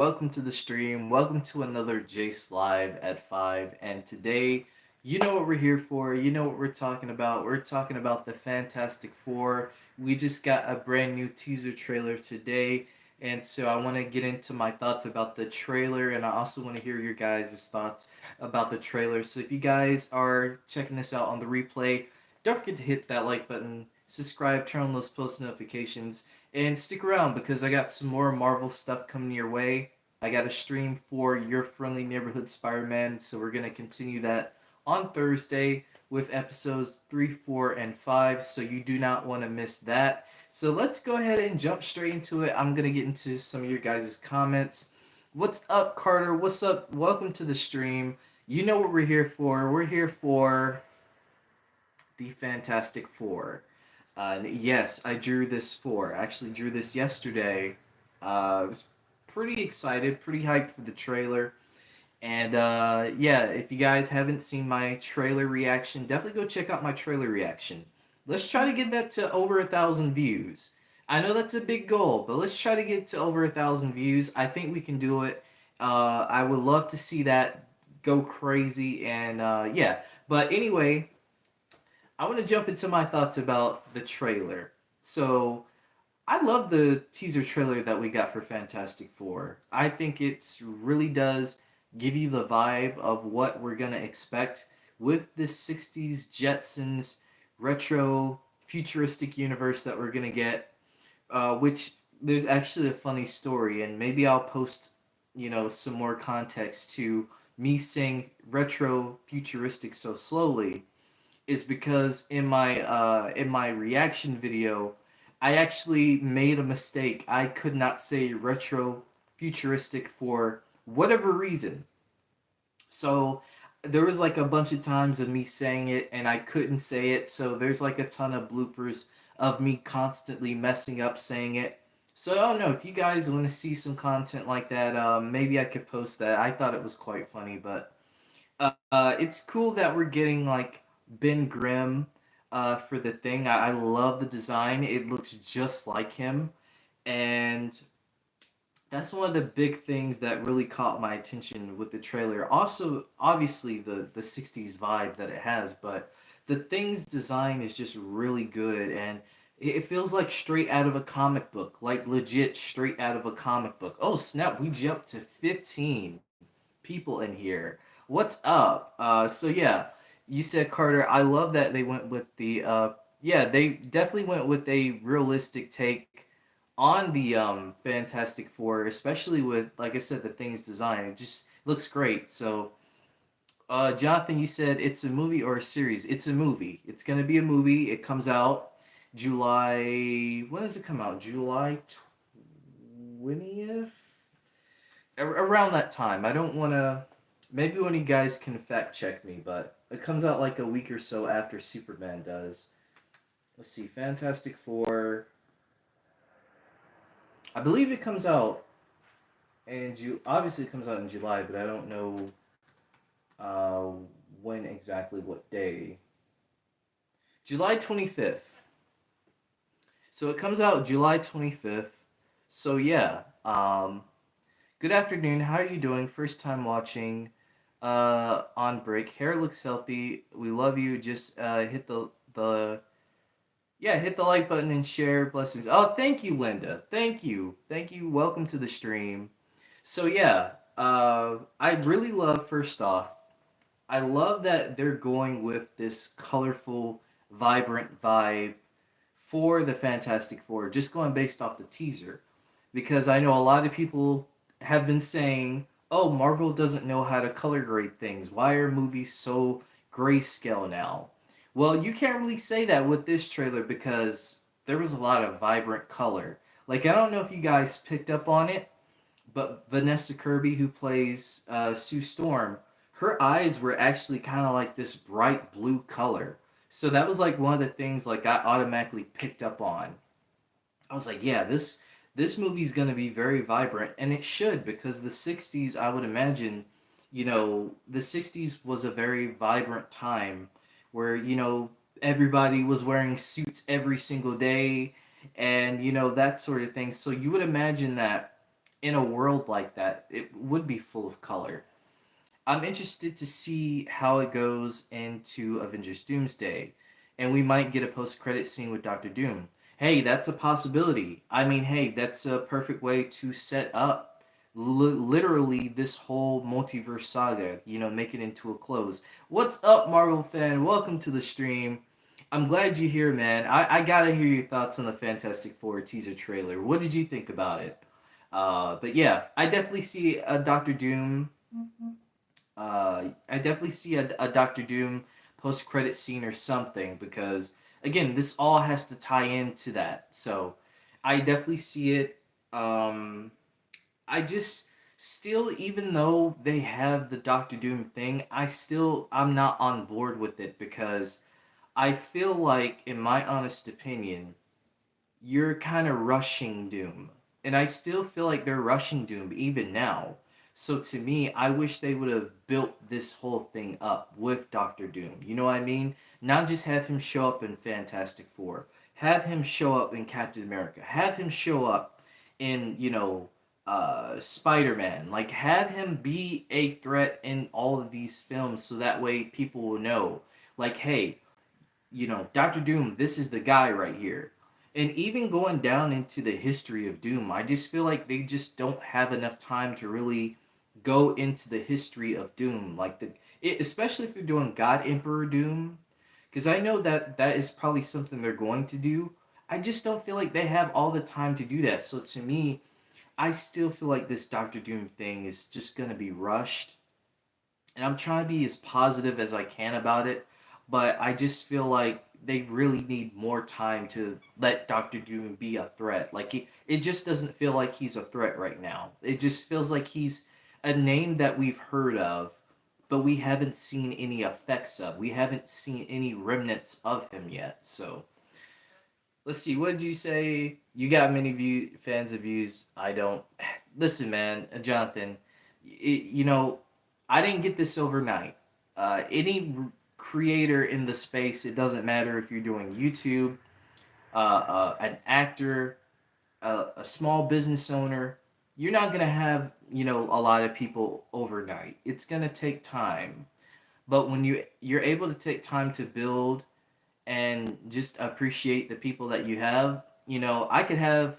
welcome to the stream. Welcome to another Jace Live at 5. And today, you know what we're here for. You know what we're talking about. We're talking about the Fantastic Four. We just got a brand new teaser trailer today. And so I want to get into my thoughts about the trailer. And I also want to hear your guys' thoughts about the trailer. So if you guys are checking this out on the replay, don't forget to hit that like button, subscribe, turn on those post notifications, and stick around because I got some more Marvel stuff coming your way. I got a stream for Your Friendly Neighborhood Spider-Man, so we're going to continue that on Thursday with episodes 3, 4, and 5, so you do not want to miss that. So let's go ahead and jump straight into it. I'm going to get into some of your guys' comments. What's up, Carter? What's up? Welcome to the stream. You know what we're here for. We're here for the Fantastic Four. Yes, I drew this for. I actually drew this yesterday. I was pretty excited, pretty hyped for the trailer. And yeah, if you guys haven't seen my trailer reaction, definitely go check out my trailer reaction. Let's try to get that to over 1,000 views. I know that's a big goal, but let's try to get to over 1,000 views. I think we can do it. I would love to see that go crazy, and yeah. But anyway, I want to jump into my thoughts about the trailer. So, I love the teaser trailer that we got for Fantastic Four. I think it really does give you the vibe of what we're going to expect with this 60s Jetsons retro futuristic universe that we're going to get, which there's actually a funny story, and maybe I'll post, some more context to me saying retro futuristic so slowly is because in my reaction video, I actually made a mistake. I could not say retro futuristic for whatever reason. So there was like a bunch of times of me saying it and I couldn't say it. So there's like a ton of bloopers of me constantly messing up saying it. So I don't know if you guys want to see some content like that. Maybe I could post that. I thought it was quite funny, but it's cool that we're getting like Ben Grimm for the thing. I love the design. It looks just like him, and that's one of the big things that really caught my attention with the trailer. Also, obviously the '60s vibe that it has, but the thing's design is just really good, and it feels like straight out of a comic book, like legit straight out of a comic book. Oh snap! We jumped to 15 people in here. What's up? So yeah, you said Carter. I love that they went with the yeah, they definitely went with a realistic take on the Fantastic Four, especially with like I said, the thing's design. It just looks great. So Jonathan, you said it's a movie or a series. It's a movie. It's gonna be a movie. It comes out July. When does it come out? July 20th, around that time. I don't want to. Maybe one of you guys can fact check me, but it comes out like a week or so after Superman does. Let's see, Fantastic Four. I believe it comes out in obviously it comes out in July, but I don't know uh, when exactly, what day. July 25th. So it comes out July 25th. So yeah, good afternoon. How are you doing? First time watching on break. Hair looks healthy. We love you. Just hit the yeah, hit the like button and share. Blessings. Oh, thank you, Linda. Thank you. Thank you. Welcome to the stream. So yeah, I really love first off, I love that they're going with this colorful, vibrant vibe for the Fantastic Four, just going based off the teaser. Because I know a lot of people have been saying, oh, Marvel doesn't know how to color grade things. Why are movies so grayscale now? Well, you can't really say that with this trailer because there was a lot of vibrant color. Like, I don't know if you guys picked up on it, but Vanessa Kirby, who plays Sue Storm, her eyes were actually kind of like this bright blue color. So that was like one of the things like I automatically picked up on. I was like, yeah, this movie's gonna be very vibrant, and it should because the '60s, I would imagine, the '60s was a very vibrant time where everybody was wearing suits every single day, and that sort of thing. So you would imagine that in a world like that, it would be full of color. I'm interested to see how it goes into Avengers Doomsday, and we might get a post-credit scene with Doctor Doom. Hey, that's a possibility. I mean, hey, that's a perfect way to set up literally this whole multiverse saga, make it into a close. What's up, Marvel fan? Welcome to the stream. I'm glad you're here, man. I gotta hear your thoughts on the Fantastic Four teaser trailer. What did you think about it? But yeah, I definitely see a Doctor Doom. I definitely see a Doctor Doom post credit scene or something because again, this all has to tie into that. So I definitely see it. Um, I just still, even though they have the Doctor Doom thing, I'm not on board with it because I feel like, in my honest opinion, you're kind of rushing Doom. And I still feel like they're rushing Doom even now. So to me, I wish they would have built this whole thing up with Doctor Doom. You know what I mean? Not just have him show up in Fantastic Four. Have him show up in Captain America. Have him show up in, Spider-Man. Like, have him be a threat in all of these films so that way people will know. Like, hey, Doctor Doom, this is the guy right here. And even going down into the history of Doom, I just feel like they just don't have enough time to really go into the history of Doom, especially if they're doing God Emperor Doom, because I know that that is probably something they're going to do. I just don't feel like they have all the time to do that. So to me, I still feel like this Doctor Doom thing is just gonna be rushed, and I'm trying to be as positive as I can about it, but I just feel like they really need more time to let Doctor Doom be a threat. Like it just doesn't feel like he's a threat right now. It just feels like he's a name that we've heard of, but we haven't seen any effects of. We haven't seen any remnants of him yet. So let's see. What did you say? You got many fans of views. I don't. Listen, man, Jonathan. You know, I didn't get this overnight. Any creator in the space, it doesn't matter if you're doing YouTube, an actor, a small business owner. You're not gonna have a lot of people overnight. It's gonna take time. But when you're able to take time to build and just appreciate the people that you have, I could have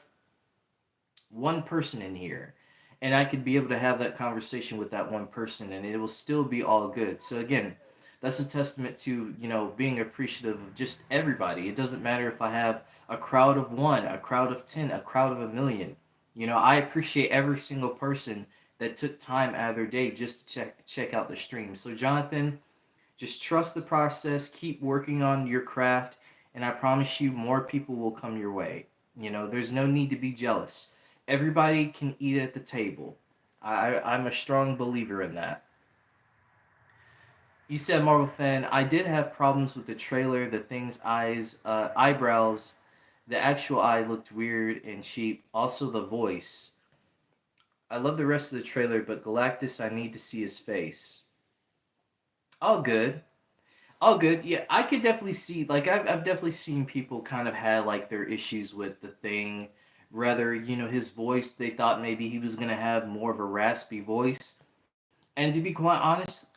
one person in here and I could be able to have that conversation with that one person and it will still be all good. So again, that's a testament to, being appreciative of just everybody. It doesn't matter if I have a crowd of one, a crowd of 10, a crowd of a million. I appreciate every single person that took time out of their day just to check out the stream. So Jonathan, just trust the process, keep working on your craft, and I promise you more people will come your way. There's no need to be jealous. Everybody can eat at the table. I'm a strong believer in that. You said Marvel fan. I did have problems with the trailer. The thing's eyebrows, the actual eye looked weird and cheap. Also the voice. I love the rest of the trailer, but Galactus, I need to see his face. All good. All good. Yeah, I could definitely see. Like, I've definitely seen people kind of had like their issues with the thing. Rather, his voice. They thought maybe he was gonna have more of a raspy voice. And to be quite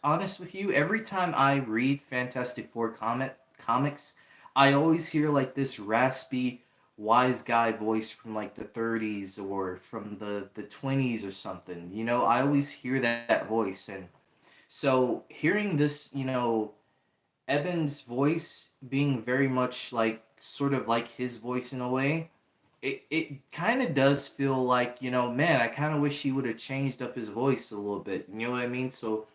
honest with you, every time I read Fantastic Four comics, I always hear like this raspy, wise guy voice from like the 30s or from the 20s or something. I always hear that voice, and so hearing this, Eben's voice being very much like sort of like his voice in a way, it kind of does feel like, man, I kind of wish he would have changed up his voice a little bit. You know what I mean? So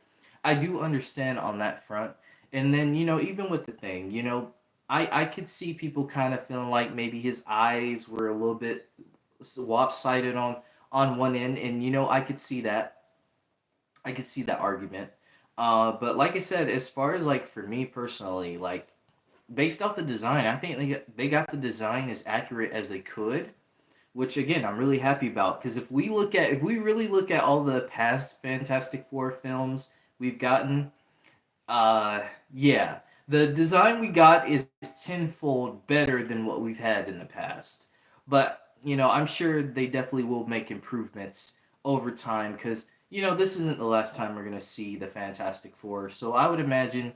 I do understand on that front. And then, even with the thing, I could see people kind of feeling like maybe his eyes were a little bit lopsided on one end, and I could see that. I could see that argument. But like I said, as far as like for me personally, like based off the design, I think they got the design as accurate as they could, which again I'm really happy about because if we really look at all the past Fantastic Four films we've gotten, yeah, the design we got is tenfold better than what we've had in the past. But I'm sure they definitely will make improvements over time because this isn't the last time we're gonna see the Fantastic Four. So I would imagine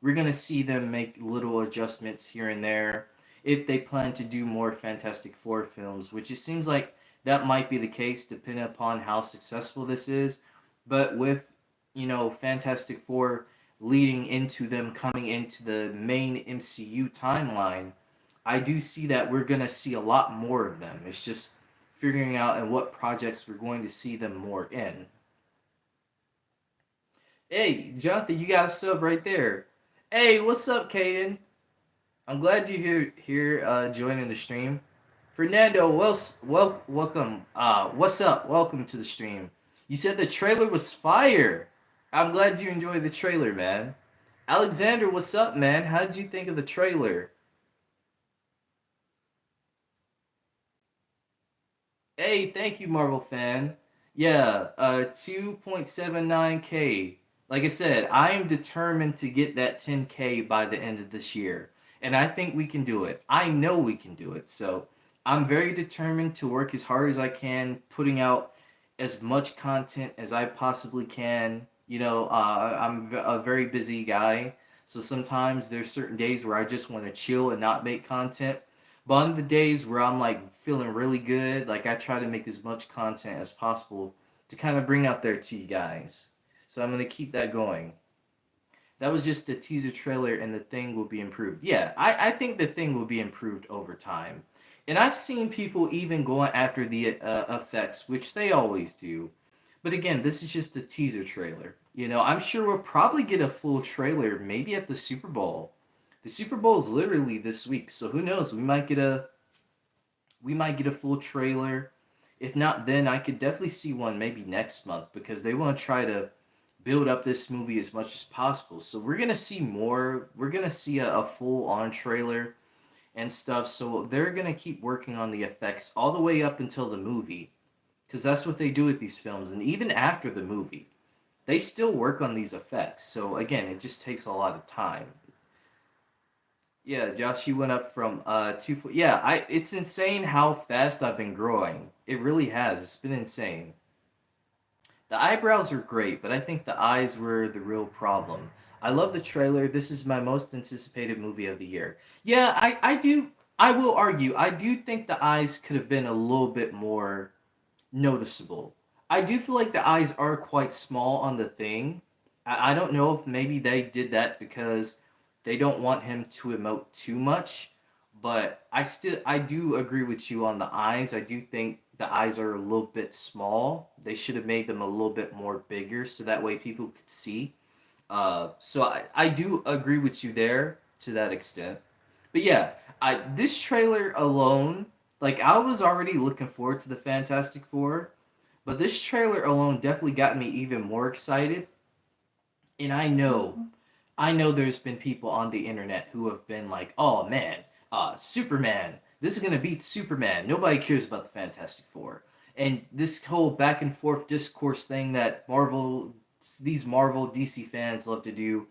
we're gonna see them make little adjustments here and there if they plan to do more Fantastic Four films, which it seems like that might be the case depending upon how successful this is. But with Fantastic Four leading into them coming into the main MCU timeline, I do see that we're gonna see a lot more of them. It's just figuring out in what projects we're going to see them more in. Hey, Jonathan, you got a sub right there. Hey, what's up, Caden? I'm glad you're here joining the stream. Fernando, welcome. What's up? Welcome to the stream. You said the trailer was fire. I'm glad you enjoyed the trailer, man. Alexander, what's up, man? How did you think of the trailer? Hey, thank you, Marvel fan. Yeah, 2.79K. Like I said, I am determined to get that 10K by the end of this year. And I think we can do it. I know we can do it. So I'm very determined to work as hard as I can, putting out as much content as I possibly can. I'm a very busy guy. So sometimes there's certain days where I just want to chill and not make content. But on the days where I'm like feeling really good, like I try to make as much content as possible to kind of bring out there to you guys. So I'm gonna keep that going. That was just the teaser trailer, and the thing will be improved. Yeah, I think the thing will be improved over time. And I've seen people even going after the effects, which they always do. But again, this is just a teaser trailer. I'm sure we'll probably get a full trailer maybe at the Super Bowl. The Super Bowl is literally this week, so who knows? We might get a full trailer. If not, then I could definitely see one maybe next month because they want to try to build up this movie as much as possible. So we're gonna see more. We're gonna see a full on trailer and stuff. So they're gonna keep working on the effects all the way up until the movie, because that's what they do with these films. And even after the movie, they still work on these effects. So again, it just takes a lot of time. Yeah, Josh, you went up from two. Yeah, It's insane how fast I've been growing. It really has. It's been insane. The eyebrows are great, but I think the eyes were the real problem. I love the trailer. This is my most anticipated movie of the year. Yeah, I do. I will argue. I do think the eyes could have been a little bit more noticeable. I do feel like the eyes are quite small on the thing. I don't know if maybe they did that because they don't want him to emote too much, but I do agree with you on the eyes. I do think the eyes are a little bit small. They should have made them a little bit more bigger so that way people could see. So I do agree with you there to that extent. But yeah, this trailer alone, like I was already looking forward to the Fantastic Four, but this trailer alone definitely got me even more excited. And I know there's been people on the internet who have been like, "Oh man, Superman, this is gonna beat Superman. Nobody cares about the Fantastic Four." And this whole back and forth discourse thing that these Marvel DC fans love to do.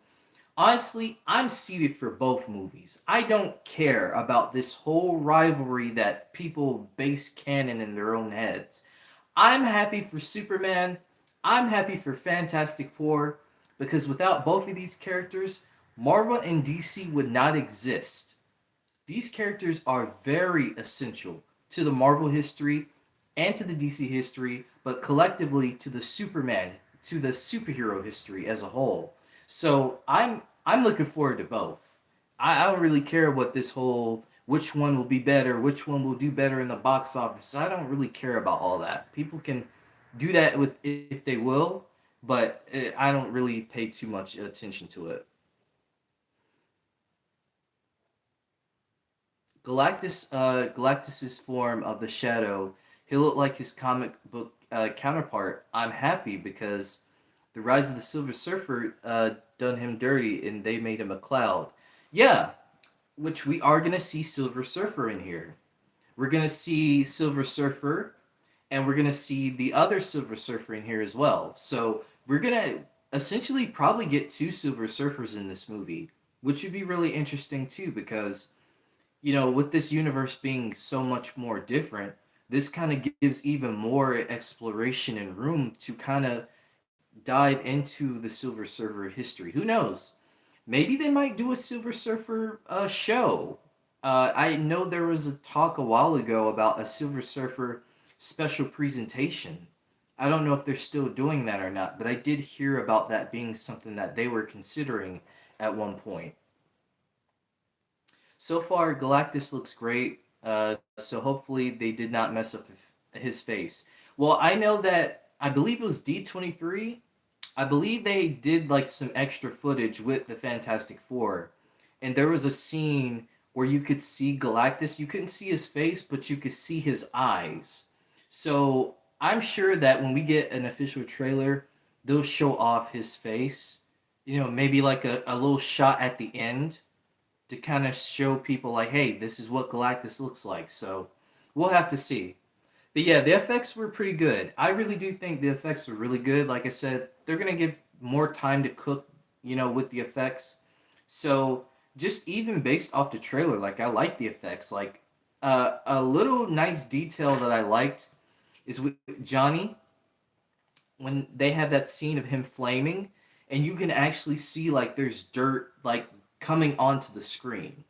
Honestly, I'm seated for both movies. I don't care about this whole rivalry that people base canon in their own heads. I'm happy for Superman. I'm happy for Fantastic Four because without both of these characters, Marvel and DC would not exist. These characters are very essential to the Marvel history and to the DC history, but collectively to the superhero history as a whole. So I'm looking forward to both. I don't really care what this whole which one will be better, which one will do better in the box office. I don't really care about all that. People can do that with if they will, but I don't really pay too much attention to it. Galactus's form of the Shadow, he looked like his comic book counterpart. I'm happy because the Rise of the Silver Surfer done him dirty, and they made him a cloud. Yeah, which we are gonna see Silver Surfer in here. We're gonna see Silver Surfer, and we're gonna see the other Silver Surfer in here as well. So we're gonna essentially probably get two Silver Surfers in this movie, which would be really interesting too because with this universe being so much more different, this kind of gives even more exploration and room to kind of dive into the Silver Surfer history. Who knows? Maybe they might do a Silver Surfer show. I know there was a talk a while ago about a Silver Surfer special presentation. I don't know if they're still doing that or not, but I did hear about that being something that they were considering at one point. So far, Galactus looks great. So hopefully they did not mess up his face. Well, I know that I believe it was D23. I believe they did like some extra footage with the Fantastic Four, and there was a scene where you could see Galactus. You couldn't see his face, but you could see his eyes. So I'm sure that when we get an official trailer, they'll show off his face. You know, maybe like a little shot at the end to kind of show people like, hey, this is what Galactus looks like. So we'll have to see. But yeah, the effects were pretty good. I really do think the effects were really good. Like I said, they're gonna give more time to cook, with the effects. So just even based off the trailer, like I like the effects. Like a little nice detail that I liked is with Johnny when they have that scene of him flaming, and you can actually see like there's dirt like coming onto the screen.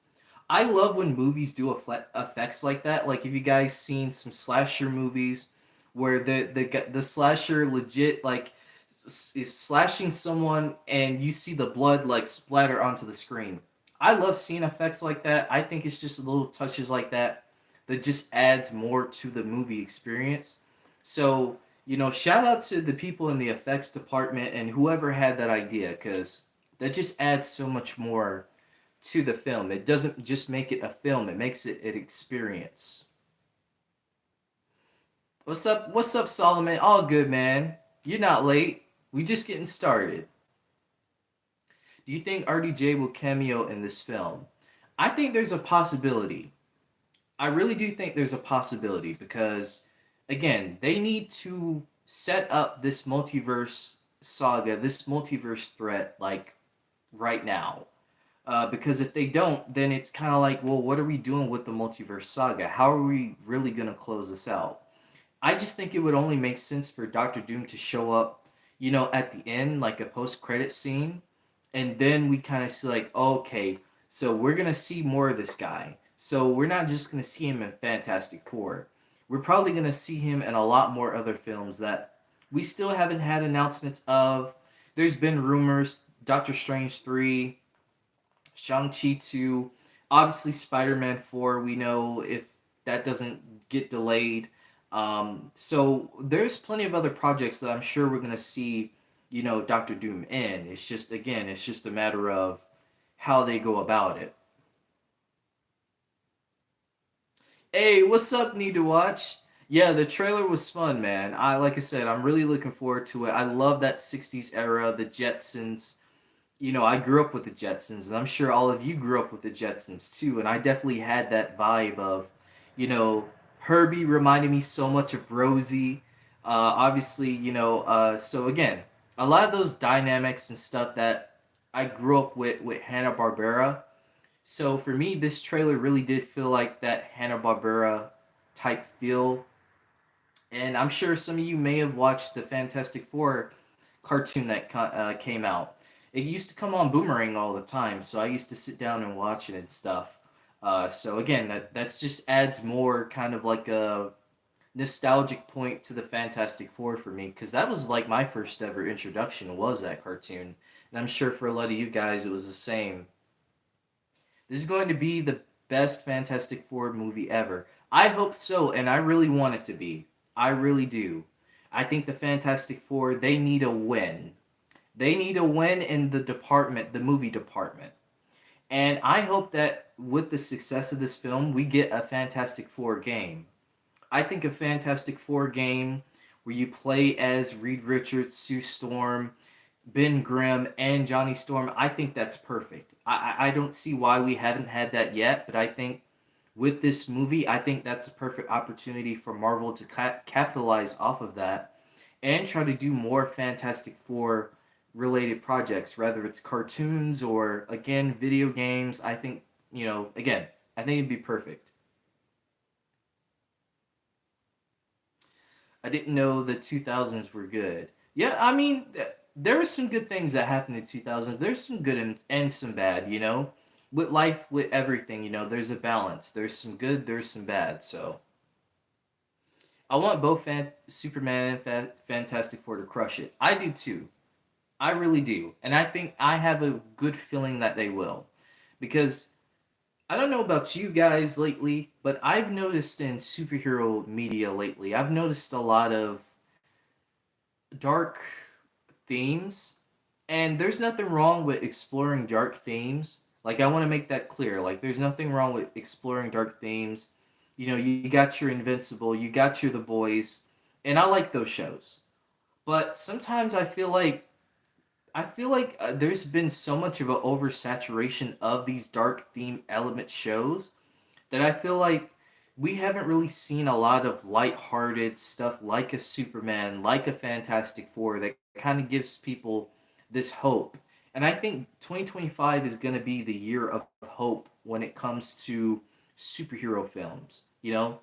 I love when movies do effects like that. Like, if you guys seen some slasher movies where the slasher legit like is slashing someone and you see the blood like splatter onto the screen. I love seeing effects like that. I think it's just little touches like that that just adds more to the movie experience. So, shout out to the people in the effects department and whoever had that idea, because that just adds so much more to the film. It doesn't just make it a film, it makes it an experience. What's up? What's up, Solomon? All good, man. You're not late. We just getting started. Do you think RDJ will cameo in this film? I think there's a possibility. I really do think there's a possibility because, again, they need to set up this multiverse saga, this multiverse threat, like right now. Because if they don't, then it's kind of like, well, what are we doing with the multiverse saga? How are we really going to close this out? I just think it would only make sense for Doctor Doom to show up, at the end, like a post-credit scene, and then we kind of see like, okay, so we're going to see more of this guy. So we're not just going to see him in Fantastic Four. We're probably going to see him in a lot more other films that we still haven't had announcements of. There's been rumors, Doctor Strange 3, Shang-Chi 2, obviously Spider-Man 4, we know if that doesn't get delayed. So there's plenty of other projects that I'm sure we're going to see, Doctor Doom in. It's just, again, it's just a matter of how they go about it. Hey, what's up, Need to Watch? Yeah, the trailer was fun, man. Like I said, I'm really looking forward to it. I love that 60s era, the Jetsons. I grew up with the Jetsons, and I'm sure all of you grew up with the Jetsons too. And I definitely had that vibe of, Herbie reminded me so much of Rosie. Obviously, so again, a lot of those dynamics and stuff that I grew up with Hanna-Barbera. So for me, this trailer really did feel like that Hanna-Barbera type feel. And I'm sure some of you may have watched the Fantastic Four cartoon that came out. It used to come on Boomerang all the time, so I used to sit down and watch it and stuff. So again, that's just adds more kind of like a nostalgic point to the Fantastic Four for me, because that was like my first ever introduction was that cartoon, and I'm sure for a lot of you guys it was the same. This is going to be the best Fantastic Four movie ever. I hope so, and I really want it to be. I really do. I think the Fantastic Four, they need a win. They need a win in the department, the movie department. And I hope that with the success of this film, we get a Fantastic Four game. I think a Fantastic Four game where you play as Reed Richards, Sue Storm, Ben Grimm, and Johnny Storm, I think that's perfect. I don't see why we haven't had that yet, but I think with this movie, I think that's a perfect opportunity for Marvel to capitalize off of that and try to do more Fantastic Four related projects, whether it's cartoons or, again, video games. I think, again, I think it'd be perfect. I didn't know the 2000s were good. Yeah, I mean, there were some good things that happened in 2000s. There's some good and some bad, you know? With life, with everything, you know, there's a balance. There's some good, there's some bad. So I want both Superman and Fantastic Four to crush it. I do too. I really do. And I think I have a good feeling that they will. Because I don't know about you guys lately, but I've noticed in superhero media lately, I've noticed a lot of dark themes. And there's nothing wrong with exploring dark themes. Like, I want to make that clear. Like, there's nothing wrong with exploring dark themes. You know, you got your Invincible, you got your The Boys, and I like those shows. But sometimes I feel like there's been so much of an oversaturation of these dark theme element shows that I feel like we haven't really seen a lot of light-hearted stuff like a Superman, like a Fantastic Four that kind of gives people this hope. And I think 2025 is going to be the year of hope when it comes to superhero films. You know,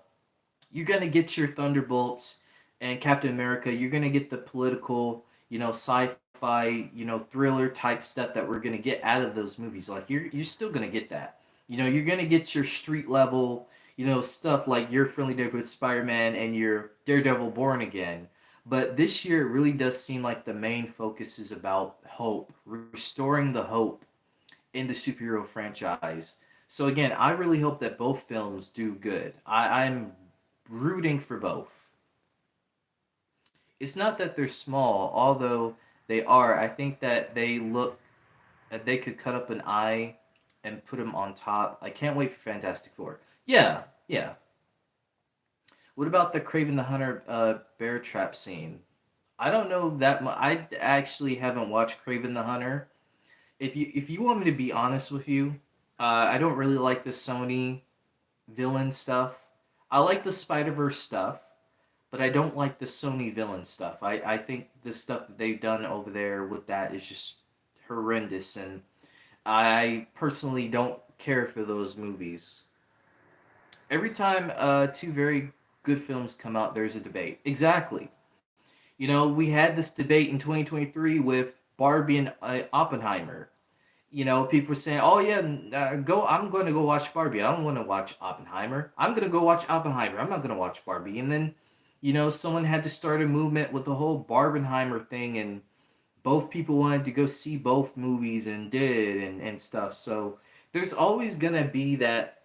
you're going to get your Thunderbolts and Captain America. You're going to get the political, you know, sci-fi, you know, thriller type stuff that we're going to get out of those movies. Like, you're still going to get that. You know, you're going to get your street level, you know, stuff like your Friendly Neighborhood Spider-Man and your Daredevil Born Again. But this year it really does seem like the main focus is about hope, restoring the hope in the superhero franchise. So again, I really hope that both films do good. I'm rooting for both. It's not that they're small, although they are. I think that that they could cut up an eye and put them on top. I can't wait for Fantastic Four. Yeah, yeah. What about the Craven the Hunter bear trap scene? I don't know that much. I actually haven't watched Craven the Hunter. If you want me to be honest with you, I don't really like the Sony villain stuff. I like the Spider Verse stuff, but I don't like the Sony villain stuff. I think the stuff that they've done over there with that is just horrendous, and I personally don't care for those movies. Every time two very good films come out, there's a debate. Exactly. You know, we had this debate in 2023 with Barbie and Oppenheimer. You know, people were saying, "Oh yeah, go. I'm going to go watch Barbie. I don't want to watch Oppenheimer. I'm going to go watch Oppenheimer. I'm not going to watch Barbie." And then, you know, someone had to start a movement with the whole Barbenheimer thing, and both people wanted to go see both movies and did and stuff. So there's always gonna be that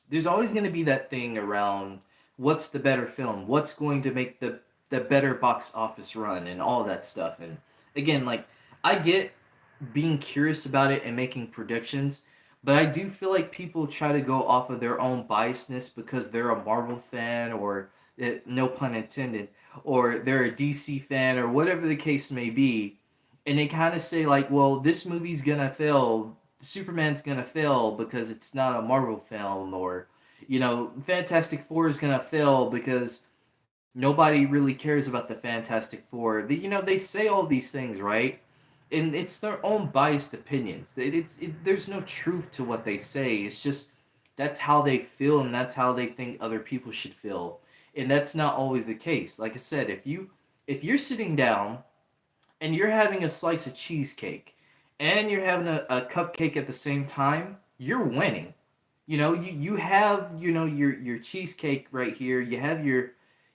there's always going to be that thing around what's the better film, what's going to make the better box office run, and all that stuff. And again, like, I get being curious about it and making predictions, but I do feel like people try to go off of their own biasness because they're a Marvel fan, or no pun intended, or they're a DC fan, or whatever the case may be, and they kind of say like, well, this movie's gonna fail, Superman's gonna fail because it's not a Marvel film, or you know, Fantastic Four is gonna fail because nobody really cares about the Fantastic Four. You know, they say all these things, right? And it's their own biased opinions. There's no truth to what they say. It's just that's how they feel, and that's how they think other people should feel. And that's not always the case. Like I said, if you're sitting down and you're having a slice of cheesecake and you're having a cupcake at the same time, you're winning. You know, you have, you know, your cheesecake right here, you have your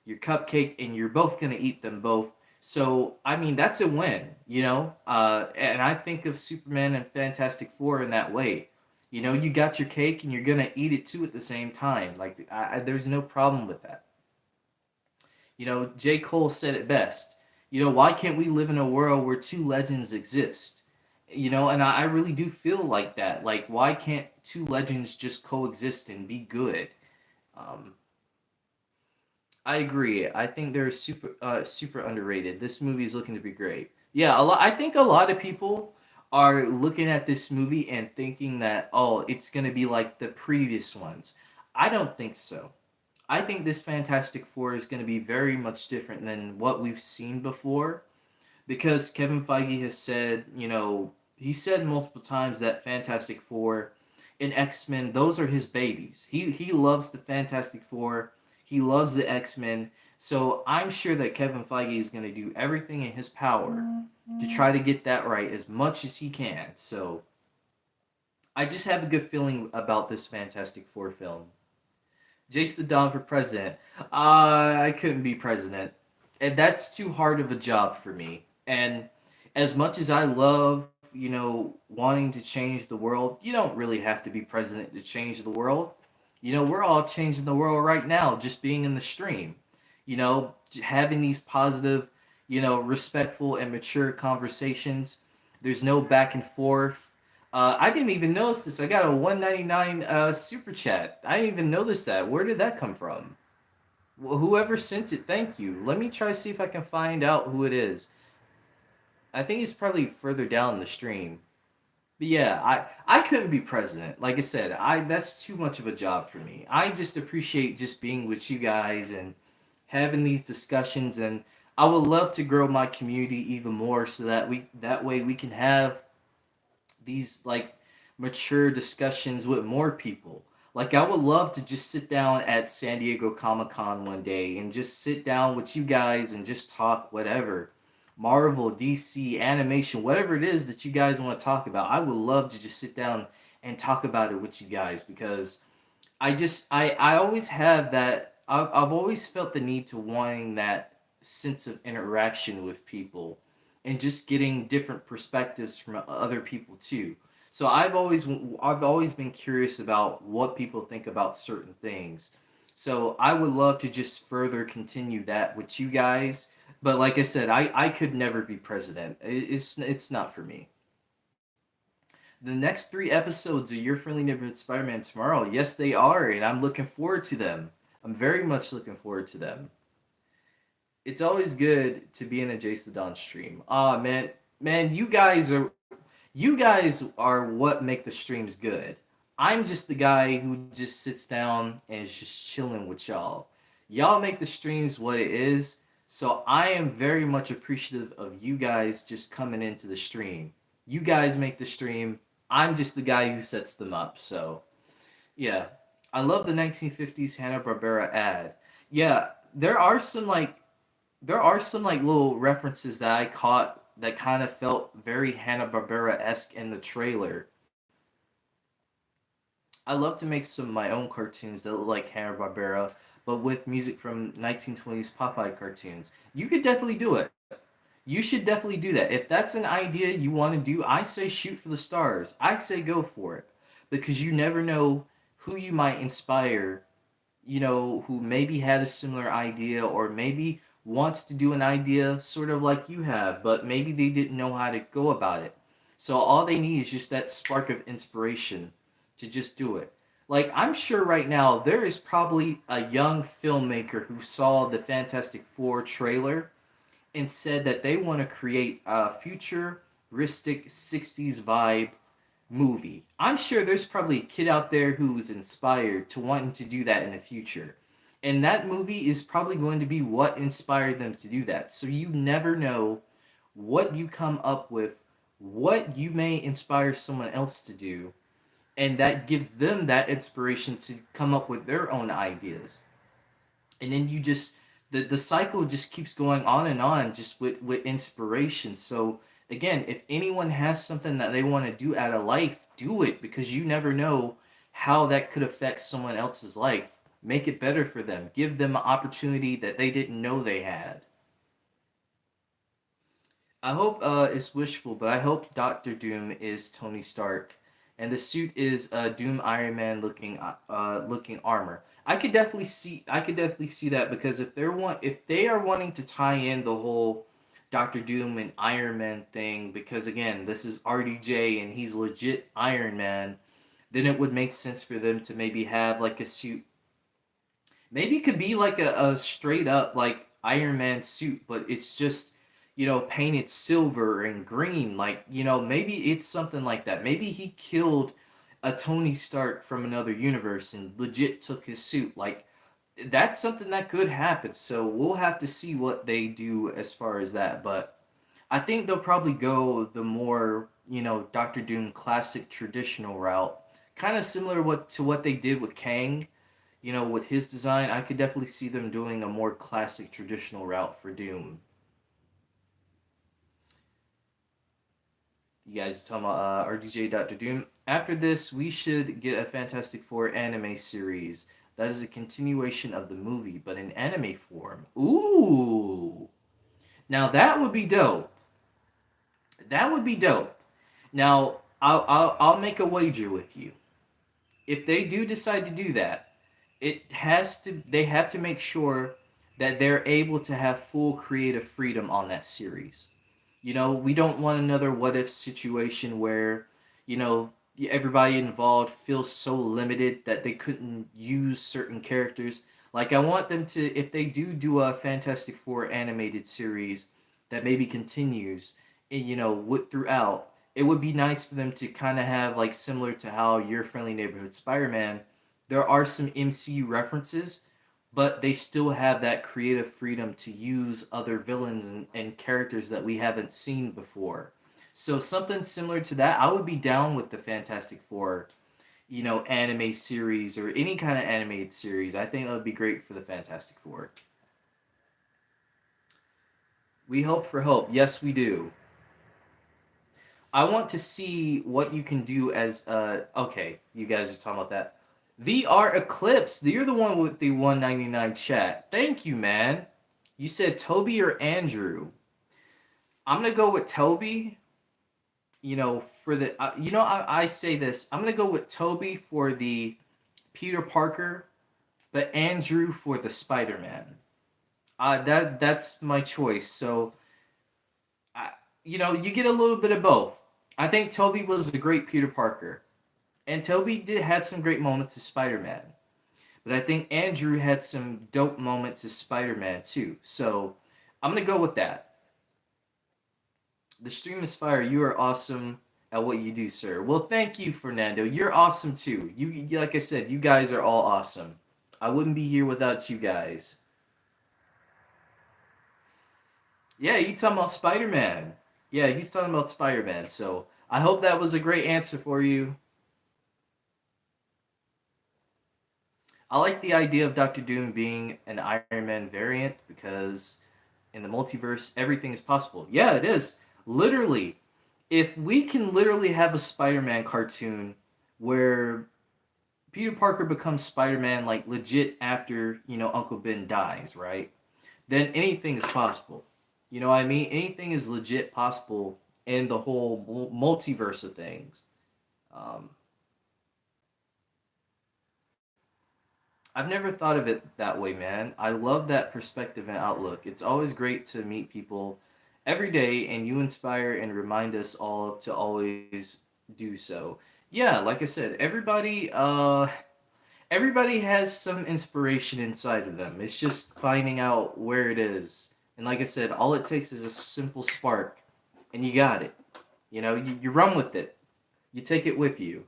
cupcake, and you're both gonna eat them both. So I mean, that's a win, you know. And I think of Superman and Fantastic Four in that way. You know, you got your cake and you're gonna eat it too at the same time. Like, there's no problem with that. You know, J. Cole said it best. You know, why can't we live in a world where two legends exist? You know, and I really do feel like that. Like, why can't two legends just coexist and be good? Um, I agree. I think they're super underrated. This movie is looking to be great. Yeah, I think a lot of people are looking at this movie and thinking that, oh, it's gonna be like the previous ones. I don't think so. I think this Fantastic Four is going to be very much different than what we've seen before, because Kevin Feige has said, you know, he said multiple times that Fantastic Four and X-Men, those are his babies. He loves the Fantastic Four. He loves the X-Men. So I'm sure that Kevin Feige is going to do everything in his power to try to get that right as much as he can. So I just have a good feeling about this Fantastic Four film. JaceTheDon for president. I couldn't be president. And that's too hard of a job for me. And as much as I love, wanting to change the world, you don't really have to be president to change the world. We're all changing the world right now just being in the stream. Having these positive, respectful and mature conversations. There's no back and forth. I didn't even notice this. I got a 199 super chat. I didn't even notice that. Where did that come from? Well, whoever sent it, thank you. Let me try to see if I can find out who it is. I think it's probably further down the stream. But yeah, I couldn't be president. Like I said, I that's too much of a job for me. I just appreciate just being with you guys and having these discussions, and I would love to grow my community even more so that way we can have these like mature discussions with more people. Like I would love to just sit down at San Diego Comic-Con one day and just sit down with you guys and just talk whatever. Marvel, DC, animation, whatever it is that you guys want to talk about. I would love to just sit down and talk about it with you guys because I always have that I've always felt the need to wanting that sense of interaction with people and just getting different perspectives from other people too. So I've always been curious about what people think about certain things. So I would love to just further continue that with you guys. But like I said, I could never be president. It's not for me. The next three episodes of Your Friendly Neighborhood Spider-Man tomorrow, yes, they are, and I'm looking forward to them. I'm very much looking forward to them. It's always good to be in a Jace the Dawn stream. Man, you guys are what make the streams good. I'm just the guy who just sits down and is just chilling with y'all. Y'all make the streams what it is. So I am very much appreciative of you guys just coming into the stream. You guys make the stream. I'm just the guy who sets them up. So yeah, I love the 1950s Hanna-Barbera ad. Yeah, there are some little references that I caught that kind of felt very Hanna-Barbera-esque in the trailer. I love to make some of my own cartoons that look like Hanna-Barbera, but with music from 1920s Popeye cartoons. You could definitely do it. You should definitely do that. If that's an idea you want to do, I say shoot for the stars. I say go for it. Because you never know who you might inspire, who maybe had a similar idea or maybe wants to do an idea sort of like you have, but maybe they didn't know how to go about it. So all they need is just that spark of inspiration to just do it. Like, I'm sure right now there is probably a young filmmaker who saw the Fantastic Four trailer and said that they want to create a futuristic 60s vibe movie. I'm sure there's probably a kid out there who's inspired to wanting to do that in the future. And that movie is probably going to be what inspired them to do that. So you never know what you come up with, what you may inspire someone else to do, and that gives them that inspiration to come up with their own ideas. And then you just the cycle just keeps going on and on just with inspiration. So again, if anyone has something that they want to do out of life, do it because you never know how that could affect someone else's life. Make it better for them. Give them an opportunity that they didn't know they had. I hope it's wishful, but I hope Doctor Doom is Tony Stark, and the suit is Doom Iron Man looking armor. I could definitely see that because if they are wanting to tie in the whole Doctor Doom and Iron Man thing, because again this is RDJ and he's legit Iron Man, then it would make sense for them to maybe have like a suit. Maybe it could be like a straight up like Iron Man suit, but it's just painted silver and green. Like maybe it's something like that. Maybe he killed a Tony Stark from another universe and legit took his suit. Like that's something that could happen. So we'll have to see what they do as far as that. But I think they'll probably go the more Doctor Doom classic traditional route, kind of similar to what they did with Kang. With his design, I could definitely see them doing a more classic traditional route for Doom. You guys talking about RDJ Doctor Doom. After this, we should get a Fantastic Four anime series that is a continuation of the movie, but in anime form. Ooh, now that would be dope. That would be dope. Now I'll make a wager with you. If they do decide to do that, they have to make sure that they're able to have full creative freedom on that series. We don't want another what if situation where, you know, everybody involved feels so limited that they couldn't use certain characters. Like, I want them to, if they do a Fantastic Four animated series that maybe continues, throughout, it would be nice for them to kind of have, like, similar to how Your Friendly Neighborhood Spider-Man, there are some MCU references, but they still have that creative freedom to use other villains and characters that we haven't seen before. So something similar to that, I would be down with the Fantastic Four, anime series or any kind of animated series. I think that would be great for the Fantastic Four. We hope for hope. Yes, we do. I want to see what you can do as okay, you guys are talking about that. VR Eclipse, you're the one with the 199 chat. Thank you, man. You said Toby or Andrew. I'm gonna go with Toby. For the I say this. I'm gonna go with Toby for the Peter Parker, but Andrew for the Spider-Man. That's my choice. So, you get a little bit of both. I think Toby was a great Peter Parker, and Toby had some great moments as Spider-Man. But I think Andrew had some dope moments as Spider-Man too. So I'm gonna go with that. The stream is fire. You are awesome at what you do, sir. Well, thank you, Fernando. You're awesome too. You like I said, you guys are all awesome. I wouldn't be here without you guys. Yeah, you talking about Spider-Man. Yeah, he's talking about Spider-Man. So I hope that was a great answer for you. I like the idea of Doctor Doom being an Iron Man variant because in the multiverse, everything is possible. Yeah, it is. Literally, if we can literally have a Spider-Man cartoon where Peter Parker becomes Spider-Man like legit after, Uncle Ben dies, right? Then anything is possible. You know what I mean? Anything is legit possible in the whole multiverse of things. Um, I've never thought of it that way, man. I love that perspective and outlook. It's always great to meet people every day, and you inspire and remind us all to always do so. Yeah, like I said, everybody has some inspiration inside of them. It's just finding out where it is. And like I said, all it takes is a simple spark, and you got it. You run with it. You take it with you.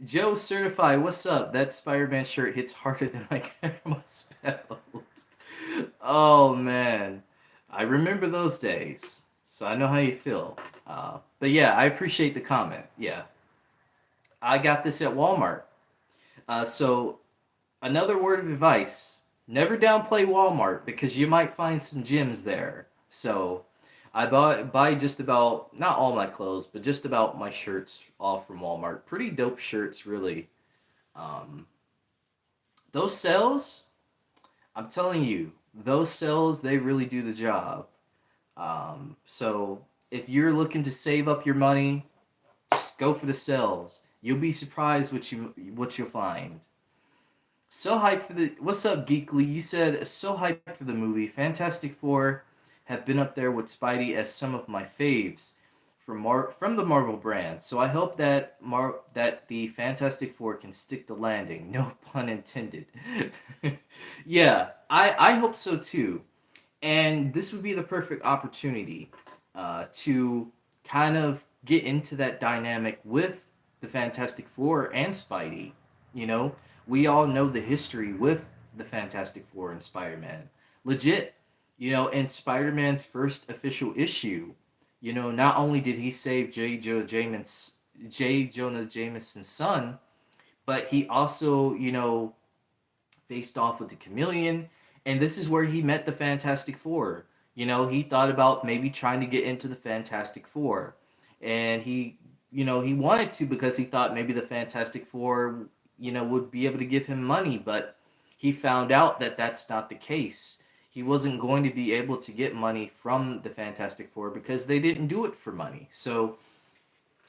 Joe Certified, what's up? That Spider-Man shirt hits harder than my camera spelled. Oh man, I remember those days, so I know how you feel. But yeah, I appreciate the comment. Yeah, I got this at Walmart. So another word of advice: never downplay Walmart because you might find some gems there. So I buy just about not all my clothes, but just about my shirts all from Walmart. Pretty dope shirts, really. Um, those sales, I'm telling you, those sales they really do the job. So if you're looking to save up your money, just go for the sales. You'll be surprised what you'll find. So hyped for the what's up, Geekly? You said so hyped for the movie. Fantastic Four have been up there with Spidey as some of my faves from the Marvel brand. So I hope that that the Fantastic Four can stick the landing. No pun intended. Yeah, I hope so too. And this would be the perfect opportunity to kind of get into that dynamic with the Fantastic Four and Spidey. You know, we all know the history with the Fantastic Four and Spider-Man. Legit, in Spider-Man's first official issue, not only did he save J. Jonah Jameson's son, but he also, faced off with the Chameleon, and this is where he met the Fantastic Four. He thought about maybe trying to get into the Fantastic Four, and he wanted to because he thought maybe the Fantastic Four, would be able to give him money, but he found out that that's not the case. He wasn't going to be able to get money from the Fantastic Four because they didn't do it for money. So,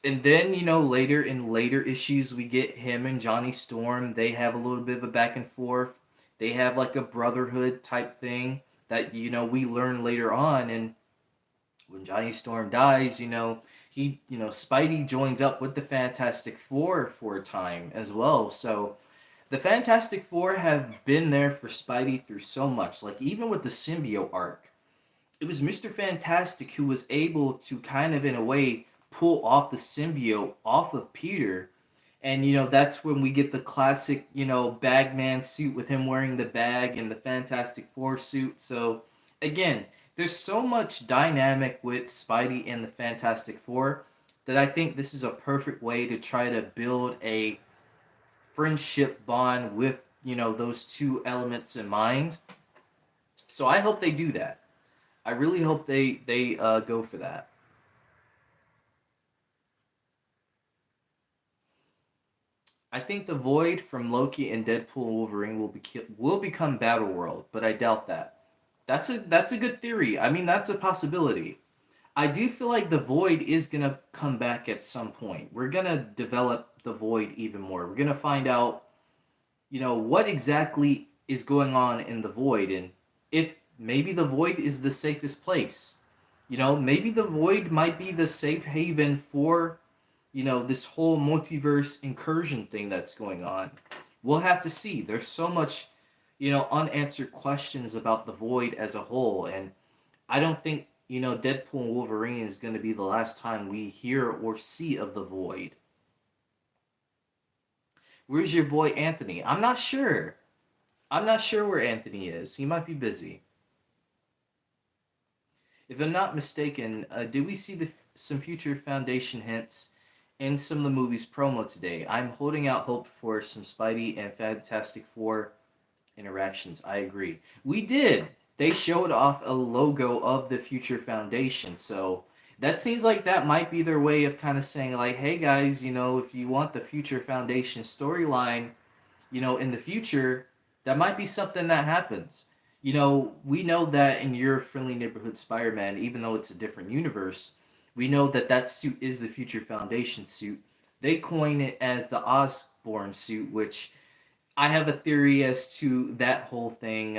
and then later issues we get him and Johnny Storm. They have a little bit of a back and forth. They have like a brotherhood type thing that we learn later on. And when Johnny Storm dies, he Spidey joins up with the Fantastic Four for a time as well. So the Fantastic Four have been there for Spidey through so much. Like even with the symbiote arc, it was Mr. Fantastic who was able to kind of in a way pull off the symbiote off of Peter. And that's when we get the classic, Bagman suit with him wearing the bag and the Fantastic Four suit. So again, there's so much dynamic with Spidey and the Fantastic Four that I think this is a perfect way to try to build a friendship bond with, those two elements in mind. So I hope they do that. I really hope they go for that. I think the Void from Loki and Deadpool and Wolverine will become Battle World, but I doubt that. That's a good theory. I mean, that's a possibility. I do feel like the Void is gonna come back at some point. We're gonna develop the Void even more. We're gonna find out, what exactly is going on in the Void, and if maybe the Void is the safest place. Maybe the Void might be the safe haven for this whole multiverse incursion thing that's going on. We'll have to see. There's so much, unanswered questions about the Void as a whole, and I don't think, Deadpool and Wolverine is going to be the last time we hear or see of the Void. Where's your boy Anthony? I'm not sure. I'm not sure where Anthony is. He might be busy. If I'm not mistaken, did we see some future Foundation hints in some of the movie's promo today? I'm holding out hope for some Spidey and Fantastic Four interactions. I agree. We did. They showed off a logo of the Future Foundation, so that seems like that might be their way of kind of saying like, hey guys, if you want the Future Foundation storyline, in the future, that might be something that happens. We know that in your friendly neighborhood Spider-Man, even though it's a different universe, we know that that suit is the Future Foundation suit. They coin it as the Osborn suit, which I have a theory as to that whole thing.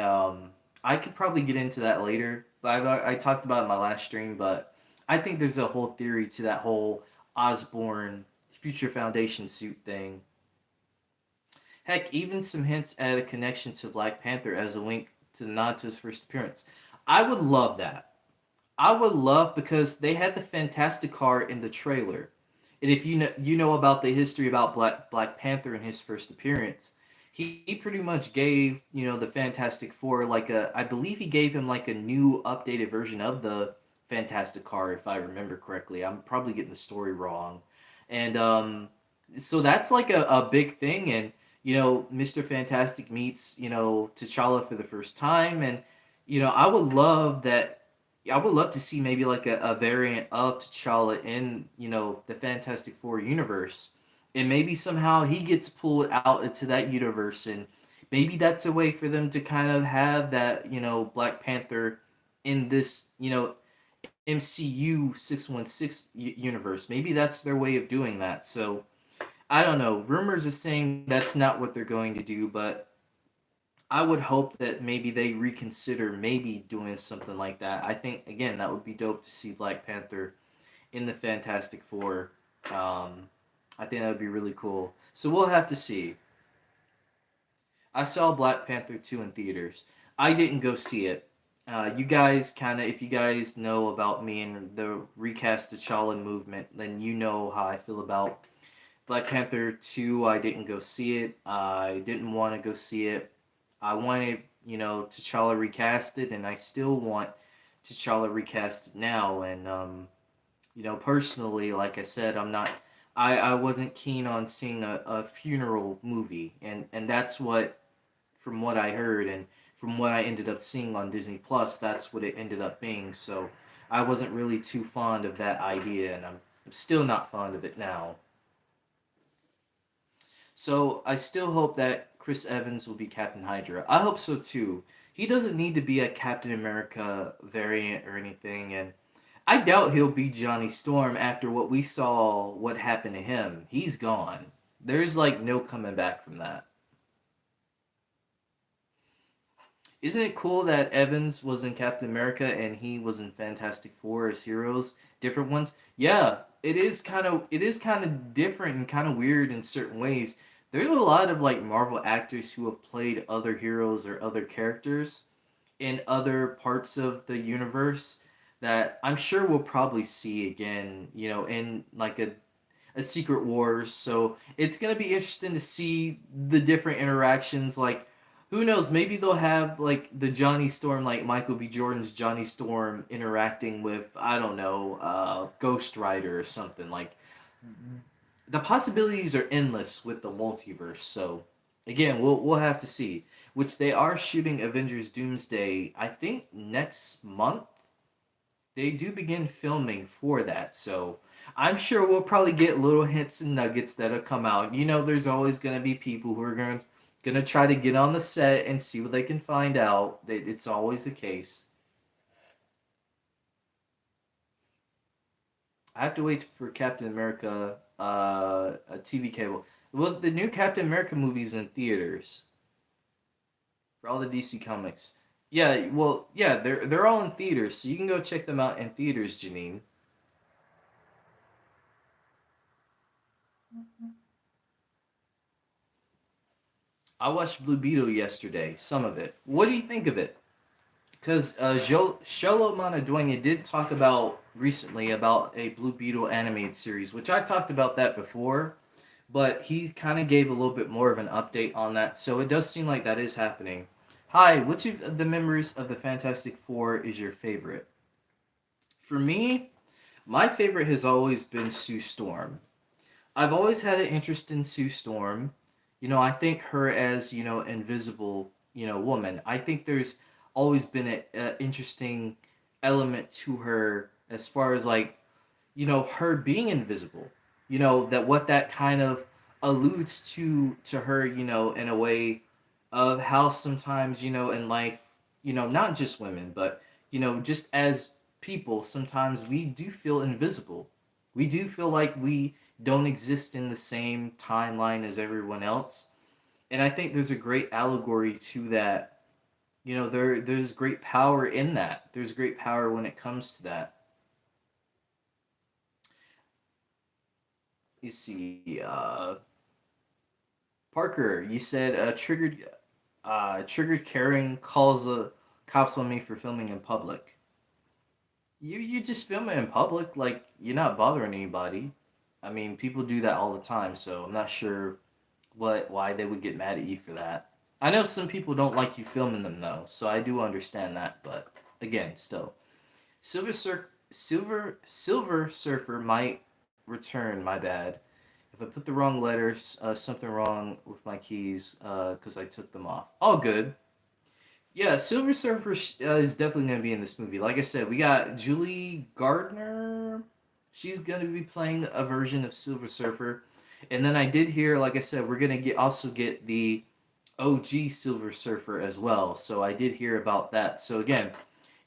I could probably get into that later, but I talked about it in my last stream. But I think there's a whole theory to that whole Osborn Future Foundation suit thing. Heck, even some hints at a connection to Black Panther as a link to the nod to his first appearance. I would love that. I would love because they had the Fantastic Car in the trailer, and if you know about the history about Black Panther and his first appearance, he pretty much gave the Fantastic Four like I believe he gave him like a new updated version of the Fantastic Car if I remember correctly. I'm probably getting the story wrong, and so that's like a big thing. And Mr. Fantastic meets T'Challa for the first time, and I would love that. I would love to see maybe like a variant of T'Challa in the Fantastic Four universe, and maybe somehow he gets pulled out into that universe, and maybe that's a way for them to kind of have that Black Panther in this MCU 616 universe. Maybe that's their way of doing that. So I don't know. Rumors are saying that's not what they're going to do, but I would hope that maybe they reconsider maybe doing something like that. I think again that would be dope to see Black Panther in the Fantastic Four. I think that would be really cool. So we'll have to see. I saw Black Panther 2 in theaters. I didn't go see it. You guys kind of, if you guys know about me and the recast T'Challa movement, then you know how I feel about Black Panther 2. I didn't go see it. I didn't want to go see it. I wanted, T'Challa recasted, and I still want T'Challa recasted now. And, personally, like I said, I wasn't keen on seeing a funeral movie, and that's what, from what I heard and from what I ended up seeing on Disney Plus, that's what it ended up being. So I wasn't really too fond of that idea, and I'm still not fond of it now. So I still hope that Chris Evans will be Captain Hydra. I hope so too. He doesn't need to be a Captain America variant or anything, and I doubt he'll be Johnny Storm after what we saw what happened to him. He's gone. There's like no coming back from that. Isn't it cool that Evans was in Captain America and he was in Fantastic Four as heroes, different ones? Yeah, it is kind of different and kind of weird in certain ways. There's a lot of like Marvel actors who have played other heroes or other characters in other parts of the universe that I'm sure we'll probably see again, in like a Secret Wars. So it's gonna be interesting to see the different interactions. Like, who knows? Maybe they'll have like the Johnny Storm, like Michael B. Jordan's Johnny Storm, interacting with, I don't know, Ghost Rider or something. Like, the possibilities are endless with the multiverse. So again, we'll have to see. Which they are shooting Avengers Doomsday, I think next month they do begin filming for that. So I'm sure we'll probably get little hints and nuggets that'll come out. There's always gonna be people who are gonna try to get on the set and see what they can find out. It's always the case. I have to wait for Captain America a TV cable. Well, the new Captain America movie's in theaters for all the DC comics. Yeah, well, yeah, they're all in theaters, so you can go check them out in theaters, Janine. I watched Blue Beetle yesterday, some of it. What do you think of it? Because Sholo Manaduenya did talk about recently about a Blue Beetle animated series, which I talked about that before, but he kind of gave a little bit more of an update on that. So it does seem like that is happening. Hi, which of the members of the Fantastic Four is your favorite? For me, my favorite has always been Sue Storm. I've always had an interest in Sue Storm. I think her as, invisible, woman. I think there's always been a interesting element to her as far as like, her being invisible. That what that kind of alludes to her, in a way of how sometimes, in life, not just women, but, just as people, sometimes we do feel invisible. We do feel like we don't exist in the same timeline as everyone else. And I think there's a great allegory to that. There's great power in that. There's great power when it comes to that. You see, Parker, you said triggered Karen calls cops on me for filming in public. You just film it in public, like you're not bothering anybody. I mean, people do that all the time, so I'm not sure why they would get mad at you for that. I know some people don't like you filming them though, so I do understand that. But again, still, Silver Surfer might return. My bad. If I put the wrong letters, something wrong with my keys, because I took them off. All good. Yeah, Silver Surfer is definitely going to be in this movie. Like I said, we got Julie Gardner. She's going to be playing a version of Silver Surfer. And then I did hear, like I said, we're going to get the OG Silver Surfer as well. So I did hear about that. So again,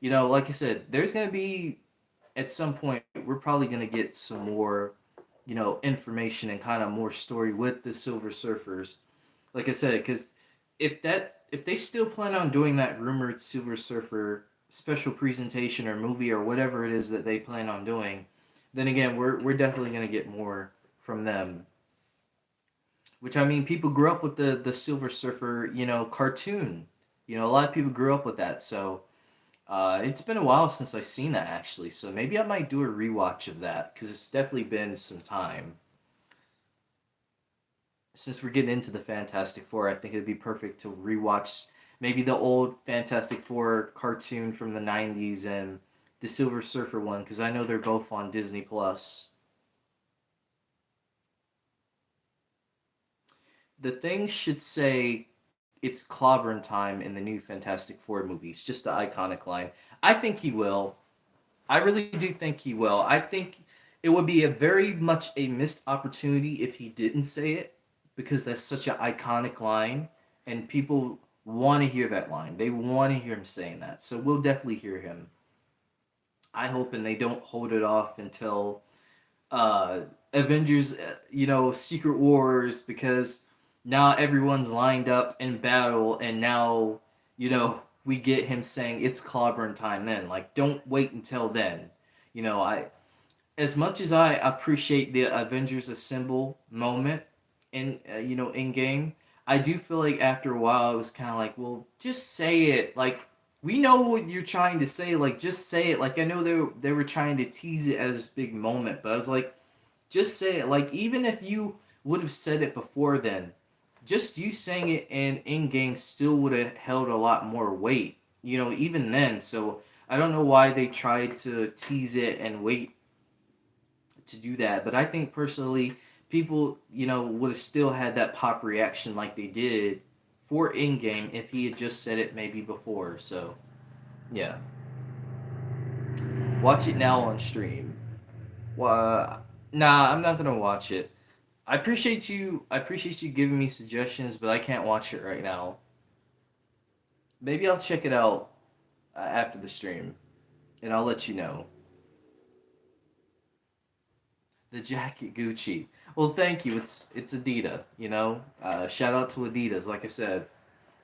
like I said, there's going to be, at some point, we're probably going to get some more, information and kind of more story with the Silver Surfers. Like I said, because if they still plan on doing that rumored Silver Surfer special presentation or movie or whatever it is that they plan on doing, then again we're definitely gonna get more from them. Which I mean, people grew up with the Silver Surfer, cartoon. A lot of people grew up with that, so it's been a while since I've seen that actually. So maybe I might do a rewatch of that because it's definitely been some time. Since we're getting into the Fantastic Four, I think it'd be perfect to rewatch maybe the old Fantastic Four cartoon from the '90s and the Silver Surfer one because I know they're both on Disney Plus. the thing should say it's clobbering time in the new Fantastic Four movies, just the iconic line. I think he will. I really do think he will. I think it would be a very much a missed opportunity if he didn't say it, because that's such an iconic line and people want to hear that line. They want to hear him saying that. So we'll definitely hear him. I hope and they don't hold it off until uh Avengers, Secret Wars, because now everyone's lined up in battle and now, we get him saying it's clobbering time then. Like, don't wait until then. I as much as I appreciate the Avengers Assemble moment in game, I do feel like after a while it was kind of like, well, just say it. Like, we know what you're trying to say. Like, just say it. Like, I know they were trying to tease it as this big moment, but I was like, just say it. Like, even if you would have said it before then, just you saying it in game still would have held a lot more weight. Even then. So I don't know why they tried to tease it and wait to do that. But I think personally, people, would have still had that pop reaction like they did for in game if he had just said it maybe before. So yeah, watch it now on stream. Nah, I'm not gonna watch it. I appreciate you. I appreciate you giving me suggestions, but I can't watch it right now. Maybe I'll check it out after the stream, and I'll let you know. The jacket Gucci. Well, thank you. It's Adidas. Shout out to Adidas. Like I said,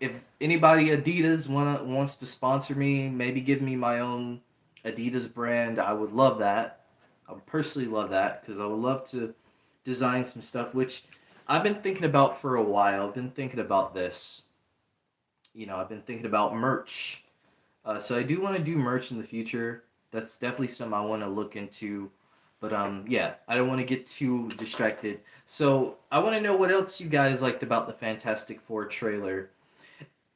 if anybody Adidas wants to sponsor me, maybe give me my own Adidas brand, I would love that. I would personally love that because I would love to design some stuff, which I've been thinking about for a while. I've been thinking about this. I've been thinking about merch. So I do want to do merch in the future. That's definitely something I want to look into. But yeah, I don't want to get too distracted. So I want to know what else you guys liked about the Fantastic Four trailer.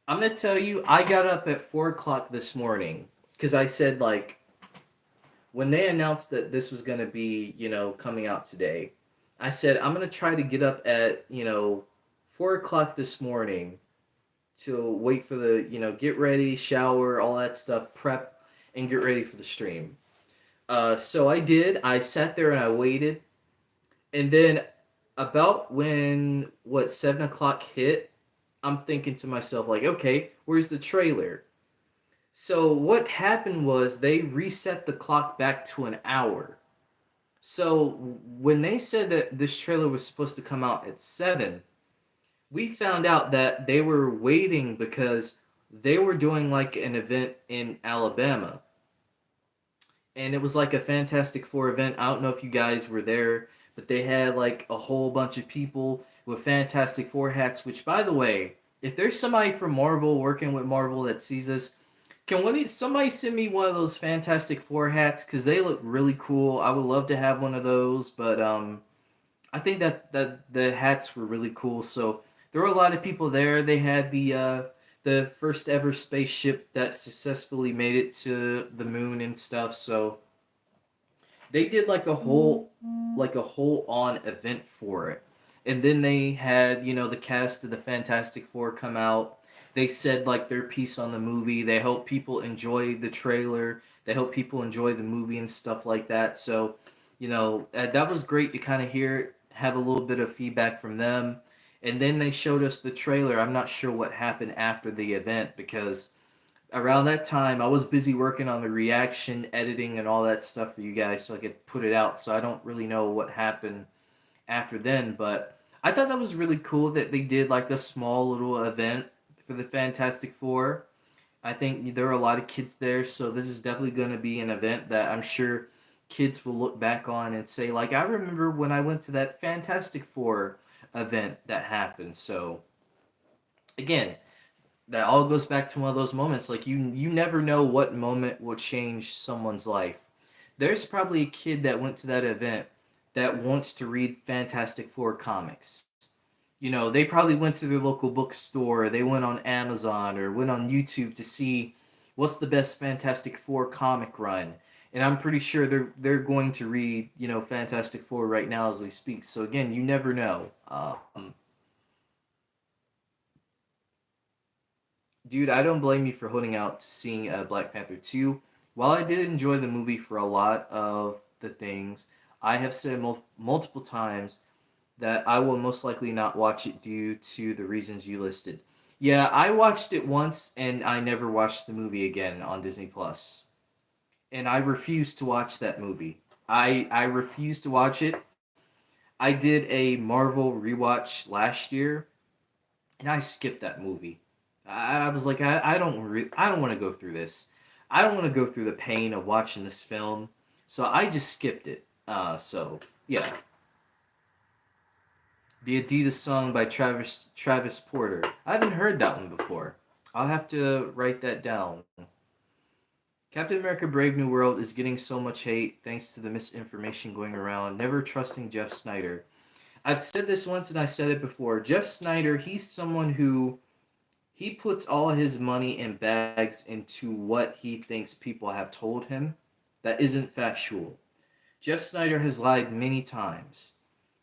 I'm gonna tell you, I got up at 4 o'clock this morning because I said, like, when they announced that this was gonna be coming out today, I said I'm gonna try to get up at 4 o'clock this morning to wait for the get ready, shower, all that stuff, prep, and get ready for the stream. So I did. I sat there and I waited, and then about when 7 o'clock hit, I'm thinking to myself, like, okay, where's the trailer? So what happened was they reset the clock back to an hour. So when they said that this trailer was supposed to come out at 7, we found out that they were waiting because they were doing like an event in Alabama. And it was like a Fantastic Four event. I don't know if you guys were there, but they had like a whole bunch of people with Fantastic Four hats, which, by the way, if there's somebody from Marvel working with Marvel that sees this, somebody send me one of those Fantastic Four hats? Because they look really cool. I would love to have one of those, but I think that the hats were really cool. So there were a lot of people there. They had the first ever spaceship that successfully made it to the moon and stuff. So they did like a whole on event for it. And then they had, the cast of the Fantastic Four come out. They said like their piece on the movie. They hope people enjoy the trailer. They hope people enjoy the movie and stuff like that. So, that was great to kind of have a little bit of feedback from them. And then they showed us the trailer. I'm not sure what happened after the event because around that time I was busy working on the reaction, editing, and all that stuff for you guys so I could put it out. So I don't really know what happened after then, but I thought that was really cool that they did like a small little event for the Fantastic Four. I think there were a lot of kids there, so this is definitely going to be an event that I'm sure kids will look back on and say, like, I remember when I went to that Fantastic Four event that happened. So again, that all goes back to one of those moments. Like, you never know what moment will change someone's life. There's probably a kid that went to that event that wants to read Fantastic Four comics. They probably went to their local bookstore, they went on Amazon or went on YouTube to see what's the best Fantastic Four comic run. And I'm pretty sure they're going to read, Fantastic Four right now as we speak. So again, you never know. Dude, I don't blame you for holding out to seeing Black Panther 2. While I did enjoy the movie for a lot of the things, I have said multiple times that I will most likely not watch it due to the reasons you listed. Yeah, I watched it once and I never watched the movie again on Disney Plus. And I refuse to watch that movie. I refuse to watch it. I did a Marvel rewatch last year and I skipped that movie. I was like, I don't want to go through this. I don't want to go through the pain of watching this film. So I just skipped it. So yeah, the Adidas song by Travis Porter. I haven't heard that one before. I'll have to write that down. Captain America Brave New World is getting so much hate thanks to the misinformation going around, never trusting Jeff Snyder. I've said this once and I said it before. Jeff Snyder, he's someone who he puts all his money in bags into what he thinks people have told him that isn't factual. Jeff Snyder has lied many times.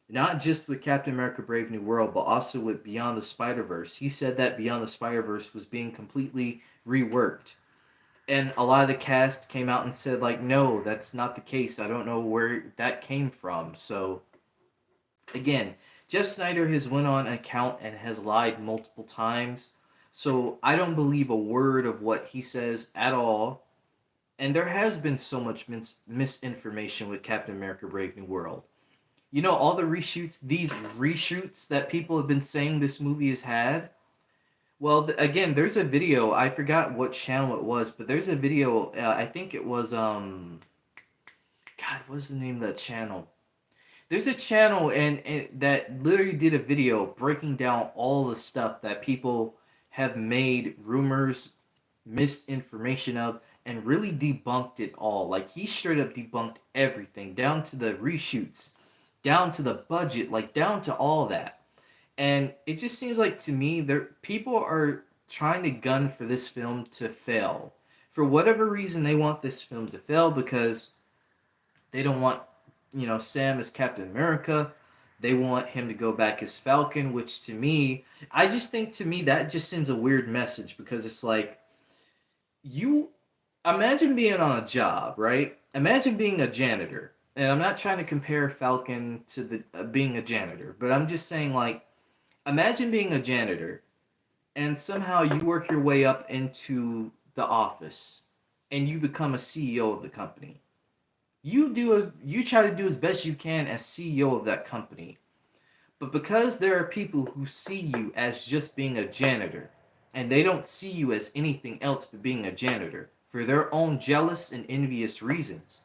Not just with Captain America Brave New World, but also with Beyond the Spider-Verse. He said that Beyond the Spider-Verse was being completely reworked. And a lot of the cast came out and said, like, no, that's not the case. I don't know where that came from. So, again, Jeff Snyder has went on an account and has lied multiple times. So I don't believe a word of what he says at all. And there has been so much misinformation with Captain America Brave New World. You know, all the reshoots, these reshoots that people have been saying this movie has had. Well, again, there's a video. I forgot what channel it was, but there's a video. I think it was God, what's the name of that channel? There's a channel and that literally did a video breaking down all the stuff that people have made rumors, misinformation of, and really debunked it all. Like he straight up debunked everything, down to the reshoots, down to the budget, like down to all that. And it just seems like to me there people are trying to gun for this film to fail. For whatever reason they want this film to fail because they don't want, Sam as Captain America. They want him to go back as Falcon, which to me, I just think to me that just sends a weird message because it's like you imagine being on a job, right? Imagine being a janitor. And I'm not trying to compare Falcon to the being a janitor, but I'm just saying like imagine being a janitor and somehow you work your way up into the office and you become a CEO of the company. You try to do as best you can as CEO of that company. But because there are people who see you as just being a janitor and they don't see you as anything else but being a janitor for their own jealous and envious reasons.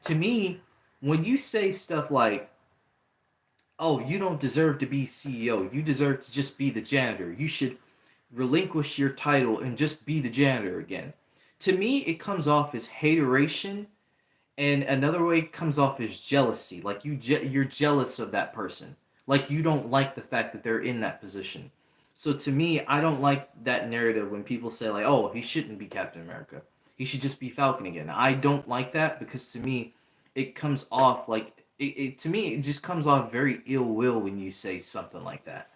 To me, when you say stuff like, "Oh, you don't deserve to be CEO. You deserve to just be the janitor. You should relinquish your title and just be the janitor again." To me, it comes off as hateration, and another way it comes off as jealousy. Like you're jealous of that person. Like you don't like the fact that they're in that position. So to me, I don't like that narrative when people say like, "Oh, he shouldn't be Captain America. He should just be Falcon again." I don't like that because to me, it comes off like to me it just comes off very ill will when you say something like that.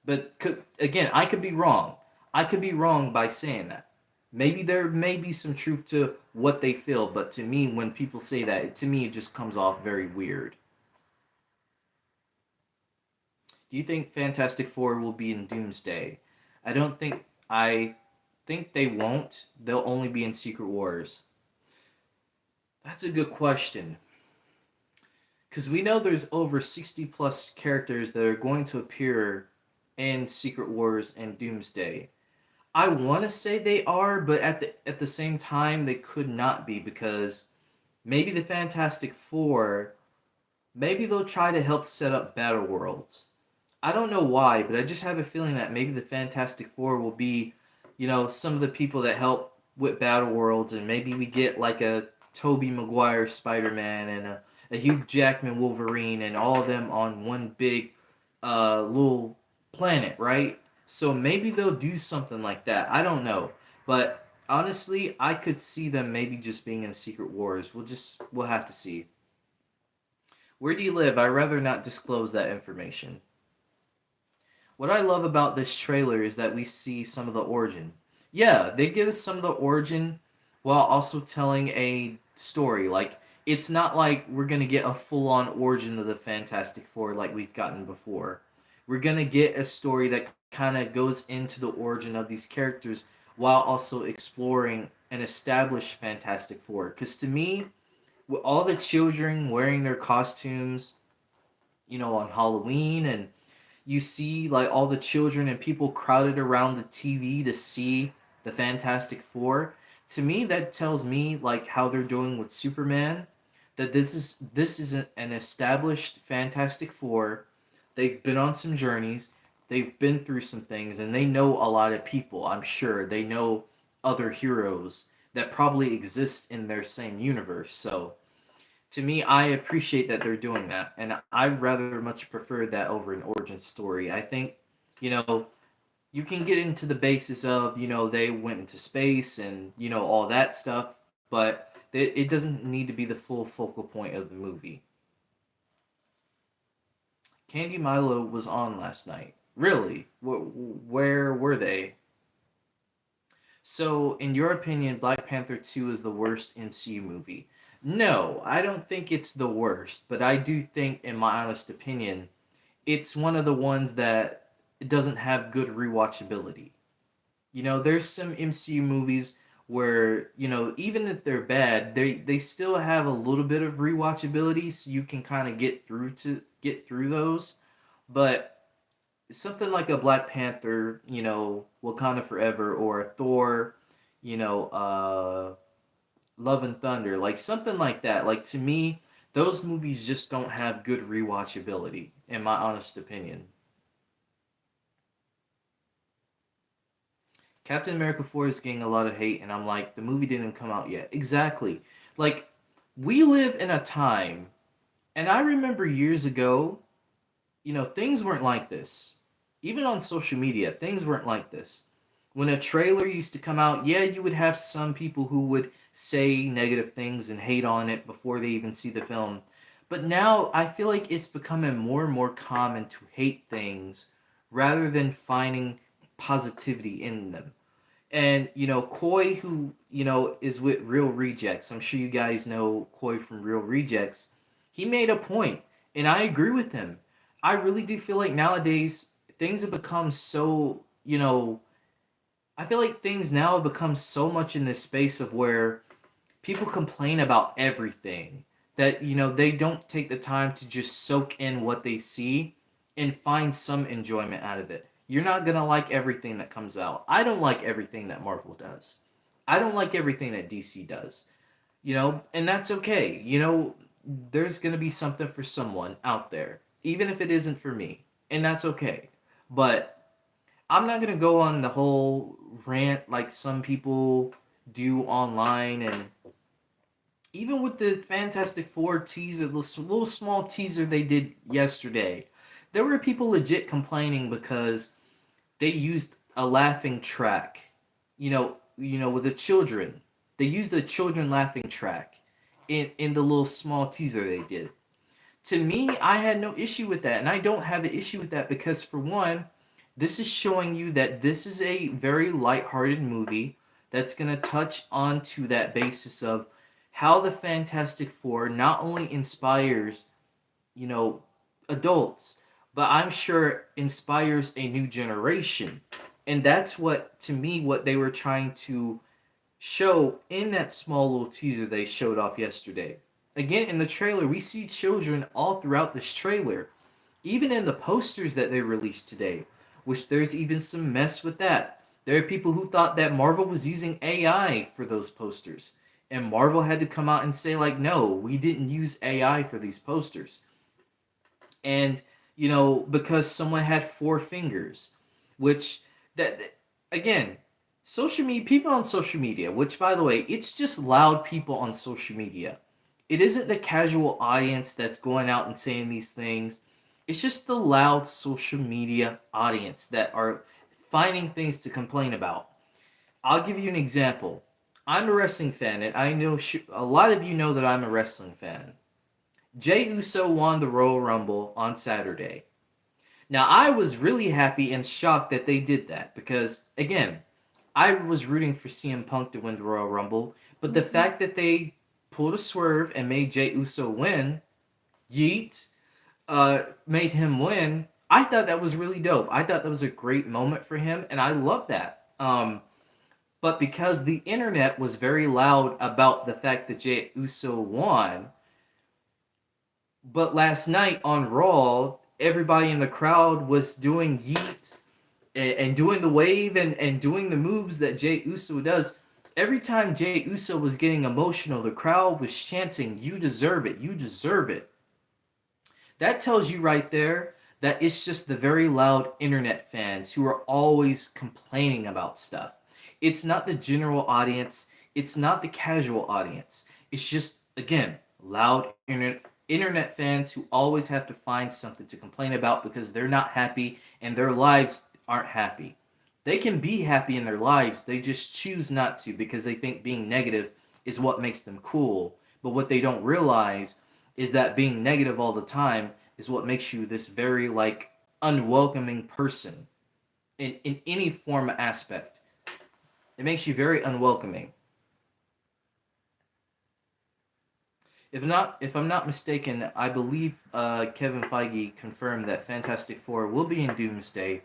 But again, I could be wrong. I could be wrong by saying that. Maybe there may be some truth to what they feel, but to me, when people say that, to me, it just comes off very weird. Do you think Fantastic Four will be in Doomsday? I don't think. I think they won't. They'll only be in Secret Wars. That's a good question. Because we know there's over 60 plus characters that are going to appear in Secret Wars and Doomsday. I want to say they are, but at the same time they could not be because maybe the Fantastic Four, maybe they'll try to help set up Battle Worlds. I don't know why, but I just have a feeling that maybe the Fantastic Four will be, some of the people that help with Battle Worlds, and maybe we get like a Tobey Maguire Spider-Man and a Hugh Jackman Wolverine, and all of them on one big little planet, right? So maybe they'll do something like that. I don't know, but honestly, I could see them maybe just being in Secret Wars. We'll have to see. Where do you live? I'd rather not disclose that information. What I love about this trailer is that we see some of the origin. Yeah, they give us some of the origin while also telling a story. Like, it's not like we're gonna get a full-on origin of the Fantastic Four like we've gotten before. We're gonna get a story that kind of goes into the origin of these characters while also exploring an established Fantastic Four. Because to me, with all the children wearing their costumes, on Halloween, and you see like all the children and people crowded around the TV to see the Fantastic Four. To me, that tells me like how they're doing with Superman, that this is an established Fantastic Four. They've been on some journeys, they've been through some things, and they know a lot of people. I'm sure they know other heroes that probably exist in their same universe. So to me, I appreciate that they're doing that, and I rather much prefer that over an origin story. I think, you know, you can get into the basis of, they went into space and, all that stuff, but it doesn't need to be the full focal point of the movie. Candy Milo was on last night. Really? Where were they? So, in your opinion, Black Panther 2 is the worst MCU movie? No, I don't think it's the worst, but I do think, in my honest opinion, it's one of the ones that it doesn't have good rewatchability. There's some MCU movies where, even if they're bad, they still have a little bit of rewatchability, so you can kind of get through those. But something like a Black Panther, Wakanda Forever, or a Thor, Love and Thunder, like something like that. Like to me, those movies just don't have good rewatchability, in my honest opinion. Captain America 4 is getting a lot of hate, and I'm like, the movie didn't come out yet. Exactly. Like, we live in a time, and I remember years ago, things weren't like this. Even on social media, things weren't like this. When a trailer used to come out, yeah, you would have some people who would say negative things and hate on it before they even see the film. But now I feel like it's becoming more and more common to hate things rather than finding positivity in them. And Koi, who is with Real Rejects. I'm sure you guys know Koi from Real Rejects. He made a point, and I agree with him. I really do feel like nowadays things have become so I feel like things now have become so much in this space of where people complain about everything that they don't take the time to just soak in what they see and find some enjoyment out of it. You're not going to like everything that comes out. I don't like everything that Marvel does. I don't like everything that DC does. And that's okay. There's going to be something for someone out there, even if it isn't for me. And that's okay. But I'm not going to go on the whole rant like some people do online. And even with the Fantastic Four teaser, the little small teaser they did yesterday, there were people legit complaining because they used a laughing track. With the children, they used the children laughing track in the little small teaser they did. To me, I had no issue with that, and I don't have an issue with that because, for one, this is showing you that this is a very lighthearted movie that's going to touch onto that basis of how the Fantastic Four not only inspires, you know, adults, but I'm sure inspires a new generation. And that's what, to me, what they were trying to show in that small little teaser they showed off yesterday. Again, in the trailer, we see children all throughout this trailer, even in the posters that they released today, which there's even some mess with that. There are people who thought that Marvel was using AI for those posters. And Marvel had to come out and say, like, no, we didn't use AI for these posters. And, because someone had four fingers, which, again, social media, people on social media, which, by the way, it's just loud people on social media. It isn't the casual audience that's going out and saying these things. It's just the loud social media audience that are finding things to complain about. I'll give you an example. I'm a wrestling fan, and I know a lot of you know that I'm a wrestling fan. Jey Uso won the Royal Rumble on Saturday. Now, I was really happy and shocked that they did that because, again, I was rooting for CM Punk to win the Royal Rumble, but the Mm-hmm. fact that they pulled a swerve and made Jey Uso win, yeet, made him win. I thought that was really dope. I thought that was a great moment for him, and I love that. But because the internet was very loud about the fact that Jey Uso won, but last night on Raw, everybody in the crowd was doing yeet and doing the wave and doing the moves that Jey Uso does. Every time Jey Uso was getting emotional, the crowd was chanting, "You deserve it, you deserve it." That tells you right there that it's just the very loud internet fans who are always complaining about stuff. It's not the general audience, it's not the casual audience. It's just, again, loud internet fans who always have to find something to complain about because they're not happy and their lives aren't happy. They can be happy in their lives, they just choose not to because they think being negative is what makes them cool. But what they don't realize is that being negative all the time is what makes you this very like unwelcoming person in any form of aspect. It makes you very unwelcoming. If I'm not mistaken, I believe Kevin Feige confirmed that Fantastic Four will be in Doomsday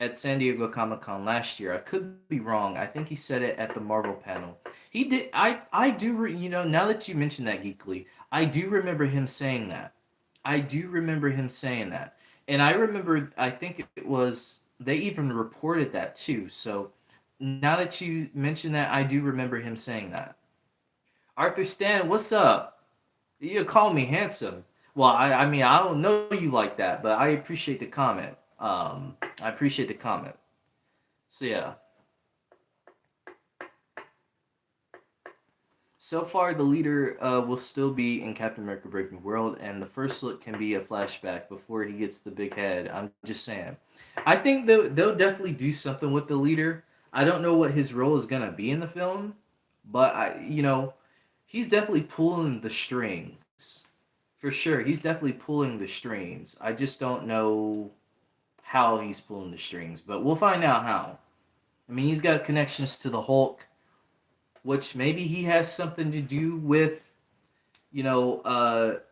at San Diego Comic Con last year. I could be wrong. I think he said it at the Marvel panel. He did. I do. Now that you mentioned that, Geekly, I do remember him saying that. I do remember him saying that, and I remember. I think it was they even reported that too. So now that you mention that, I do remember him saying that. Arthur Stan, what's up? You call me handsome. Well, I mean, I don't know you like that, but I appreciate the comment. I appreciate the comment. So yeah, so far the leader will still be in Captain America: Brave New World, and the first look can be a flashback before he gets the big head. I'm just saying. I think they'll definitely do something with the leader. I don't know what his role is gonna be in the film, but he's definitely pulling the strings. For sure, he's definitely pulling the strings. I just don't know how he's pulling the strings, but we'll find out how. I mean, he's got connections to the Hulk, which maybe he has something to do with,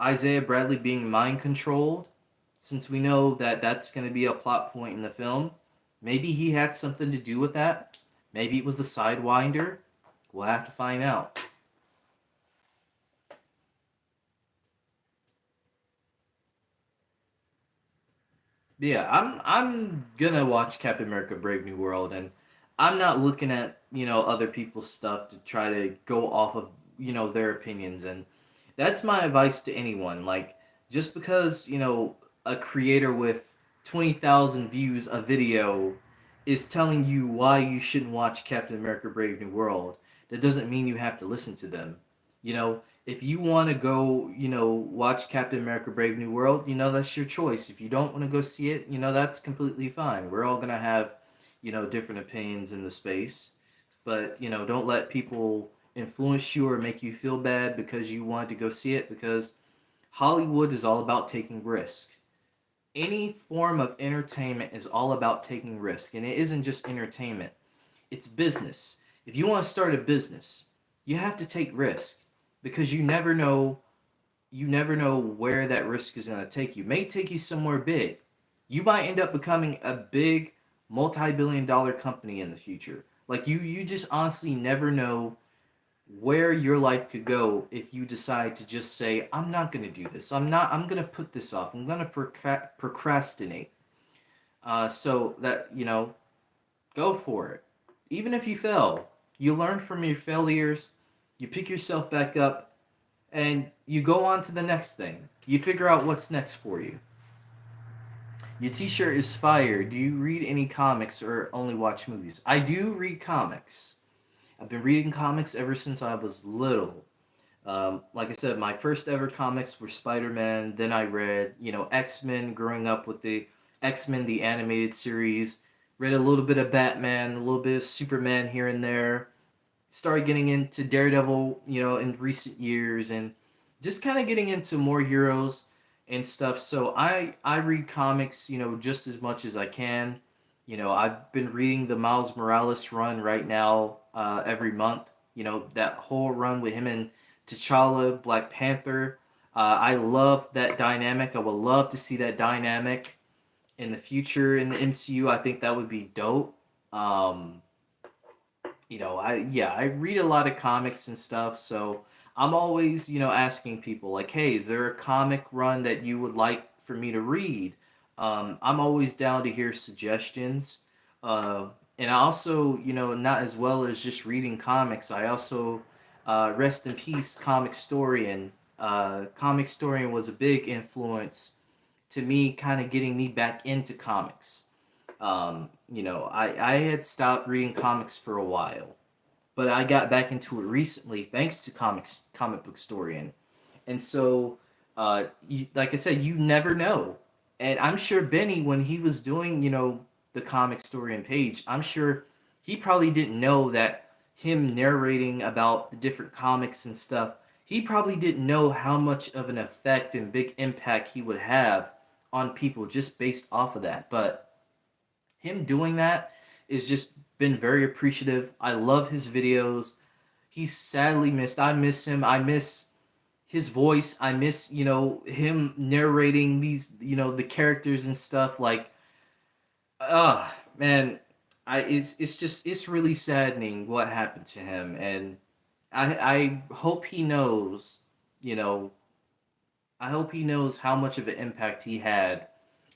Isaiah Bradley being mind controlled, since we know that that's going to be a plot point in the film. Maybe he had something to do with that. Maybe it was the Sidewinder. We'll have to find out. Yeah, I'm gonna watch Captain America: Brave New World, and I'm not looking at other people's stuff to try to go off of their opinions, and that's my advice to anyone. Like, just because a creator with 20,000 views a video is telling you why you shouldn't watch Captain America: Brave New World, that doesn't mean you have to listen to them. If you want to go, watch Captain America: Brave New World, that's your choice. If you don't want to go see it, that's completely fine. We're all gonna have, different opinions in the space, but don't let people influence you or make you feel bad because you wanted to go see it. Because Hollywood is all about taking risk. Any form of entertainment is all about taking risk, and it isn't just entertainment. It's business. If you want to start a business, you have to take risk because you never know where that risk is going to take you. It may take you somewhere big. You might end up becoming a big multi-billion dollar company in the future. Like you just honestly never know where your life could go if you decide to just say, I'm not going to do this. I'm going to put this off. I'm going to procrastinate. So that, go for it. Even if you fail, you learn from your failures, you pick yourself back up, and you go on to the next thing. You figure out what's next for you. Your t-shirt is fire. Do you read any comics or only watch movies? I do read comics. I've been reading comics ever since I was little. Like I said, my first ever comics were Spider-Man. Then I read, X-Men, growing up with the X-Men, the animated series. Read a little bit of Batman, a little bit of Superman here and there. Started getting into Daredevil, in recent years, and just kind of getting into more heroes and stuff. So I read comics, just as much as I can. I've been reading the Miles Morales run right now every month. That whole run with him and T'Challa, Black Panther. I love that dynamic. I would love to see that dynamic in the future in the MCU. I think that would be dope. Um, I read a lot of comics and stuff, so I'm always, asking people like, "Hey, is there a comic run that you would like for me to read?" I'm always down to hear suggestions. Uh, and I also, not as well as just reading comics. I also, rest in peace, Comic Storian. Comic Storian was a big influence to me, kind of getting me back into comics. I had stopped reading comics for a while, but I got back into it recently thanks to Comic Book Storian. And so, like I said, you never know. And I'm sure Benny, when he was doing, the Comic Storian page, I'm sure he probably didn't know that him narrating about the different comics and stuff, he probably didn't know how much of an effect and big impact he would have on people just based off of that. But him doing that is just been very appreciative. I love his videos. He's sadly missed. I miss him. I miss his voice. I miss, him narrating these, the characters and stuff. Like, man, it's really saddening what happened to him, and I hope he knows, you know, I hope he knows how much of an impact he had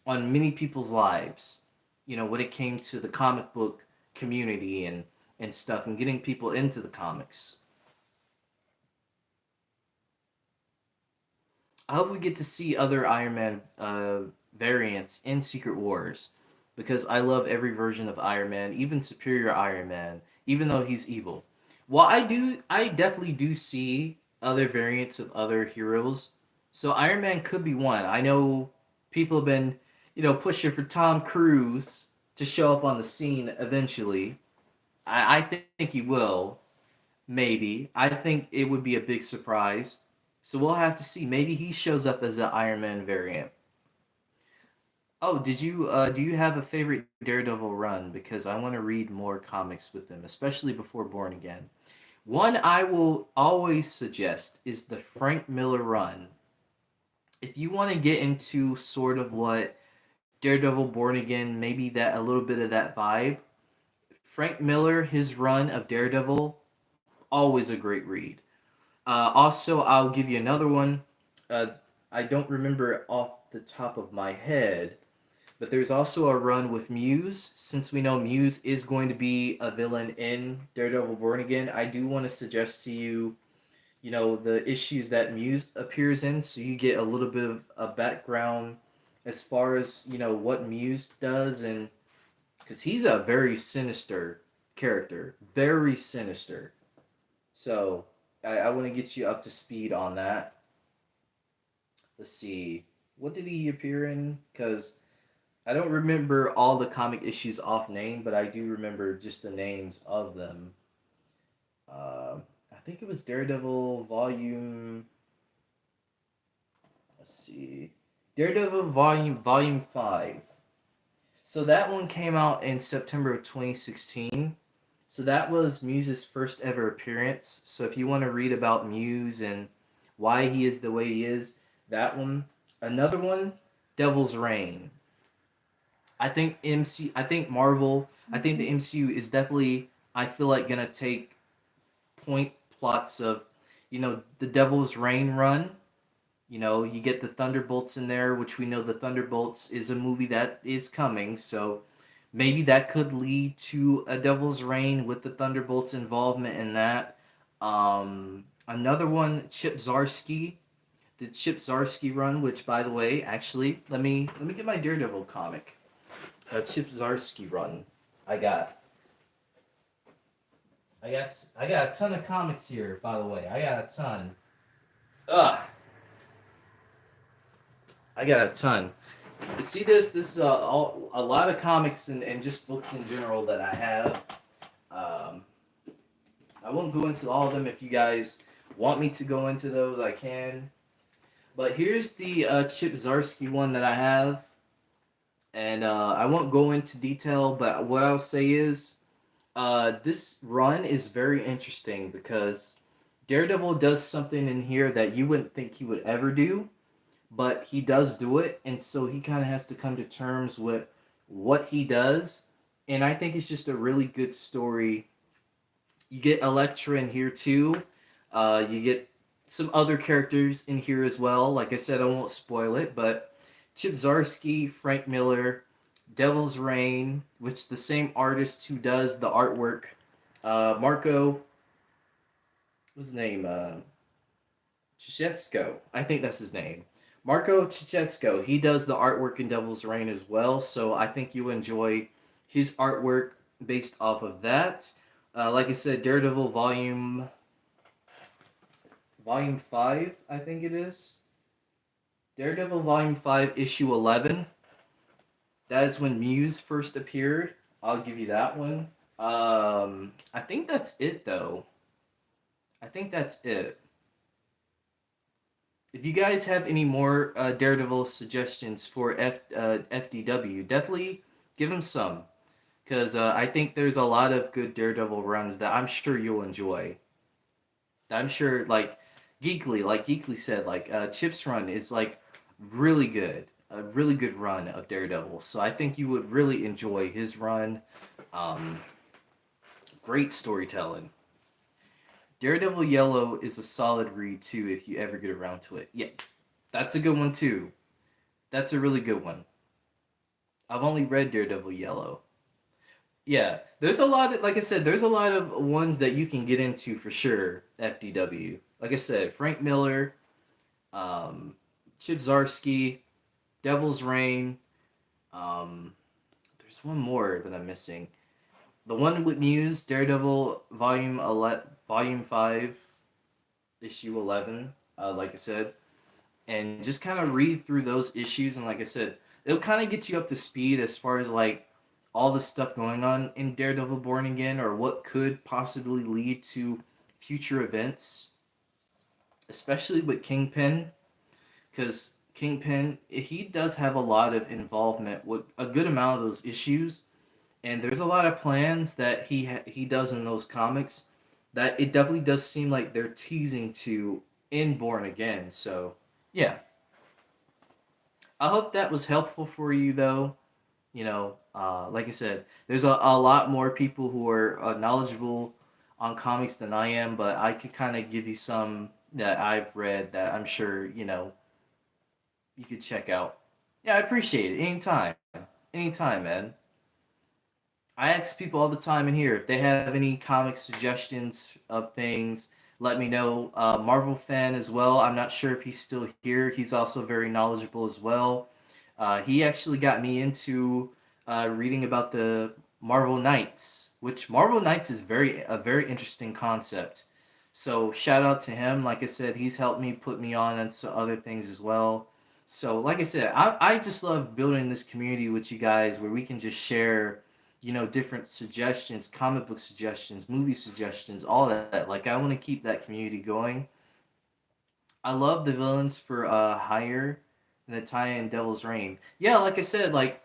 on many people's lives, when it came to the comic book community and stuff and getting people into the comics. I hope we get to see other Iron Man variants in Secret Wars because I love every version of Iron Man, even Superior Iron Man, even though he's evil. Well, I definitely do see other variants of other heroes. So Iron Man could be one. I know people have been, pushing for Tom Cruise to show up on the scene eventually. I think he will. Maybe. I think it would be a big surprise. So we'll have to see. Maybe he shows up as an Iron Man variant. Oh, do you have a favorite Daredevil run? Because I want to read more comics with them, especially before Born Again. One I will always suggest is the Frank Miller run. If you want to get into sort of what Daredevil Born Again, maybe that a little bit of that vibe, Frank Miller, his run of Daredevil, always a great read. Also, I'll give you another one. Uh, I don't remember it off the top of my head, but there's also a run with Muse. Since we know Muse is going to be a villain in Daredevil Born Again, I do want to suggest to you, the issues that Muse appears in, so you get a little bit of a background as far as, what Muse does, and because he's a very sinister character, very sinister. So I want to get you up to speed on that. Let's see. What did he appear in? Because I don't remember all the comic issues off name, but I do remember just the names of them. I think it was Daredevil Volume. Let's see. Daredevil Volume 5. So that one came out in September of 2016. So that was Muse's first ever appearance. So if you want to read about Muse and why he is the way he is, that one. Another one, Devil's Reign. I think Marvel, I think the MCU is definitely, I feel like, gonna take point plots of, the Devil's Reign run. You get the Thunderbolts in there, which we know the Thunderbolts is a movie that is coming, so maybe that could lead to a Devil's Reign with the Thunderbolts involvement in that. Another one, Chip Zdarsky, the Chip Zdarsky run, which, by the way, actually, let me get my Daredevil comic. Chip Zdarsky run. I got I got a ton of comics here, by the way. I got a ton. Ugh. I got a ton. See this? This is a lot of comics and just books in general that I have. Um, I won't go into all of them. If you guys want me to go into those, I can. But here's the Chip Zdarsky one that I have. And I won't go into detail, but what I'll say is this run is very interesting because Daredevil does something in here that you wouldn't think he would ever do, but he does do it, and so he kind of has to come to terms with what he does. And I think it's just a really good story. You get Elektra in here too. You get some other characters in here as well. Like I said, I won't spoil it, but Chip Zdarsky, Frank Miller, Devil's Reign, which the same artist who does the artwork, Marco, what's his name? Chichesco. I think that's his name. Marco Chichesco. He does the artwork in Devil's Reign as well, so I think you enjoy his artwork based off of that. Like I said, Daredevil Volume 5, I think it is. Daredevil Volume 5, Issue 11. That is when Muse first appeared. I'll give you that one. I think that's it, though. I think that's it. If you guys have any more Daredevil suggestions for FDW, definitely give them some. Because I think there's a lot of good Daredevil runs that I'm sure you'll enjoy. I'm sure, like Geekly said, Chip's run is like really good, a really good run of Daredevil. So I think you would really enjoy his run. Um, Great storytelling. Daredevil Yellow is a solid read too if you ever get around to it. Yeah, that's a good one too. That's a really good one. I've only read Daredevil Yellow. Yeah, there's a lot of, like I said, there's a lot of ones that you can get into for sure. FDW, like I said, Frank Miller, um, Chip Zdarsky, Devil's Reign. Um, there's one more that I'm missing. The one with Muse, Daredevil Volume 5, Issue 11. Like I said, and just kind of read through those issues, and like I said, it'll kind of get you up to speed as far as like all the stuff going on in Daredevil Born Again, or what could possibly lead to future events, especially with Kingpin, because Kingpin, he does have a lot of involvement with a good amount of those issues, and there's a lot of plans that he does in those comics that it definitely does seem like they're teasing to in Born Again. So yeah, I hope that was helpful for you though. Like I said, there's a lot more people who are knowledgeable on comics than I am, but I could kind of give you some that I've read that I'm sure, you could check out. Yeah, I appreciate it. Anytime. Anytime, man. I ask people all the time in here if they have any comic suggestions of things. Let me know. Marvel fan as well. I'm not sure if he's still here. He's also very knowledgeable as well. He actually got me into reading about the Marvel Knights, which Marvel Knights is a very interesting concept. So shout out to him. Like I said, he's helped me put me on and some other things as well. So like I said, I just love building this community with you guys where we can just share, different suggestions, comic book suggestions, movie suggestions, all that. Like I want to keep that community going. I love the villains for Higher and the tie-in Devil's Reign. Yeah, like I said, like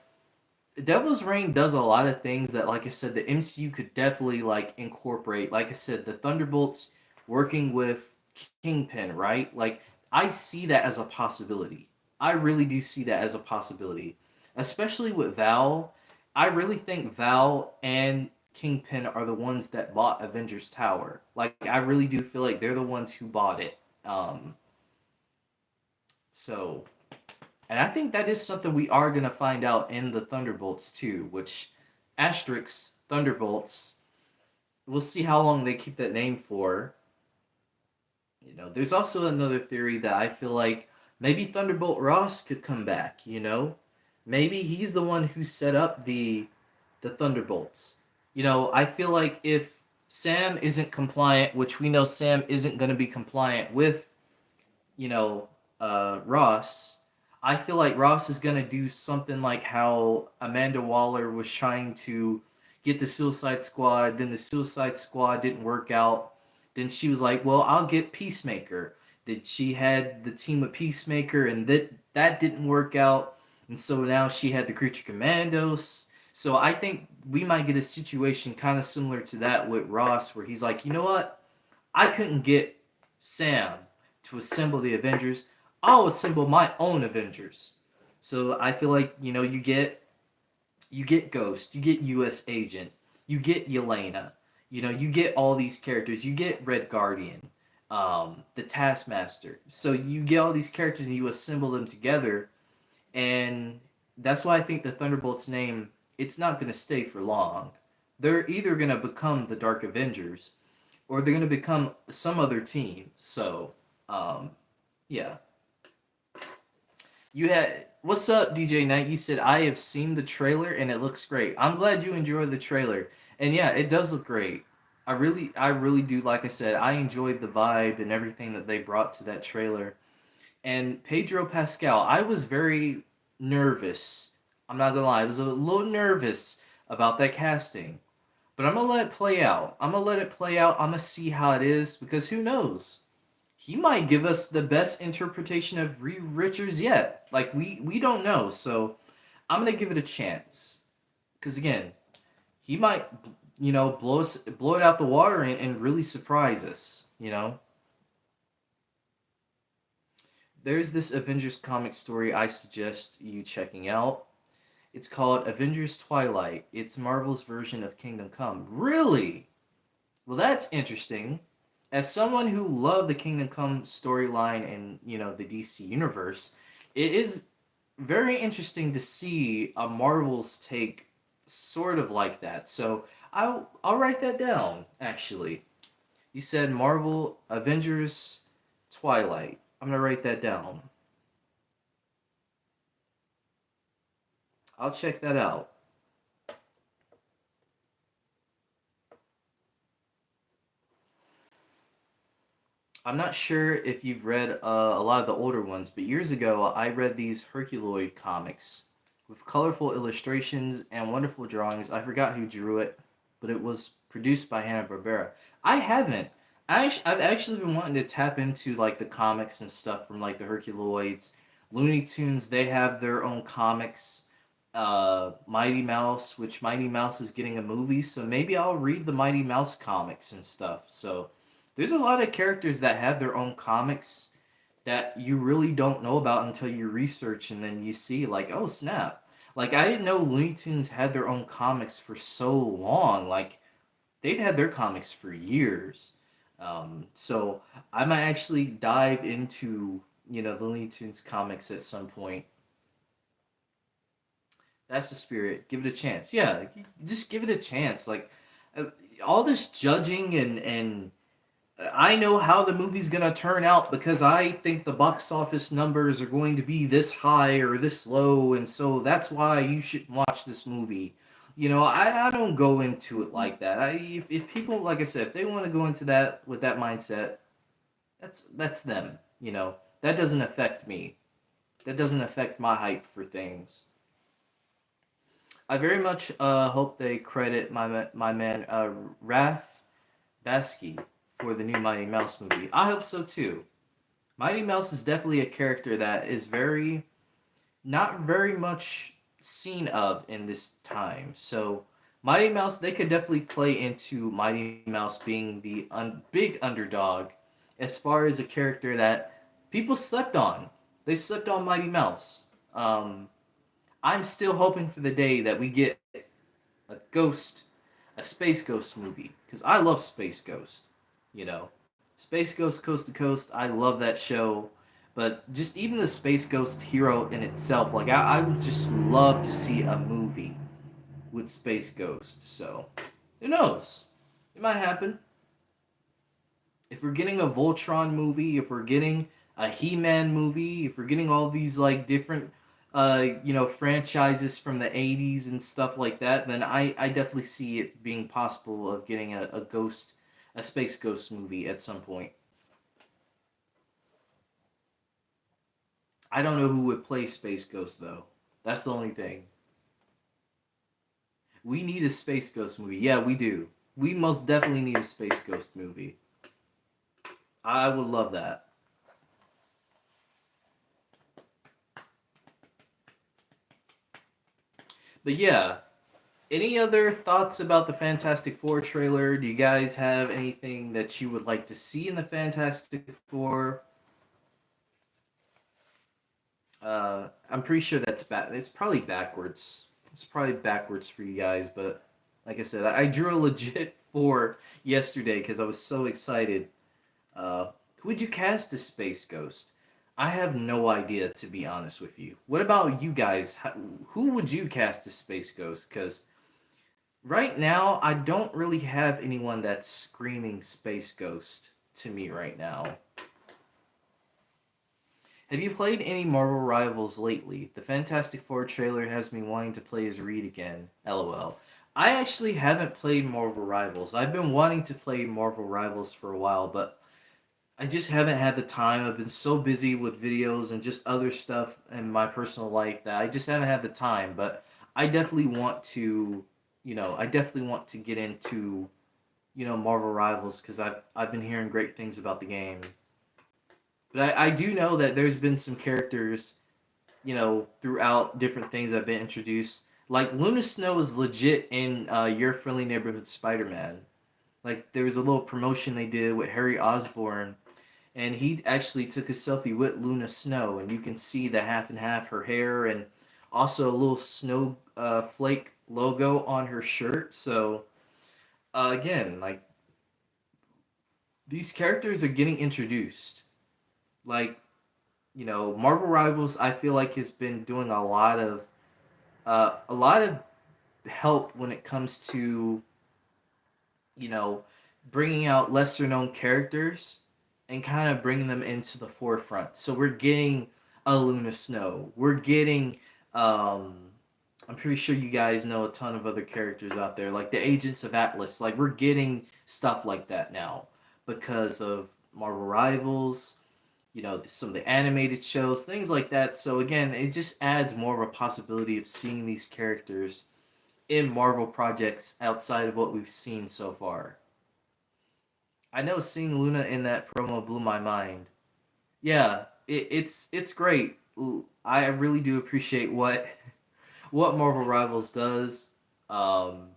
Devil's Reign does a lot of things that, like I said, the MCU could definitely like incorporate. Like I said, the Thunderbolts working with Kingpin, right? Like I see that as a possibility. I really do see that as a possibility, especially with Val. I really think Val and Kingpin are the ones that bought Avengers Tower. Like I really do feel like they're the ones who bought it. So and I think that is something we are going to find out in the Thunderbolts too, which Asterix Thunderbolts, we'll see how long they keep that name for. There's also another theory that I feel like maybe Thunderbolt Ross could come back, Maybe he's the one who set up the Thunderbolts. I feel like if Sam isn't compliant, which we know Sam isn't going to be compliant with, Ross, I feel like Ross is going to do something like how Amanda Waller was trying to get the Suicide Squad, then the Suicide Squad didn't work out. Then she was like, well, I'll get Peacemaker. Then she had the team of Peacemaker, and that didn't work out. And so now she had the creature commandos. So I think we might get a situation kind of similar to that with Ross, where he's like, you know what? I couldn't get Sam to assemble the Avengers. I'll assemble my own Avengers. So I feel like, you get Ghost, you get US Agent, you get Yelena, you get all these characters, you get Red Guardian, the Taskmaster. So you get all these characters and you assemble them together, and that's why I think the Thunderbolts name, it's not going to stay for long. They're either going to become the Dark Avengers or they're going to become some other team. So, yeah. You had what's up, DJ Knight? You said I have seen the trailer and it looks great. I'm glad you enjoyed the trailer, and yeah, it does look great. I really do. Like I said, I enjoyed the vibe and everything that they brought to that trailer. And Pedro Pascal, I was very nervous. I'm not gonna lie, I was a little nervous about that casting, but I'm gonna let it play out. I'm gonna let it play out. I'm gonna see how it is because who knows? He might give us the best interpretation of Reed Richards yet. Like we don't know. So I'm gonna give it a chance. Because again, he might blow it out the water and really surprise us. There's this Avengers comic story I suggest you checking out. It's called Avengers Twilight. It's Marvel's version of Kingdom Come. Really? Well, that's interesting. As someone who loved the Kingdom Come storyline in, the DC universe, it is very interesting to see a Marvel's take sort of like that. So I'll write that down, actually. You said Marvel Avengers Twilight. I'm going to write that down. I'll check that out. I'm not sure if you've read a lot of the older ones, but years ago I read these Herculoid comics with colorful illustrations and wonderful drawings. I forgot who drew it, but it was produced by Hanna-Barbera. I haven't. I've actually been wanting to tap into like the comics and stuff from like the Herculoids, Looney Tunes. They have their own comics. Mighty Mouse, which Mighty Mouse is getting a movie, so maybe I'll read the Mighty Mouse comics and stuff. So there's a lot of characters that have their own comics that you really don't know about until you research and then you see like, oh snap. Like I didn't know Looney Tunes had their own comics for so long. Like they've had their comics for years. So I might actually dive into, the Looney Tunes comics at some point. That's the spirit. Give it a chance. Yeah, just give it a chance. Like uh, all this judging and I know how the movie's gonna turn out because I think the box office numbers are going to be this high or this low, and so that's why you should watch this movie. I don't go into it like that. If people, like I said, if they want to go into that with that mindset, that's them. That doesn't affect me. That doesn't affect my hype for things. I very much hope they credit my man Raph Basky for the new Mighty Mouse movie. I hope so too. Mighty Mouse is definitely a character that is not very much seen of in this time. So Mighty Mouse, they could definitely play into Mighty Mouse being the big underdog as far as a character that people slept on. They slept on Mighty Mouse. I'm still hoping for the day that we get a ghost, a Space Ghost movie because I love Space Ghost. You know, Space Ghost Coast to Coast. I love that show, but just even the Space Ghost hero in itself, like I would just love to see a movie with Space Ghost. So who knows? It might happen. If we're getting a Voltron movie, if we're getting a He-Man movie, if we're getting all these like different franchises from the 80s and stuff like that, then I definitely see it being possible of getting a Space Ghost movie at some point. I don't know who would play Space Ghost though. That's the only thing. We need a Space Ghost movie. Yeah, we do. We most definitely need a Space Ghost movie. I would love that. But yeah, any other thoughts about the Fantastic Four trailer? Do you guys have anything that you would like to see in the Fantastic Four? I'm pretty sure that's back. It's probably backwards. It's probably backwards for you guys, but like I said, I drew a legit four yesterday because I was so excited. Who would you cast as Space Ghost? I have no idea, to be honest with you. What about you guys? Who would you cast as Space Ghost? Because right now, I don't really have anyone that's screaming Space Ghost to me right now. Have you played any Marvel Rivals lately? The Fantastic Four trailer has me wanting to play as Reed again. LOL. I actually haven't played Marvel Rivals. I've been wanting to play Marvel Rivals for a while, but I just haven't had the time. I've been so busy with videos and just other stuff in my personal life that I just haven't had the time. But I definitely want to, I definitely want to get into, Marvel Rivals because I've been hearing great things about the game. But I do know that there's been some characters, throughout different things that have been introduced. Like Luna Snow is legit in Your Friendly Neighborhood Spider-Man. Like there was a little promotion they did with Harry Osborn, and he actually took a selfie with Luna Snow, and you can see the half and half her hair, and also a little snow flake logo on her shirt. So again, like these characters are getting introduced. Like Marvel Rivals, I feel like has been doing a lot of help when it comes to you know bringing out lesser known characters and kind of bringing them into the forefront. So we're getting a Luna Snow. We're getting I'm pretty sure you guys know a ton of other characters out there, like the Agents of Atlas. Like we're getting stuff like that now because of Marvel Rivals, some of the animated shows, things like that. So again, it just adds more of a possibility of seeing these characters in Marvel projects outside of what we've seen so far. I know seeing Luna in that promo blew my mind. Yeah, it's great. I really do appreciate what Marvel Rivals does. Um,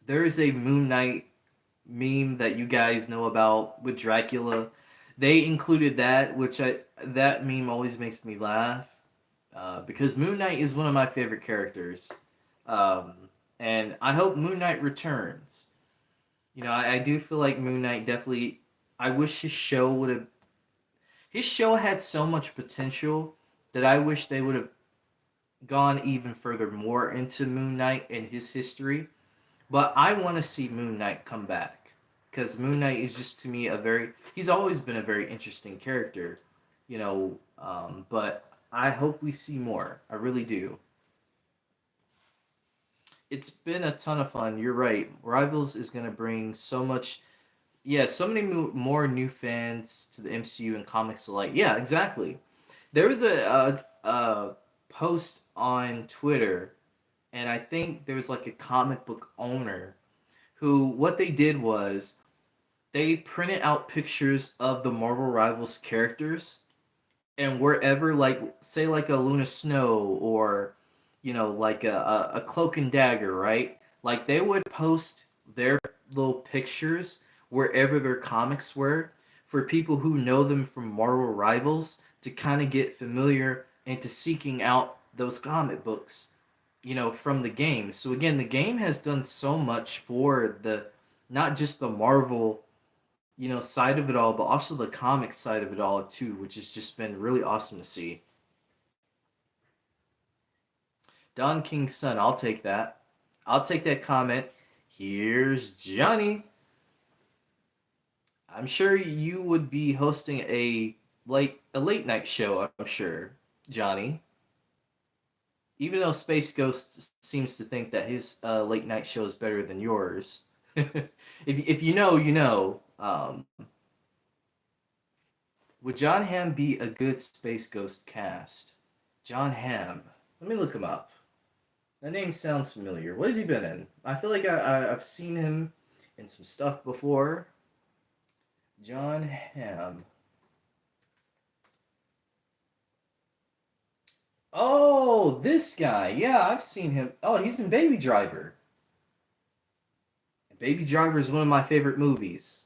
there is a Moon Knight meme that you guys know about with Dracula. They included that, that meme always makes me laugh because Moon Knight is one of my favorite characters, um, and I hope Moon Knight returns. I do feel like Moon Knight definitely. I wish his show would have. His show had so much potential that I wish they would have gone even further more into Moon Knight and his history. But I want to see Moon Knight come back because Moon Knight is just to me a very. He's always been a very interesting character, but I hope we see more. I really do. It's been a ton of fun. You're right. Rivals is gonna bring so much. Yeah, so many more new fans to the MCU and comics alike. Yeah, exactly. There was a post on Twitter, and I think there was like a comic book owner who what they did was they printed out pictures of the Marvel Rivals characters, and wherever like say like a Luna Snow or like a Cloak and Dagger, right? Like they would post their little pictures wherever their comics were for people who know them from Marvel Rivals to kind of get familiar into seeking out those comic books, from the game. So again, the game has done so much for the not just the Marvel, side of it all, but also the comic side of it all too, which has just been really awesome to see. Don King's son, I'll take that. I'll take that comment. Here's Johnny. I'm sure you would be hosting a late night show, I'm sure, Johnny. Even though Space Ghost seems to think that his late night show is better than yours. If you know, you know. Would John Hamm be a good Space Ghost cast? John Hamm. Let me look him up. That name sounds familiar. What has he been in? I feel like I've seen him in some stuff before. John Hamm. Oh, Oh, this guy. Yeah, I've seen him. Oh, he's in Baby Driver. Baby Driver is one of my favorite movies.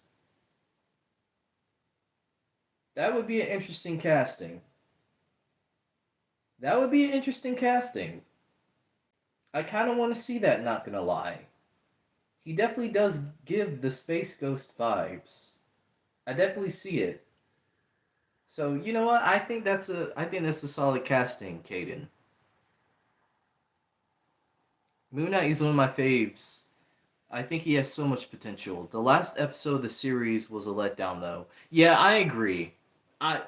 That would be an interesting casting. That would be an interesting casting. I kind of want to see that, not gonna lie. He definitely does give the Space Ghost vibes. I definitely see it. So, you know what? I think that's a solid casting, Caden. Moon Knight is one of my faves. I think he has so much potential. The last episode of the series was a letdown, though. Yeah, I agree. I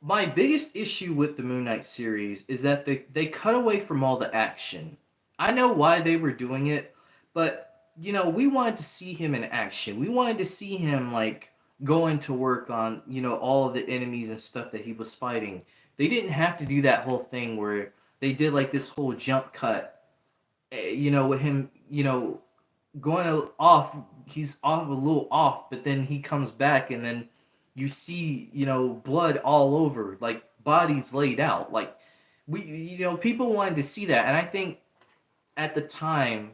My biggest issue with the Moon Knight series is that they cut away from all the action. I know why they were doing it, but we wanted to see him in action. We wanted to see him like going to work on, all the enemies and stuff that he was fighting. They didn't have to do that whole thing where they did like this whole jump cut, with him, going off, he's off a little off, but then he comes back and then you see, blood all over, like bodies laid out. Like people wanted to see that. And I think at the time,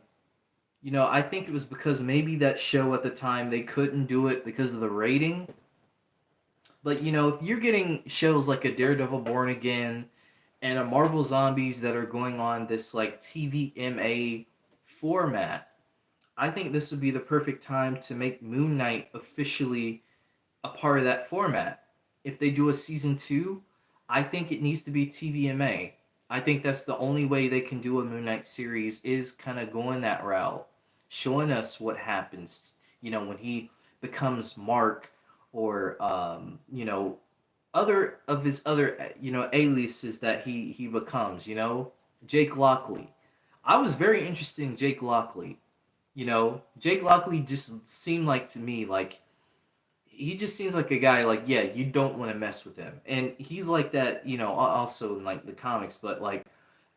I think it was because maybe that show at the time they couldn't do it because of the rating. But if you're getting shows like a Daredevil Born Again and a Marvel Zombies that are going on this like TVMA format, I think this would be the perfect time to make Moon Knight officially a part of that format. If they do a season 2, I think it needs to be TVMA. I think that's the only way they can do a Moon Knight series is kind of going that route, showing us what happens, when he becomes Mark or other of his other aliases that he becomes, Jake Lockley. I was very interested in Jake Lockley. Jake Lockley just seemed like to me like he just seems like a guy like, yeah, you don't want to mess with him. And he's like that, also in like the comics, but like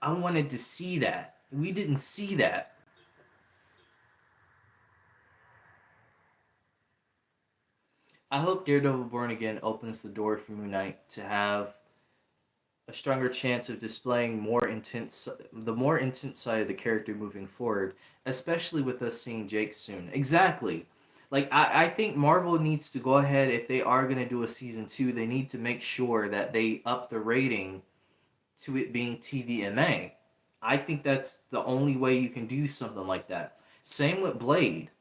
I wanted to see that. We didn't see that. I hope Daredevil Born Again opens the door for Moon Knight to have a stronger chance of displaying the more intense side of the character moving forward, especially with us seeing Jake soon. Exactly. Like I think Marvel needs to go ahead if they are gonna do a season 2, they need to make sure that they up the rating to it being TVMA. I think that's the only way you can do something like that. Same with Blade.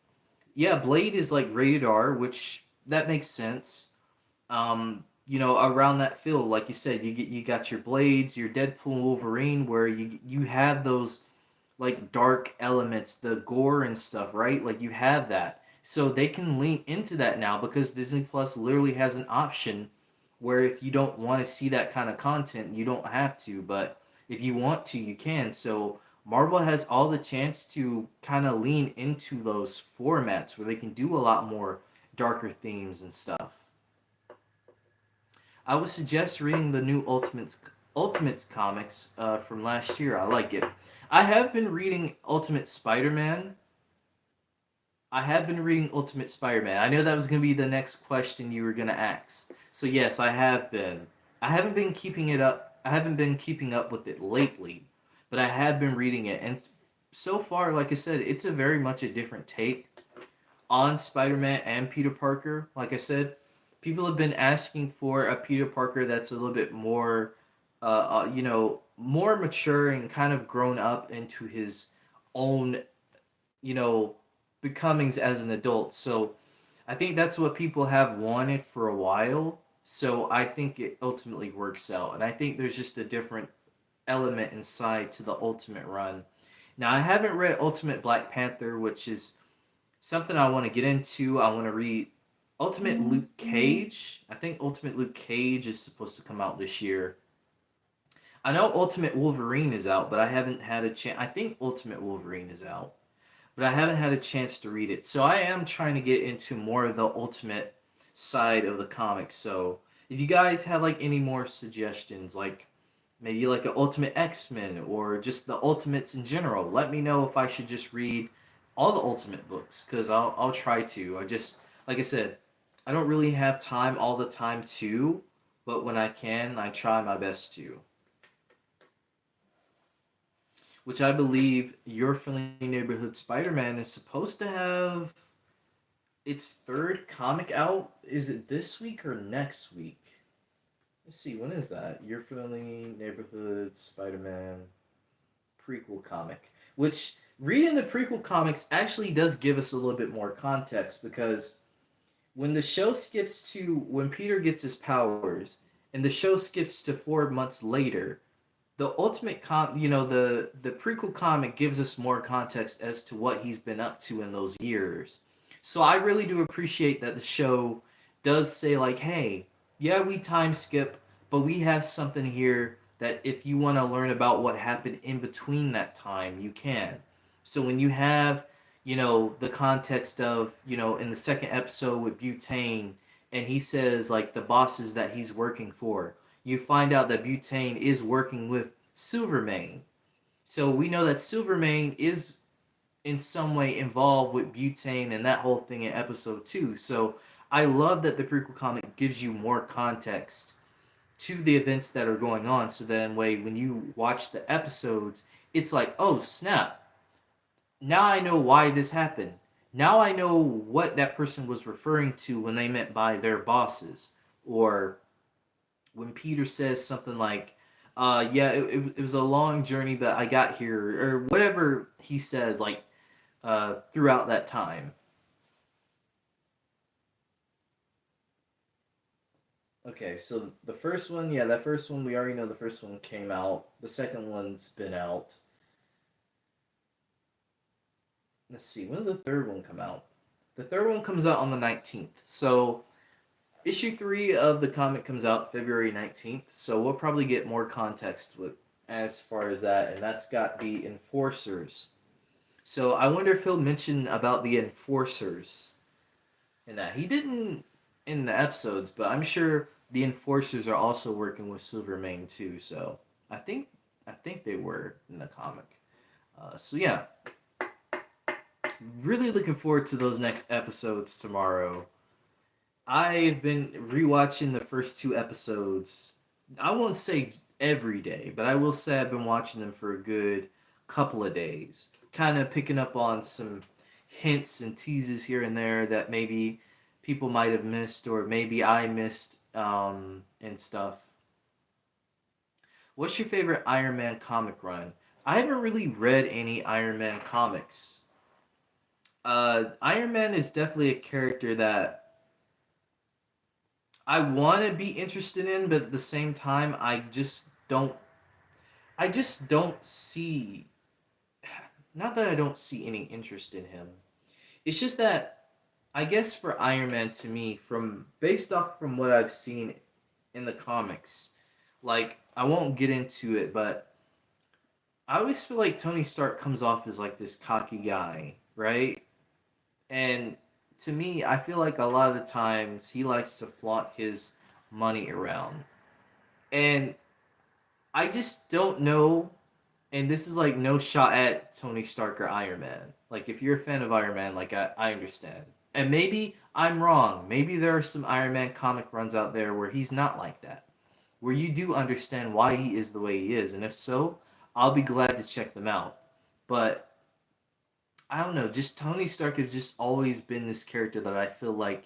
Yeah, Blade is like rated R, which that makes sense. Around that field, like you said, you got your Blades, your Deadpool, Wolverine, where you have those like dark elements, the gore and stuff, right? Like you have that. So they can lean into that now because Disney Plus literally has an option where if you don't want to see that kind of content, you don't have to, but if you want to, you can. So Marvel has all the chance to kind of lean into those formats where they can do a lot more darker themes and stuff. I would suggest reading the new Ultimates comics from last year. I like it. I have been reading Ultimate Spider-Man. I have been reading Ultimate Spider-Man. I know that was going to be the next question you were going to ask. So yes, I have been. I haven't been keeping it up. I haven't been keeping up with it lately, but I have been reading it, and so far, like I said, it's a very much a different take on Spider-Man and Peter Parker. Like I said, people have been asking for a Peter Parker that's a little bit more, more mature and kind of grown up into his own, you know, becomings as an adult. So I think that's what people have wanted for a while. So I think it ultimately works out. And I think there's just a different element inside to the Ultimate run. Now, I haven't read Ultimate Black Panther, which is something I want to get into. I want to read Ultimate Luke Cage. I think Ultimate Luke Cage is supposed to come out this year. I know Ultimate Wolverine is out, but I haven't had a chance. I think Ultimate Wolverine is out, but I haven't had a chance to read it. So I am trying to get into more of the Ultimate side of the comics. So if you guys have like any more suggestions, like maybe like an Ultimate X-Men or just the Ultimates in general, let me know if I should just read all the Ultimate books, because I'll try to. I just, like I said, I don't really have time all the time to, but when I can, I try my best to. which I believe Your Friendly Neighborhood Spider-Man is supposed to have its third comic out. Is it this week or next week? Let's see, when is that? Your Friendly Neighborhood Spider-Man prequel comic. Which, reading the prequel comics actually does give us a little bit more context, because when the show skips to when Peter gets his powers, and the show skips to 4 months later, the the prequel comic gives us more context as to what he's been up to in those years. So I really do appreciate that the show does say, like, hey, yeah, we time skip, but we have something here that if you want to learn about what happened in between that time, you can. So when you have, the context of, in the second episode with Butane, and he says, like, the bosses that he's working for, you find out that Butane is working with Silvermane. So we know that Silvermane is in some way involved with Butane and that whole thing in episode 2. So I love that the prequel comic gives you more context to the events that are going on. So then when you watch the episodes, it's like, oh snap. Now I know why this happened. Now I know what that person was referring to when they meant by their bosses. Or when Peter says something like, yeah, it was a long journey, but I got here, or whatever he says, like, throughout that time. Okay, so the first one, yeah, that first one, we already know the first one came out. The second one's been out. Let's see, when does the third one come out? The third one comes out on the 19th. So issue 3 of the comic comes out February 19th. So we'll probably get more context with as far as that, and that's got the enforcers. So I wonder if he'll mention about the enforcers in that. He didn't in the episodes, but I'm sure the enforcers are also working with Silvermane too. So I think they were in the comic. So yeah, really looking forward to those next episodes tomorrow. I've been rewatching the first 2 episodes. I won't say every day, but I will say I've been watching them for a good couple of days, kind of picking up on some hints and teases here and there that maybe people might have missed, or maybe I missed, and stuff. What's your favorite Iron Man comic run? I haven't really read any Iron Man comics. Iron Man is definitely a character that I want to be interested in, but at the same time, I just don't. I just don't see. Not that I don't see any interest in him. It's just that I guess for Iron Man, to me, from based off from what I've seen in the comics, like, I won't get into it, but I always feel like Tony Stark comes off as like this cocky guy, right? And to me, I feel like a lot of the times he likes to flaunt his money around. And I just don't know. And this is like no shot at Tony Stark or Iron Man. Like, if you're a fan of Iron Man, like, I understand. And maybe I'm wrong. Maybe there are some Iron Man comic runs out there where he's not like that, where you do understand why he is the way he is. And if so, I'll be glad to check them out. But I don't know, just Tony Stark has just always been this character that I feel like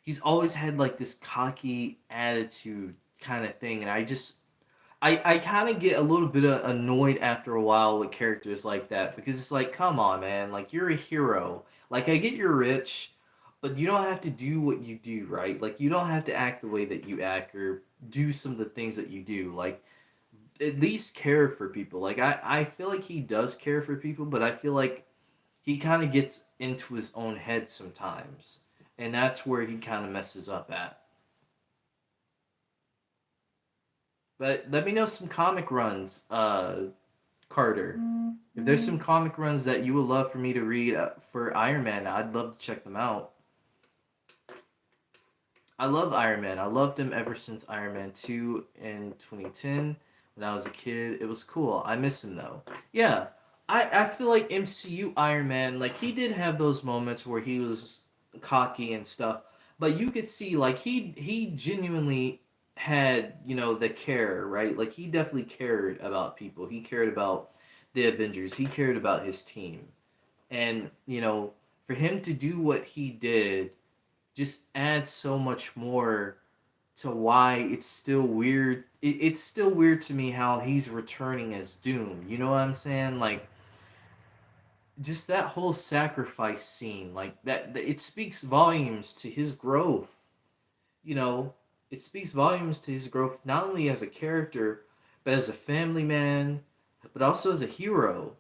he's always had like this cocky attitude kind of thing. And I kind of get a little bit annoyed after a while with characters like that, because it's like, come on, man, like, you're a hero. Like, I get you're rich, but you don't have to do what you do, right? Like, you don't have to act the way that you act, or do some of the things that you do. Like, at least care for people. Like, I feel like he does care for people, but I feel like he kind of gets into his own head sometimes. And that's where he kind of messes up at. But let me know some comic runs, Carter. If there's some comic runs that you would love for me to read for Iron Man, I'd love to check them out. I love Iron Man. I loved him ever since Iron Man 2 in 2010 when I was a kid. It was cool. I miss him though. Yeah, I feel like MCU Iron Man, like, he did have those moments where he was cocky and stuff, but you could see, like, he genuinely had, the care, right? Like, he definitely cared about people. He cared about the Avengers. He cared about his team. And, for him to do what he did just adds so much more to why it's still weird. It's still weird to me how he's returning as Doom. You know what I'm saying? Like, just that whole sacrifice scene, like it speaks volumes to his growth. You know, it speaks volumes to his growth not only as a character, but as a family man, but also as a hero.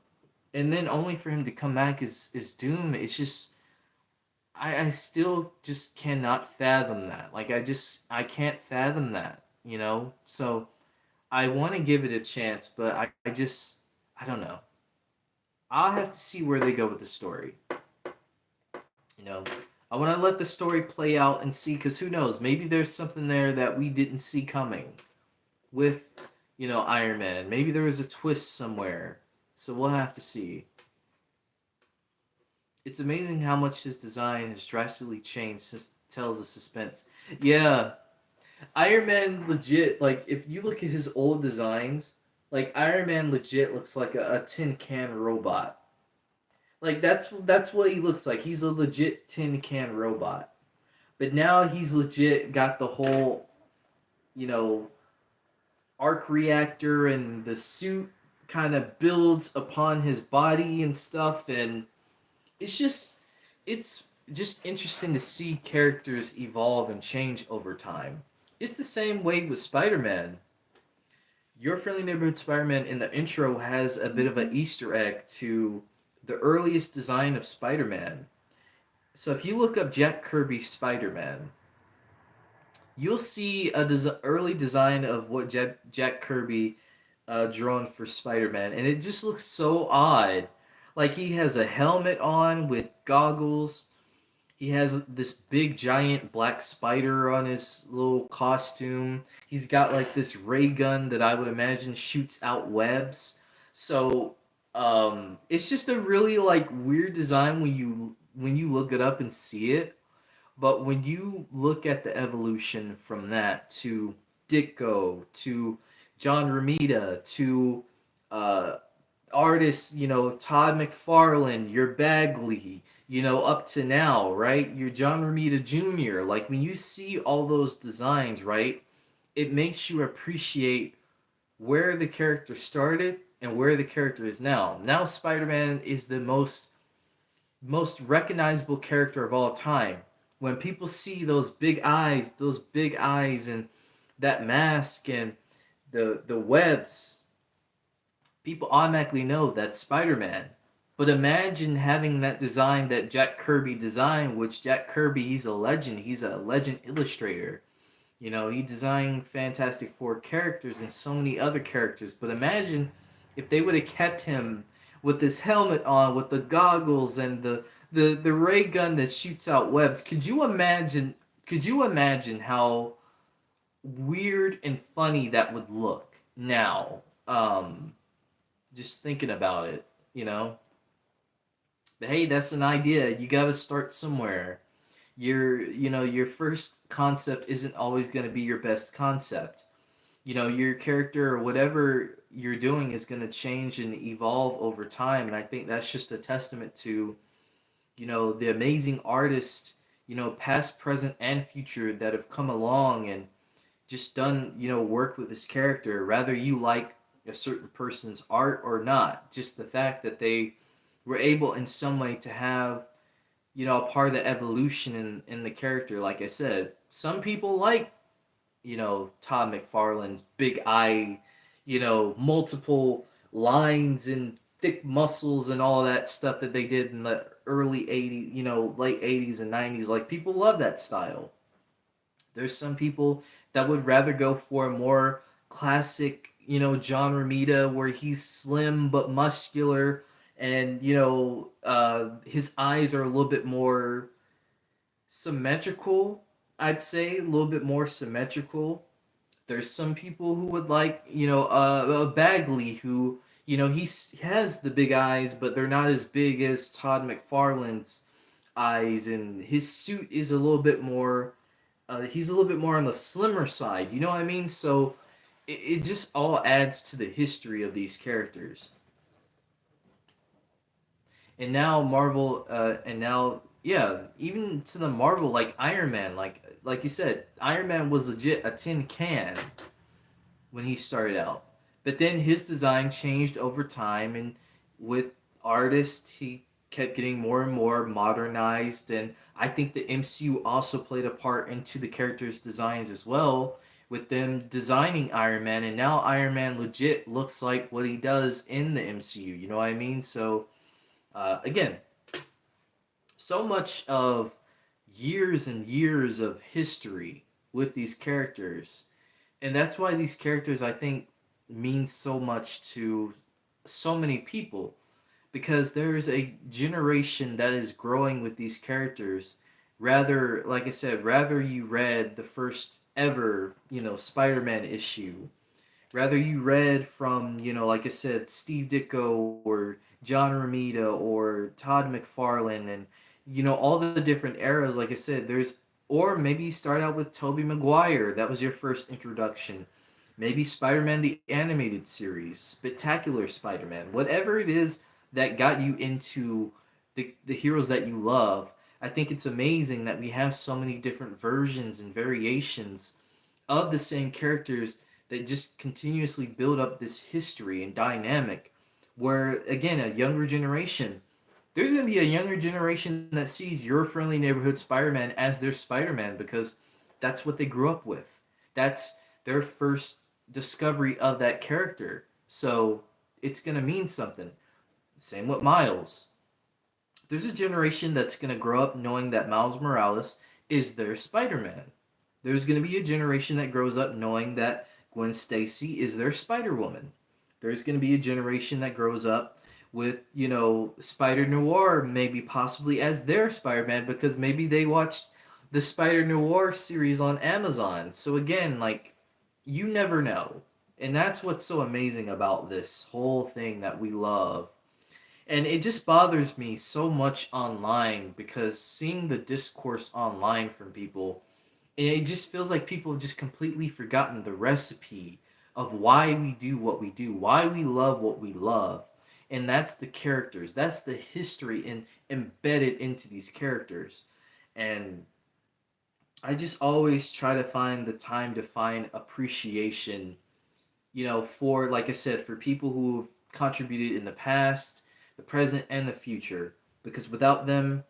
And then only for him to come back as Doom, it's just I still just cannot fathom that. Like I can't fathom that, So I want to give it a chance, but I don't know. I'll have to see where they go with the story. You know, I want to let the story play out and see, because who knows? Maybe there's something there that we didn't see coming with, Iron Man. Maybe there was a twist somewhere. So we'll have to see. It's amazing how much his design has drastically changed since Tales of Suspense. Yeah, Iron Man legit, like, if you look at his old designs, like, Iron Man legit looks like a tin can robot. Like, that's what he looks like. He's a legit tin can robot. But now he's legit got the whole, you know, arc reactor, and the suit kind of builds upon his body and stuff, and it's just it's just interesting to see characters evolve and change over time. It's the same way with Spider-Man. Your Friendly Neighborhood Spider-Man in the intro has a bit of an Easter egg to the earliest design of Spider-Man. So if you look up Jack Kirby's Spider-Man, you'll see a early design of what Jack Kirby drawn for Spider-Man, and it just looks so odd. Like, he has a helmet on with goggles. He has this big giant black spider on his little costume. He's got like this ray gun that I would imagine shoots out webs. So it's just a really like weird design when you look it up and see it. But when you look at the evolution from that to Ditko to John Romita to uh, artists, Todd McFarlane, your Bagley, up to now, right? Your John Romita Jr. Like, when you see all those designs, right, it makes you appreciate where the character started and where the character is now. Now Spider-Man is the most recognizable character of all time. When people see those big eyes and that mask and the webs, people automatically know that's Spider-Man. But imagine having that design that Jack Kirby designed, which Jack Kirby, he's a legend. He's a legend illustrator. He designed Fantastic Four characters and so many other characters. But imagine if they would have kept him with his helmet on, with the goggles and the ray gun that shoots out webs. Could you imagine how weird and funny that would look now? Just thinking about it, you know. But hey, that's an idea. You got to start somewhere. Your first concept isn't always going to be your best concept. Your character or whatever you're doing is going to change and evolve over time, and I think that's just a testament to, the amazing artists, past, present, and future that have come along and just done, work with this character, rather you like a certain person's art or not. Just the fact that they were able in some way to have, a part of the evolution in the character. Like I said, some people like, Todd McFarlane's big eye, multiple lines and thick muscles and all that stuff that they did in the early 80s, late 80s and 90s. Like, people love that style. There's some people that would rather go for a more classic, John Romita, where he's slim but muscular, and his eyes are a little bit more symmetrical. I'd say a little bit more symmetrical. There's some people who would like, a Bagley, who, he has the big eyes, but they're not as big as Todd McFarlane's eyes, and his suit is a little bit more. He's a little bit more on the slimmer side. You know what I mean? So it just all adds to the history of these characters. And now Marvel, and now yeah, even to the Marvel, like Iron Man, like you said, Iron Man was legit a tin can when he started out. But then his design changed over time, and with artists, he kept getting more and more modernized. And I think the MCU also played a part into the characters' designs as well, with them designing Iron Man. And now Iron Man legit looks like what he does in the MCU. You know what I mean? So, again, so much of years and years of history with these characters, and that's why these characters, I think, mean so much to so many people, because there's a generation that is growing with these characters. Rather, like I said, rather you read the first ever, Spider-Man issue, rather you read from, like I said, Steve Ditko or John Romita or Todd McFarlane, and all the different eras. Like I said, there's, or maybe you start out with Tobey Maguire, that was your first introduction. Maybe Spider-Man the Animated Series, Spectacular Spider-Man, whatever it is that got you into the heroes that you love. I think it's amazing that we have so many different versions and variations of the same characters that just continuously build up this history and dynamic, where again, a younger generation, there's going to be a younger generation that sees your friendly neighborhood Spider-Man as their Spider-Man, because that's what they grew up with. That's their first discovery of that character. So it's going to mean something. Same with Miles. There's a generation that's going to grow up knowing that Miles Morales is their Spider-Man. There's going to be a generation that grows up knowing that Gwen Stacy is their Spider-Woman. There's going to be a generation that grows up with, Spider Noir maybe possibly as their Spider-Man, because maybe they watched the Spider Noir series on Amazon. So again, like, you never know. And that's what's so amazing about this whole thing that we love. And it just bothers me so much online, because seeing the discourse online from people, it just feels like people have just completely forgotten the recipe of why we do what we do, why we love what we love. And that's the characters, that's the history embedded into these characters. And I just always try to find the time to find appreciation, for, like I said, for people who've contributed in the past, the present, and the future. Because without them,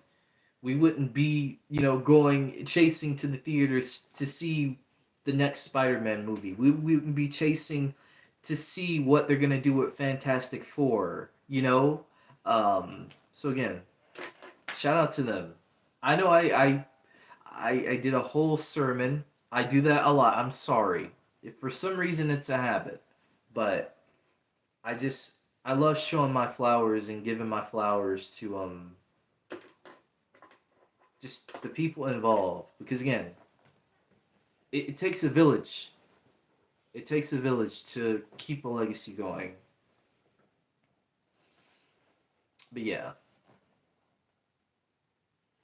we wouldn't be, going chasing to the theaters to see the next Spider-Man movie. We wouldn't be chasing to see what they're gonna do with Fantastic Four. So again, shout out to them. I know I did a whole sermon. I do that a lot. I'm sorry. If for some reason it's a habit, but I love showing my flowers and giving my flowers to just the people involved, because again, it takes a village. It takes a village to keep a legacy going. But yeah,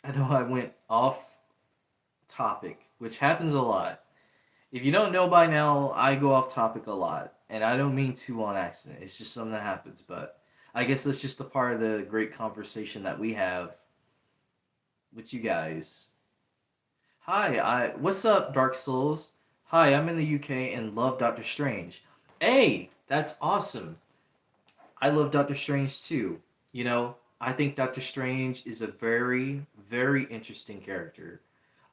I know I went off topic, which happens a lot. If you don't know by now, I go off topic a lot, and I don't mean to on accident. It's just something that happens. But I guess that's just a part of the great conversation that we have with you guys. Hi, what's up, Dark Souls? Hi, I'm in the UK and love Doctor Strange. Hey, that's awesome. I love Doctor Strange too. I think Doctor Strange is a very, very interesting character.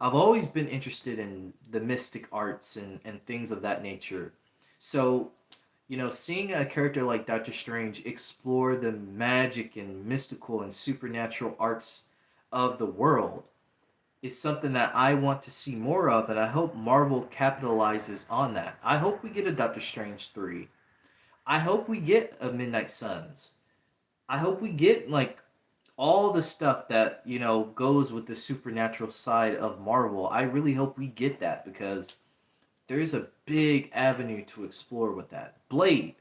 I've always been interested in the mystic arts and things of that nature. So, seeing a character like Doctor Strange explore the magic and mystical and supernatural arts of the world is something that I want to see more of, and I hope Marvel capitalizes on that. I hope we get a Doctor Strange 3. I hope we get a Midnight Suns. I hope we get, like, all the stuff that, goes with the supernatural side of Marvel. I really hope we get that, because there's a big avenue to explore with that. Blade.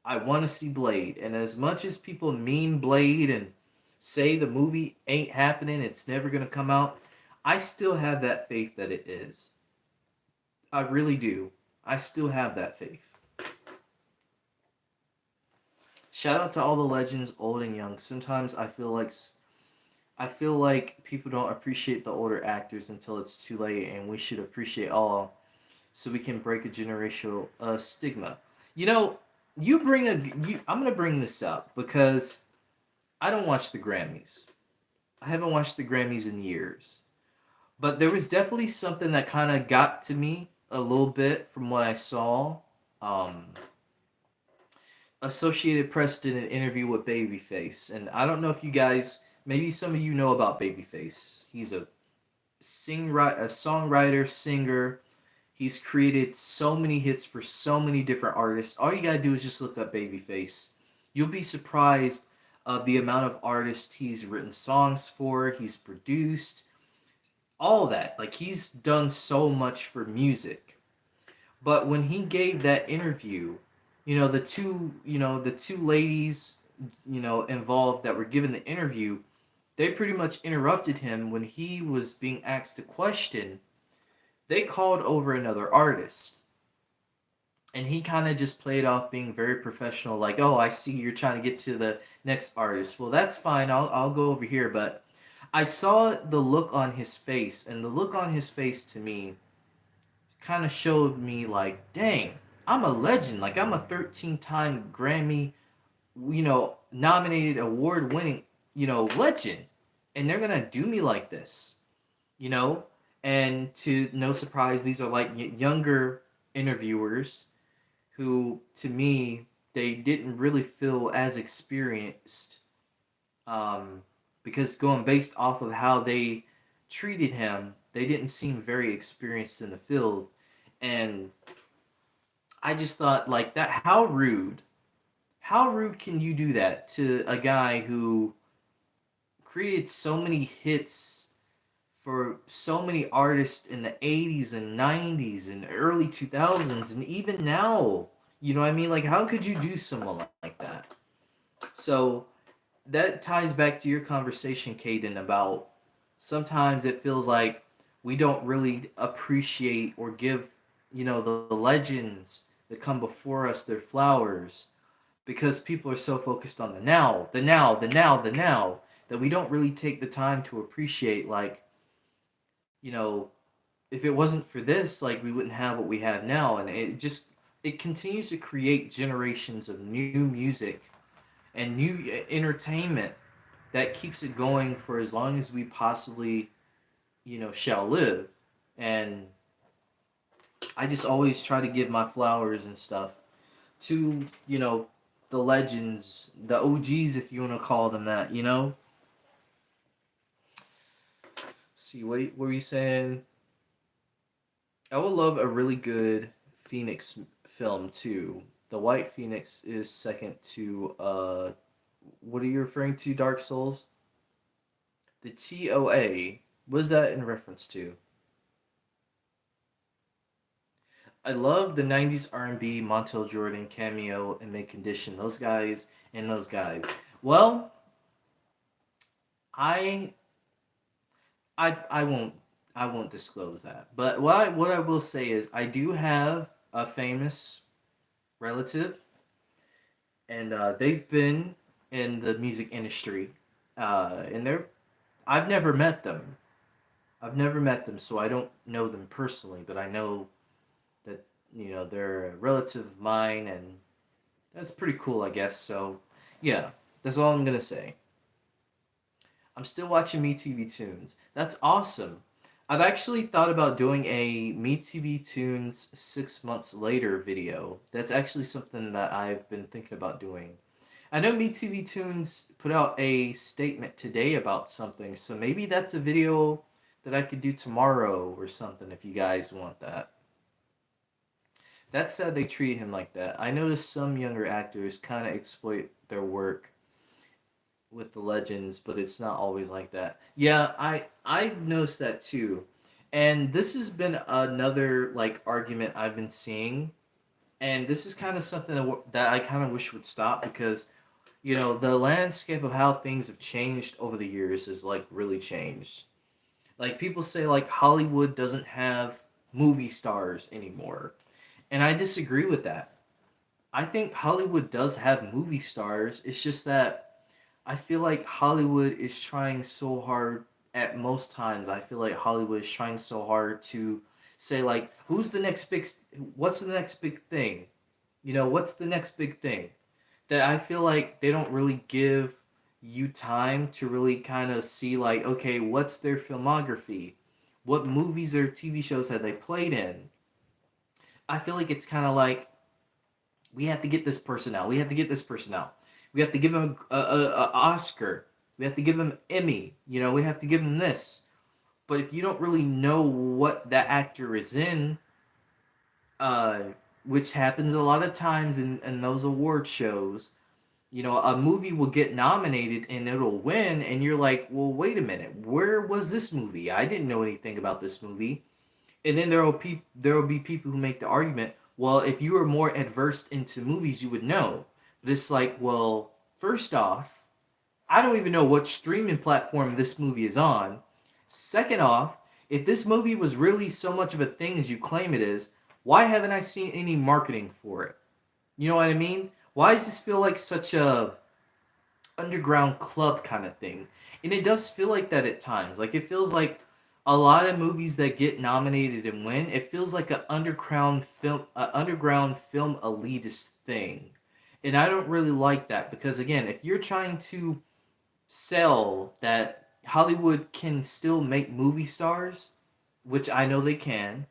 I want to see Blade. And as much as people mean Blade and say the movie ain't happening, it's never going to come out, I still have that faith that it is. I really do. I still have that faith. Shout out to all the legends, old and young. Sometimes I feel like people don't appreciate the older actors until it's too late, and we should appreciate all so we can break a generational stigma. You know, I'm gonna bring this up because I don't watch the Grammys. I haven't watched the Grammys in years, but there was definitely something that kind of got to me a little bit from what I saw. Um, Associated Press did an interview with Babyface, and I don't know if you guys, maybe some of you know about Babyface. He's a a songwriter, singer. He's created so many hits for so many different artists. All you gotta do is just look up Babyface. You'll be surprised of the amount of artists he's written songs for, he's produced, all that. Like he's done so much for music. But when he gave that interview, the two ladies, involved that were given the interview, they pretty much interrupted him when he was being asked a question. They called over another artist. And he kind of just played off being very professional, like, "Oh, I see you're trying to get to the next artist. Well, that's fine. I'll go over here." But I saw the look on his face, and the look on his face to me kind of showed me like, dang, I'm a legend. Like I'm a 13-time Grammy, nominated, award-winning, legend, and they're gonna do me like this, you know. And to no surprise, these are like younger interviewers who, to me, they didn't really feel as experienced, because going based off of how they treated him, they didn't seem very experienced in the field. And I just thought, like, that, how rude. How rude can you do that to a guy who created so many hits for so many artists in the 80s and 90s and early 2000s and even now? You know what I mean? Like, how could you do someone like that? So that ties back to your conversation, Caden, about sometimes it feels like we don't really appreciate or give, the legends that come before us their flowers because people are so focused on the now, the now, the now, the now, that we don't really take the time to appreciate, like, you know, if it wasn't for this, like, we wouldn't have what we have now. And it continues to create generations of new music and new entertainment that keeps it going for as long as we possibly, shall live. And I just always try to give my flowers and stuff to, the legends, the OGs, if you want to call them that, See, what were you saying? I would love a really good Phoenix film too. The White Phoenix is second to what are you referring to? Dark Souls? The TOA. What is that in reference to? I love the '90s R&B, Montel Jordan cameo and Mid Condition. Those guys and those guys. Well, I I won't disclose that. But what I will say is I do have a famous relative, and they've been in the music industry, and I've never met them. I've never met them, so I don't know them personally, but I know that they're a relative of mine, and that's pretty cool, I guess. So yeah, that's all I'm gonna say. I'm still watching Me TV Tunes. That's awesome. I've actually thought about doing a Me TV Tunes 6 months later video. That's actually something that I've been thinking about doing. I know Me TV Tunes put out a statement today about something, so maybe that's a video that I could do tomorrow or something if you guys want that. That's sad they treat him like that. I noticed some younger actors kind of exploit their work with the legends, but it's not always like that. Yeah, I've noticed that too. And this has been another like argument I've been seeing, and this is kind of something that I kind of wish would stop because the landscape of how things have changed over the years has like really changed. Like people say like Hollywood doesn't have movie stars anymore. And I disagree with that. I think Hollywood does have movie stars. It's just that I feel like Hollywood is trying so hard at most times. I feel like Hollywood is trying so hard to say like, who's the next big, what's the next big thing? What's the next big thing? That I feel like they don't really give you time to really kind of see like, okay, what's their filmography? What movies or TV shows have they played in? I feel like it's kind of like we have to get this person out. We have to get this person out. We have to give him a Oscar. We have to give him Emmy. We have to give him this. But if you don't really know what that actor is in, uh, which happens a lot of times in those award shows, a movie will get nominated and it'll win, and you're like, well, wait a minute, where was this movie? I didn't know anything about this movie. And then there will be people who make the argument, well, if you were more adversed into movies, you would know. But it's like, well, first off, I don't even know what streaming platform this movie is on. Second off, if this movie was really so much of a thing as you claim it is, why haven't I seen any marketing for it? You know what I mean? Why does this feel like such a underground club kind of thing? And it does feel like that at times. Like it feels like a lot of movies that get nominated and win, it feels like an underground film elitist thing. And I don't really like that because again, if you're trying to sell that Hollywood can still make movie stars, which I know they can,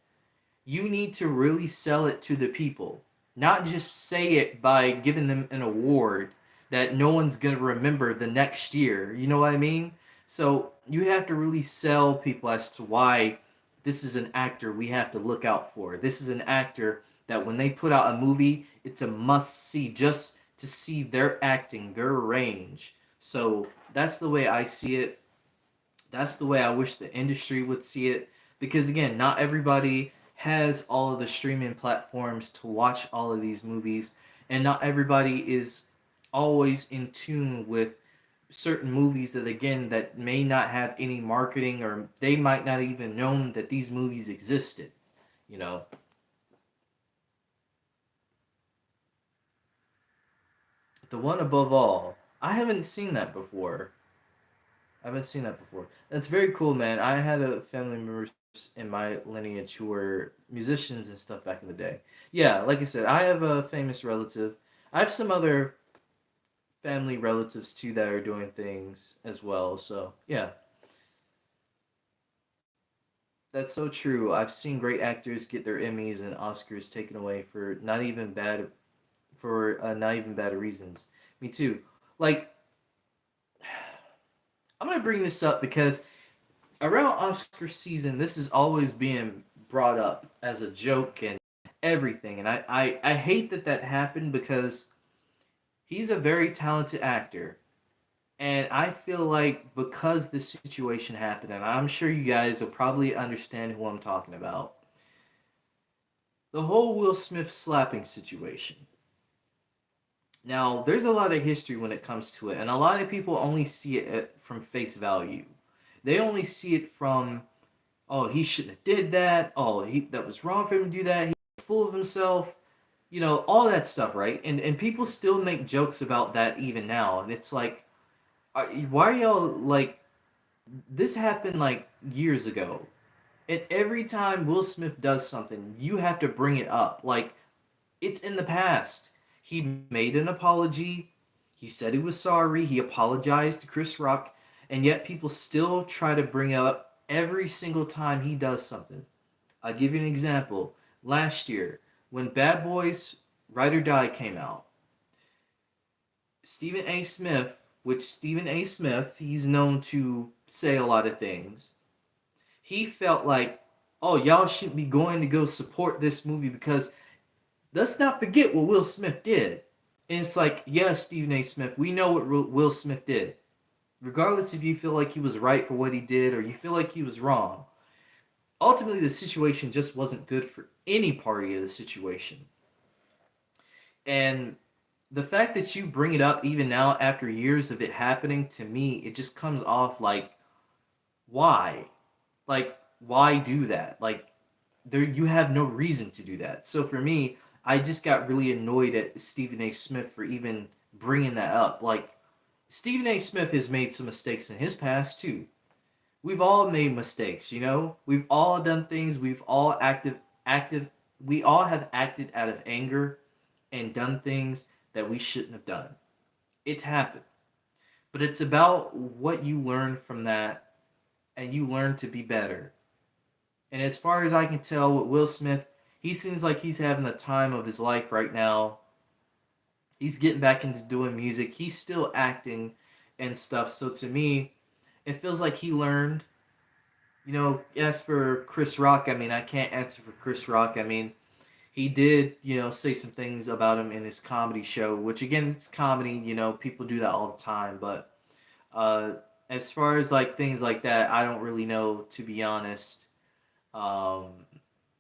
you need to really sell it to the people, not just say it by giving them an award that no one's going to remember the next year. You know what I mean? So you have to really sell people as to why this is an actor we have to look out for. This is an actor that when they put out a movie, it's a must see just to see their acting, their range. So that's the way I see it. That's the way I wish the industry would see it. Because again, not everybody has all of the streaming platforms to watch all of these movies, and not everybody is always in tune with certain movies that again that may not have any marketing, or they might not even known that these movies existed. You know, the one above all. I haven't seen that before. I haven't seen that before. That's very cool, man. I had a family members in my lineage who were musicians and stuff back in the day. Yeah, like I said, I have a famous relative. I have some other family relatives too that are doing things as well. So yeah, that's so true. I've seen great actors get their Emmys and Oscars taken away for not even bad reasons. Me too. Like I'm gonna bring this up because around Oscar season, this is always being brought up as a joke and everything, and I hate that happened because he's a very talented actor. And I feel like because this situation happened, and I'm sure you guys will probably understand who I'm talking about, the whole Will Smith slapping situation. Now, there's a lot of history when it comes to it, and a lot of people only see it from face value. They only see it from, oh, he shouldn't have did that. Oh, that was wrong for him to do that. He's full of himself. All that stuff, right? And people still make jokes about that even now, and it's like, why are y'all like this happened like years ago, and every time Will Smith does something you have to bring it up like it's in the past. He made an apology, he said he was sorry, he apologized to Chris Rock, and yet people still try to bring it up every single time he does something. I'll give you an example. Last year when Bad Boys Ride or Die came out, Stephen A. Smith, which Stephen A. Smith, he's known to say a lot of things. He felt like, oh, y'all shouldn't be going to go support this movie because let's not forget what Will Smith did. And it's like, yeah, Stephen A. Smith, we know what Will Smith did. Regardless if you feel like he was right for what he did or you feel like he was wrong, ultimately the situation just wasn't good for any party of the situation. And the fact that you bring it up even now after years of it happening, to me it just comes off like, why, like, why do that? Like, there, you have no reason to do that. So for me, I just got really annoyed at Stephen A. Smith for even bringing that up. Like, Stephen A. Smith has made some mistakes in his past too. We've all made mistakes, you know. We've all done things. We've all active. We all have acted out of anger and done things that we shouldn't have done. It's happened, but it's about what you learn from that, and you learn to be better. And as far as I can tell, with Will Smith, he seems like he's having the time of his life right now. He's getting back into doing music. He's still acting and stuff. So to me, it feels like he learned. You know, as for Chris Rock, I mean, I can't answer for Chris Rock. I mean, he did, you know, say some things about him in his comedy show, which again, it's comedy. You know, people do that all the time. But uh, as far as like things like that, I don't really know, to be honest, um,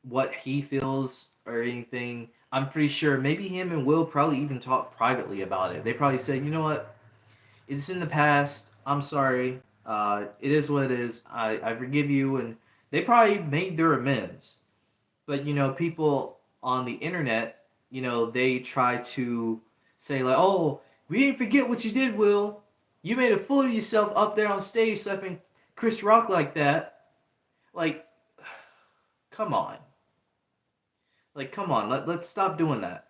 what he feels or anything. I'm pretty sure maybe him and Will probably even talk privately about it. They probably said, you know what, it's in the past. I'm sorry. It is what it is. I forgive you. And they probably made their amends. But, you know, people on the internet, you know, they try to say, like, oh, we didn't forget what you did, Will. You made a fool of yourself up there on stage stepping Chris Rock like that. Like, come on. Like, come on. Let's stop doing that.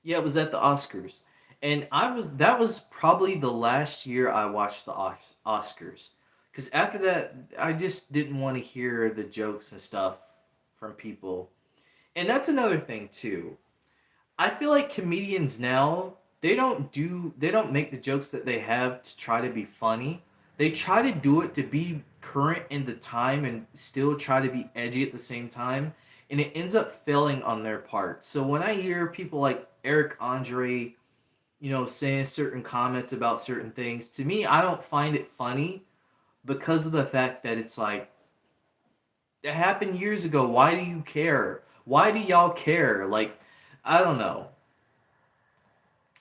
Yeah, it was at the Oscars. And that was probably the last year I watched the Oscars. Because after that, I just didn't want to hear the jokes and stuff from people. And that's another thing, too. I feel like comedians now, they don't make the jokes that they have to try to be funny. They try to do it to be current in the time and still try to be edgy at the same time, and it ends up failing on their part. So when I hear people like Eric Andre, you know, saying certain comments about certain things, to me I don't find it funny because of the fact that it's like it happened years ago. Why do you care? Why do y'all care? Like, I don't know.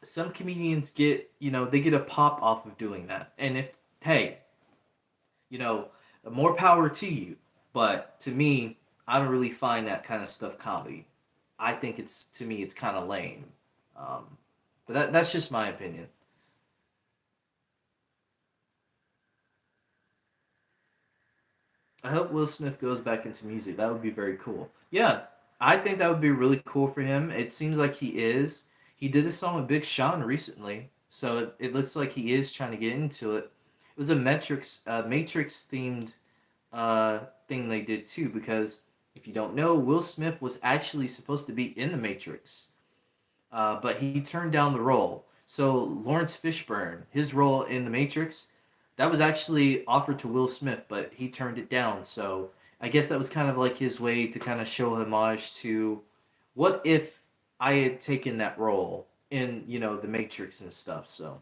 Some comedians get, you know, they get a pop off of doing that. And if, hey, you know, more power to you. But to me, I don't really find that kind of stuff comedy. I think it's, to me, it's kind of lame. Um, but that's just my opinion. I hope Will Smith goes back into music. That would be very cool. Yeah, I think that would be really cool for him. It seems like he is. He did a song with Big Sean recently, so it looks like he is trying to get into it. It was a Matrix themed thing they did too, because if you don't know, Will Smith was actually supposed to be in the Matrix, but he turned down the role. So Lawrence Fishburne, his role in the Matrix, that was actually offered to Will Smith, but he turned it down. So I guess that was kind of like his way to kind of show homage to what if I had taken that role in, you know, the Matrix and stuff. So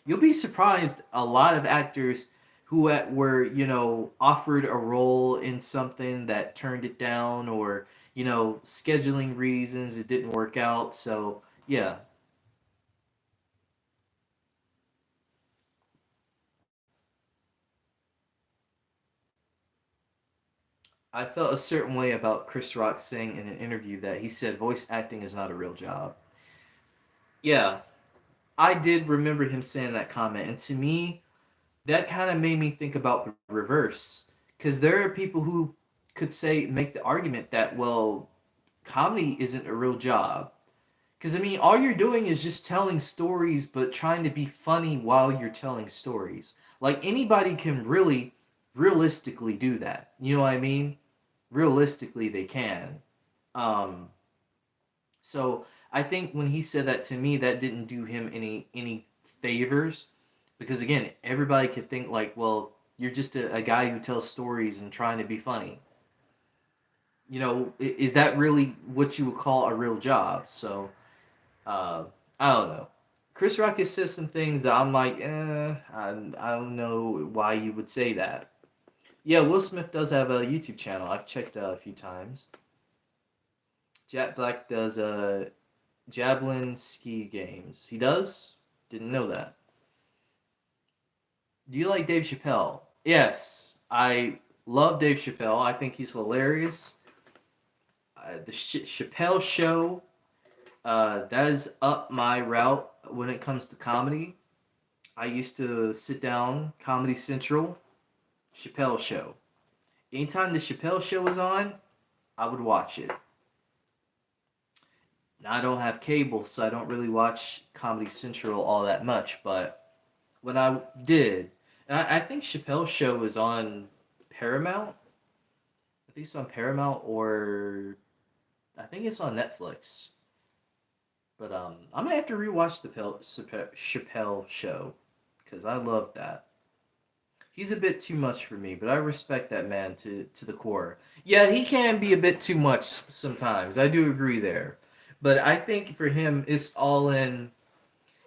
you'll be surprised, a lot of actors who were, you know, offered a role in something that turned it down, or, you know, scheduling reasons it didn't work out. So yeah, I felt a certain way about Chris Rock saying in an interview that he said voice acting is not a real job. Yeah, I did remember him saying that comment, and to me, that kind of made me think about the reverse, because there are people who could say, make the argument that, well, comedy isn't a real job. Because I mean, all you're doing is just telling stories, but trying to be funny while you're telling stories. Like, anybody can really realistically do that. You know what I mean? Realistically, they can. Um, so I think when he said that to me, that didn't do him any favors, because again, everybody could think like, well, you're just a guy who tells stories and trying to be funny. You know, is that really what you would call a real job? So uh, I don't know. Chris Rock has said some things that I'm like, I don't know why you would say that. Yeah, Will Smith does have a YouTube channel. I've checked it out a few times. Jack Black does javelin ski games. He does? Didn't know that. Do you like Dave Chappelle? Yes, I love Dave Chappelle. I think he's hilarious. The Chappelle Show. That is up my route when it comes to comedy. I used to sit down, Comedy Central, Chappelle Show. Anytime the Chappelle Show was on, I would watch it. Now I don't have cable, so I don't really watch Comedy Central all that much. But when I did, and I think Chappelle Show is on Paramount. I think it's on Paramount, or I think it's on Netflix. But I'm gonna have to rewatch the Chappelle Show because I love that. He's a bit too much for me, but I respect that man to the core. Yeah, he can be a bit too much sometimes. I do agree there. But I think for him, it's all in.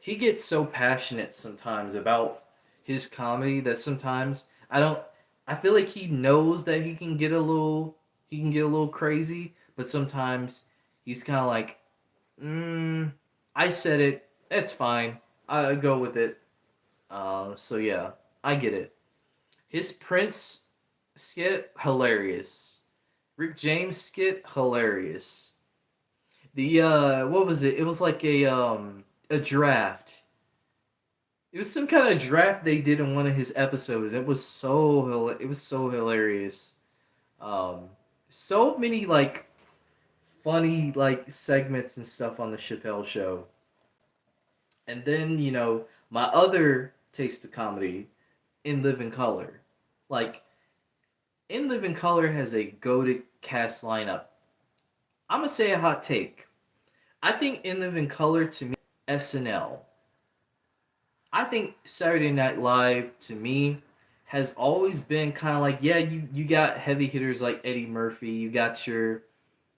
He gets so passionate sometimes about his comedy that sometimes I don't. I feel like he knows that he can get a little crazy, but sometimes he's kind of like, I said it. It's fine. I go with it. So yeah, I get it. His Prince skit hilarious. Rick James skit hilarious. The what was it? It was like a draft. It was some kind of draft they did in one of his episodes. It was so hilarious. Um, so many like funny like segments and stuff on the Chappelle Show. And then my other taste of comedy, In Living Color. Like In Living Color has a goated cast lineup. I'm gonna say a hot take. I think In Living Color to me SNL. I think Saturday Night Live to me has always been kind of like, yeah, you got heavy hitters like Eddie Murphy, you got your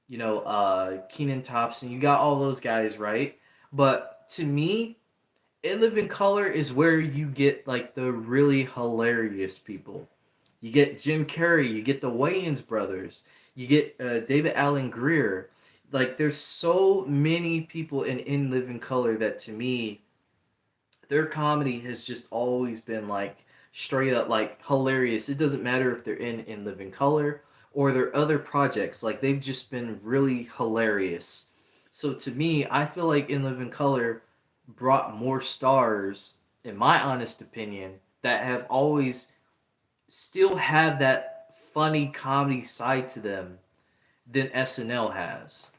Keenan Thompson, you got all those guys, right? But to me, In Living Color is where you get like the really hilarious people. You get Jim Carrey, you get the Wayans brothers, you get David Allen Greer. Like there's so many people in Living Color that to me their comedy has just always been like straight up like hilarious. It doesn't matter if they're in Living Color or their other projects. Like they've just been really hilarious. So to me, I feel like In Living Color brought more stars, in my honest opinion, that have always still have that funny comedy side to them than SNL has.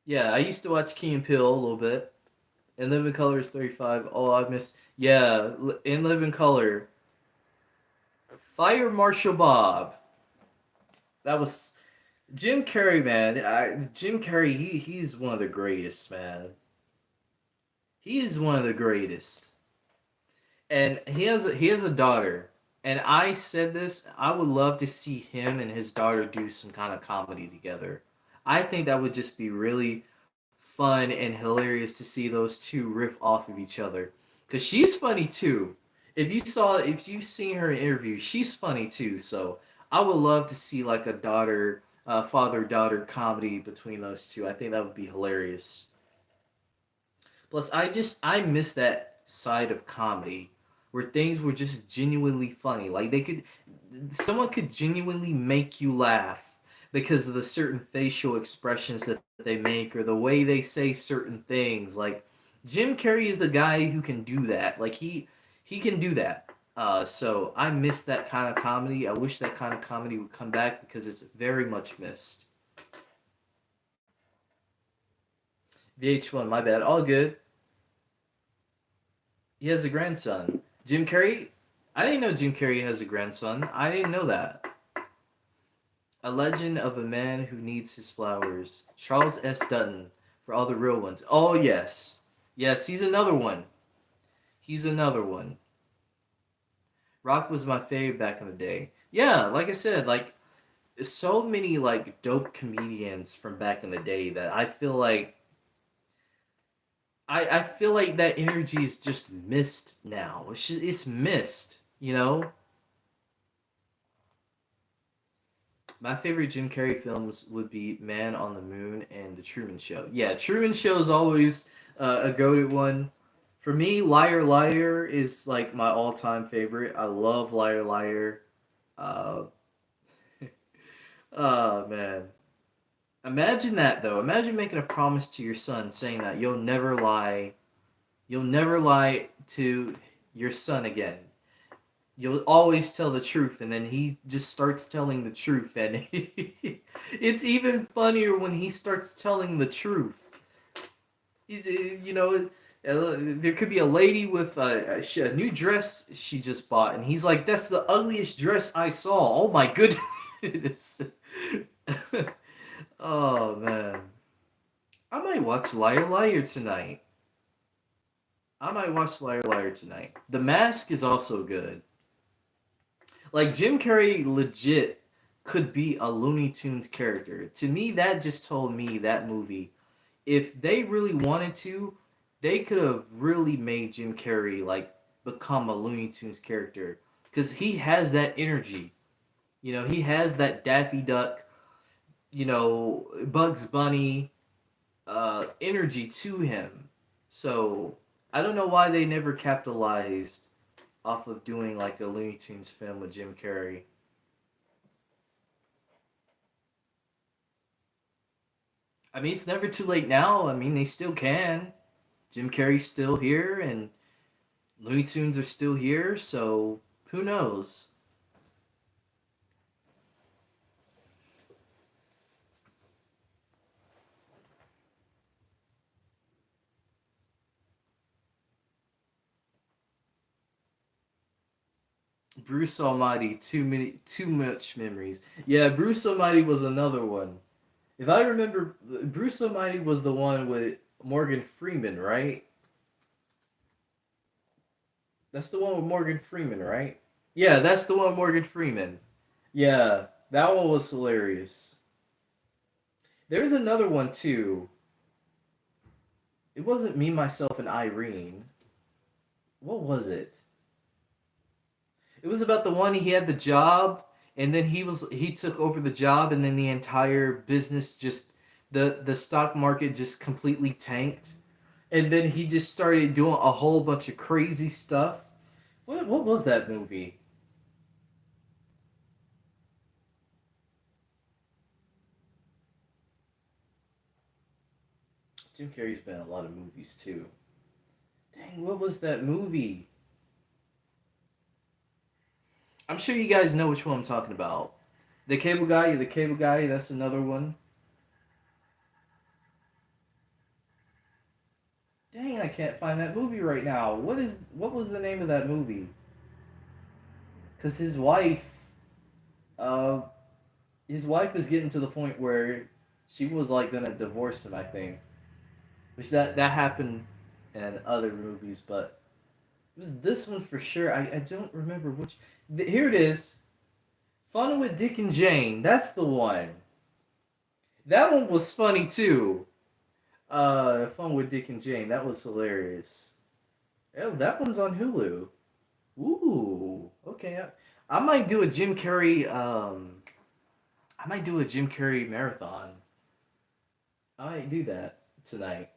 Yeah, I used to watch Key and Peele a little bit. In Living Color is 35. Oh, I miss. Yeah, In Living Color. Fire Marshal Bob. That was Jim Carrey, man. Jim Carrey, he's one of the greatest, man. He is one of the greatest. And he has a daughter. And I said this, I would love to see him and his daughter do some kind of comedy together. I think that would just be really fun and hilarious to see those two riff off of each other. Cause she's funny too. If you've seen her in interviews, she's funny too. So I would love to see like a father daughter comedy between those two. I think that would be hilarious. Plus, I miss that side of comedy where things were just genuinely funny. Like someone could genuinely make you laugh because of the certain facial expressions that they make or the way they say certain things. Like Jim Carrey is the guy who can do that. Like he can do that. So I miss that kind of comedy. I wish that kind of comedy would come back because it's very much missed. VH1, my bad. All good. He has a grandson. Jim Carrey? I didn't know Jim Carrey has a grandson. I didn't know that. A Legend of a Man Who Needs His Flowers. Charles S. Dutton for all the real ones. Oh, yes. Yes, he's another one. He's another one. Rock was my fave back in the day. Yeah, like I said, like so many like dope comedians from back in the day that I feel like I feel like that energy is just missed now. It's missed, you know? My favorite Jim Carrey films would be Man on the Moon and The Truman Show. Yeah, Truman Show is always A goated one. For me, Liar Liar is like my all-time favorite. I love Liar Liar. Uh, oh man, imagine that though. Imagine making a promise to your son, saying that you'll never lie to your son again. You'll always tell the truth, and then he just starts telling the truth, and it's even funnier when he starts telling the truth. There could be a lady with a new dress she just bought, and he's like, "That's the ugliest dress I saw. Oh my goodness." Oh man, I might watch Liar Liar tonight. I might watch Liar Liar tonight. The Mask is also good. Like Jim Carrey legit could be a Looney Tunes character. To me, that just told me that movie, if they really wanted to, they could have really made Jim Carrey like become a Looney Tunes character because he has that energy. He has that Daffy Duck, Bugs Bunny energy to him. So I don't know why they never capitalized off of doing like a Looney Tunes film with Jim Carrey. I mean, it's never too late now. I mean, they still can. Jim Carrey's still here, and Looney Tunes are still here, so who knows? Bruce Almighty, too much memories. Yeah, Bruce Almighty was another one. If I remember, Bruce Almighty was the one with Morgan Freeman, right? That's the one with Morgan Freeman, right? Yeah, that's the one with Morgan Freeman. Yeah, that one was hilarious. There's another one too. It wasn't Me, Myself, and Irene. What was it? It was about the one he had the job, and then he took over the job, and then the entire business just the stock market just completely tanked, and then he just started doing a whole bunch of crazy stuff. What was that movie? Jim Carrey's been in a lot of movies too. Dang, what was that movie? I'm sure you guys know which one I'm talking about. The Cable Guy. That's another one. Dang, I can't find that movie right now. What was the name of that movie? Because uh, his wife was getting to the point where she was like gonna divorce him. I think, which that happened in other movies, but it was this one for sure. I don't remember which. Here it is. Fun with Dick and Jane. That's the one. That one was funny too. Fun with Dick and Jane. That was hilarious. Oh, that one's on Hulu. Ooh, okay. I might do a Jim Carrey. I might do a Jim Carrey marathon. I might do that tonight.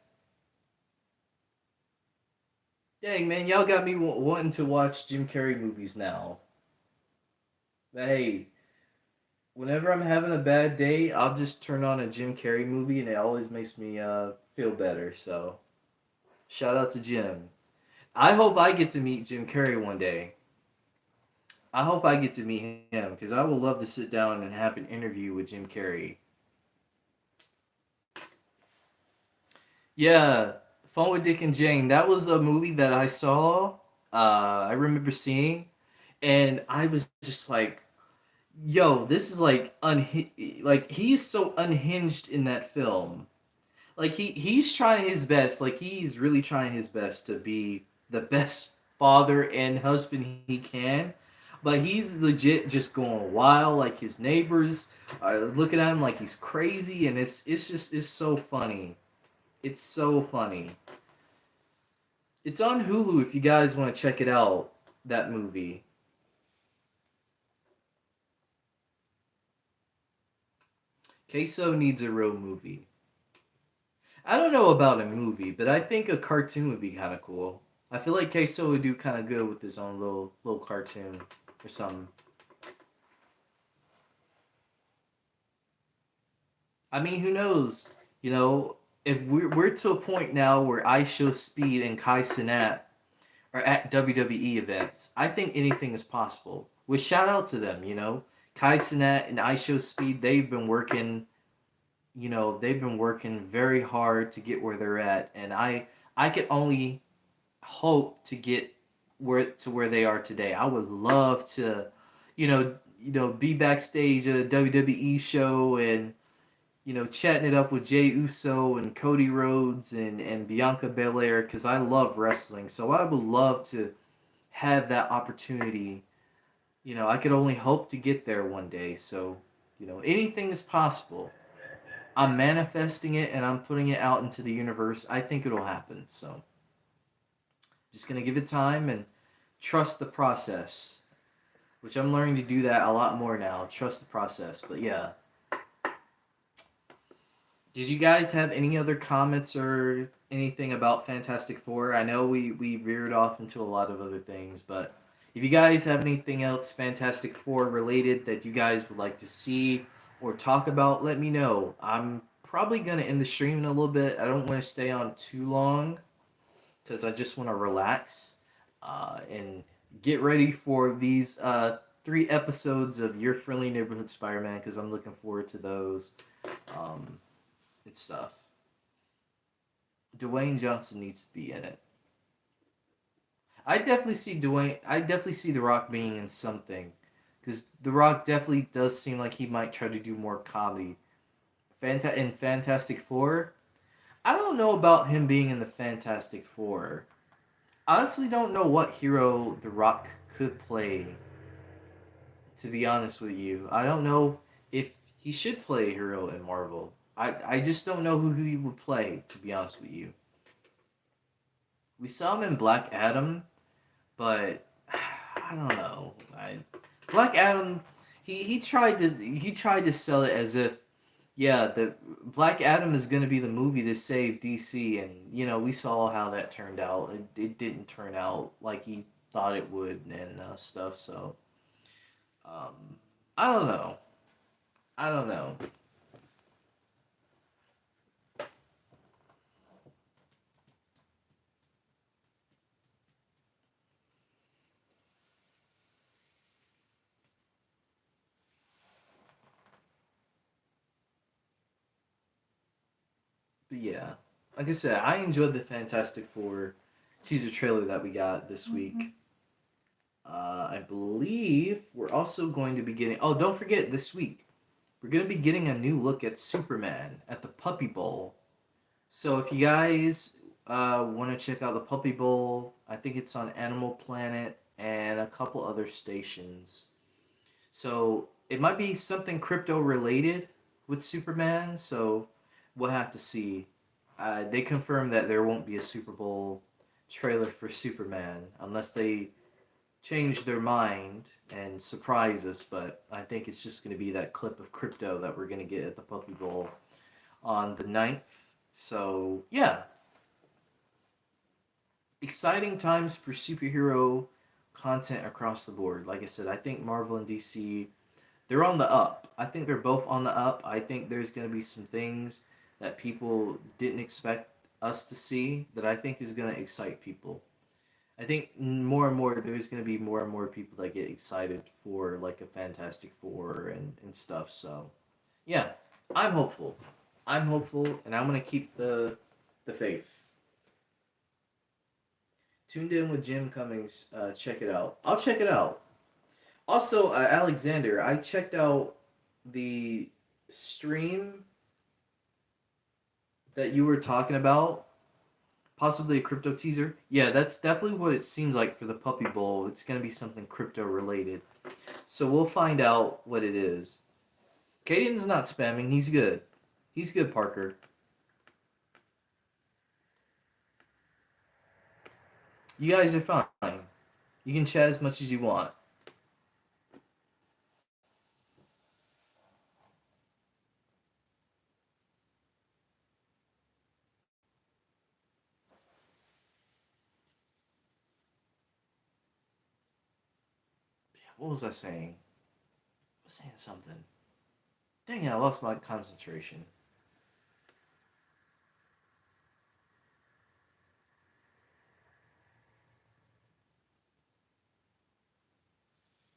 Dang man, y'all got me wanting to watch Jim Carrey movies now. But hey, whenever I'm having a bad day, I'll just turn on a Jim Carrey movie, and it always makes me feel better. So shout out to Jim. I hope I get to meet Jim Carrey one day. I hope I get to meet him because I would love to sit down and have an interview with Jim Carrey. Yeah, Fun with Dick and Jane. That was a movie that I saw. I remember seeing, and I was just like, "Yo, this is like like he's so unhinged in that film. Like he's trying his best. Like he's really trying his best to be the best father and husband he can." But he's legit just going wild. Like his neighbors are looking at him like he's crazy, and it's so funny. It's so funny. It's on Hulu if you guys want to check it out. That movie. Queso needs a real movie. I don't know about a movie, but I think a cartoon would be kind of cool. I feel like Queso would do kind of good with his own little cartoon or something. I mean, who knows? You know, if we're to a point now where I Show Speed and Kai Cenat are at WWE events, I think anything is possible. With shout out to them, you know, Kai Cenat and I Show Speed, they've been working. You know, they've been working very hard to get where they're at, and I could only hope to get where they are today. I would love to, be backstage at a WWE show and chatting it up with Jey Uso and Cody Rhodes and Bianca Belair because I love wrestling. So I would love to have that opportunity. I could only hope to get there one day. So anything is possible. I'm manifesting it and I'm putting it out into the universe. I think it'll happen. So just gonna give it time and trust the process, which I'm learning to do that a lot more now. Trust the process. But yeah, did you guys have any other comments or anything about Fantastic Four? I know we veered off into a lot of other things, but if you guys have anything else Fantastic Four related that you guys would like to see or talk about, let me know. I'm probably gonna end the stream in a little bit. I don't want to stay on too long because I just want to relax and get ready for these 3 episodes of Your Friendly Neighborhood Spider-Man because I'm looking forward to those. And stuff. Dwayne Johnson needs to be in it. I definitely see Dwayne. I definitely see The Rock being in something, because The Rock definitely does seem like he might try to do more comedy. In Fantastic Four, I don't know about him being in the Fantastic Four. Honestly, don't know what hero The Rock could play. To be honest with you, I don't know if he should play a hero in Marvel. I just don't know who he would play, to be honest with you. We saw him in Black Adam, but I don't know. Black Adam, he tried to sell it as if the Black Adam is going to be the movie to save DC, and we saw how that turned out. It didn't turn out like he thought it would and stuff. So um, I don't know. I don't know. But yeah, like I said, I enjoyed the Fantastic Four teaser trailer that we got this week. I believe we're also going to be getting. Oh, don't forget this week we're going to be getting a new look at Superman at the Puppy Bowl. So if you guys want to check out the Puppy Bowl, I think it's on Animal Planet and a couple other stations. So it might be something crypto related with Superman. So we'll have to see. They confirmed that there won't be a Super Bowl trailer for Superman unless they change their mind and surprise us. But I think it's just going to be that clip of crypto that we're going to get at the Puppy Bowl on the 9th. So, yeah. Exciting times for superhero content across the board. Like I said, I think Marvel and DC, they're on the up. I think they're both on the up. I think there's going to be some things that people didn't expect us to see that I think is going to excite people. I think more and more there's going to be more and more people that get excited for like a Fantastic Four and stuff. So, yeah, I'm hopeful. I'm hopeful, and I'm going to keep the faith. Tuned in with Jim Cummings. Check it out. I'll check it out. Also, Alexander, I checked out the stream that you were talking about, possibly a crypto teaser. Yeah, that's definitely what it seems like for the Puppy Bowl. It's going to be something crypto related. So we'll find out what it is. Caden's not spamming. He's good. He's good, Parker. You guys are fine. You can chat as much as you want. What was I saying? I was saying something. Dang it, I lost my concentration.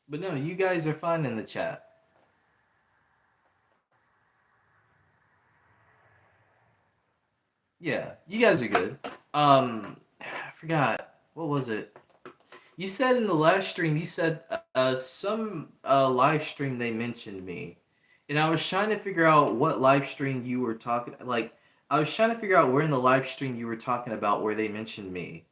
But no, you guys are fine in the chat. Yeah, you guys are good. I forgot. What was it? You said in the live stream, you said some live stream they mentioned me. And I was trying to figure out what live stream you were talking like I was trying to figure out where in the live stream you were talking about where they mentioned me.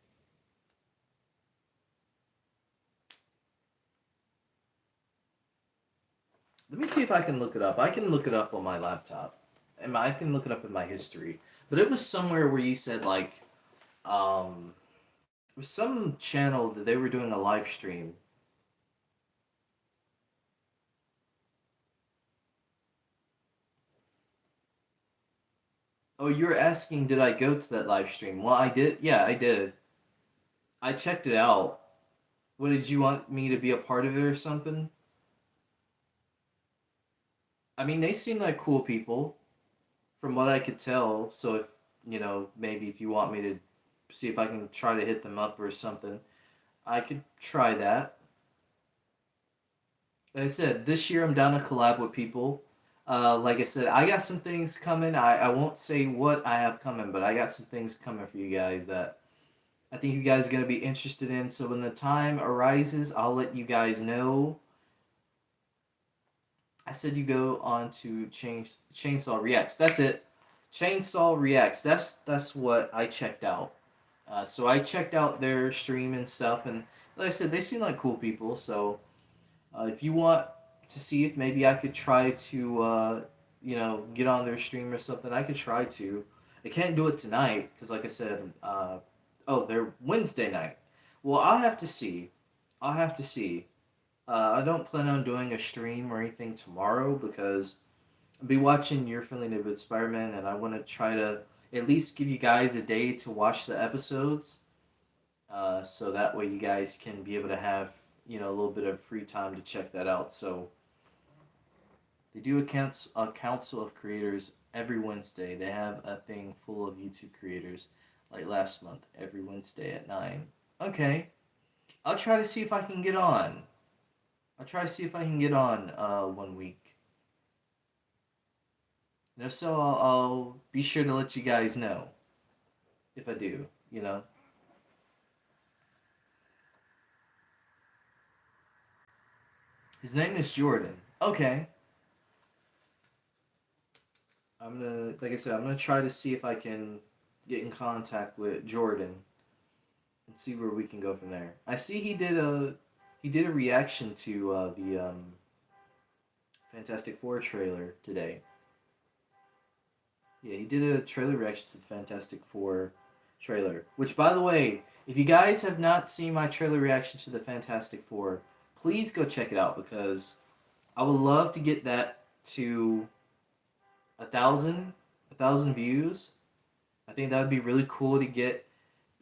Let me see if I can look it up. I can look it up on my laptop. And I can look it up in my history. But it was somewhere where you said like it was some channel that they were doing a live stream. Oh, you were asking did I go to that live stream? Well, I did. Yeah, I did. I checked it out. What did you want me to be a part of it or something? I mean, they seem like cool people from what I could tell. So if, maybe if you want me to see if I can try to hit them up or something, I could try that. Like I said, this year I'm down to collab with people. Like I said, I got some things coming. I won't say what I have coming, but I got some things coming for you guys that I think you guys are going to be interested in. So when the time arises, I'll let you guys know. I said you go on to Chainsaw Reacts. That's it. Chainsaw Reacts. That's what I checked out. So I checked out their stream and stuff, and like I said, they seem like cool people. So if you want to see if maybe I could try to, get on their stream or something, I could try to. I can't do it tonight because, like I said, oh, they're Wednesday night. Well, I'll have to see. I'll have to see. I don't plan on doing a stream or anything tomorrow because I'll be watching Your Friendly Neighborhood Spider-Man, and I want to try to at least give you guys a day to watch the episodes, so that way you guys can be able to have a little bit of free time to check that out. So they do a council of creators every Wednesday. They have a thing full of YouTube creators, like last month, every Wednesday at 9. Okay, I'll try to see if I can get on. I'll try to see if I can get on one week. And if so, I'll be sure to let you guys know if I do. His name is Jordan. Okay. Like I said, I'm gonna try to see if I can get in contact with Jordan and see where we can go from there. I see he did a reaction to the Fantastic Four trailer today. Yeah, he did a trailer reaction to the Fantastic Four trailer. Which, by the way, if you guys have not seen my trailer reaction to the Fantastic Four, please go check it out because I would love to get that to a thousand views. I think that would be really cool to get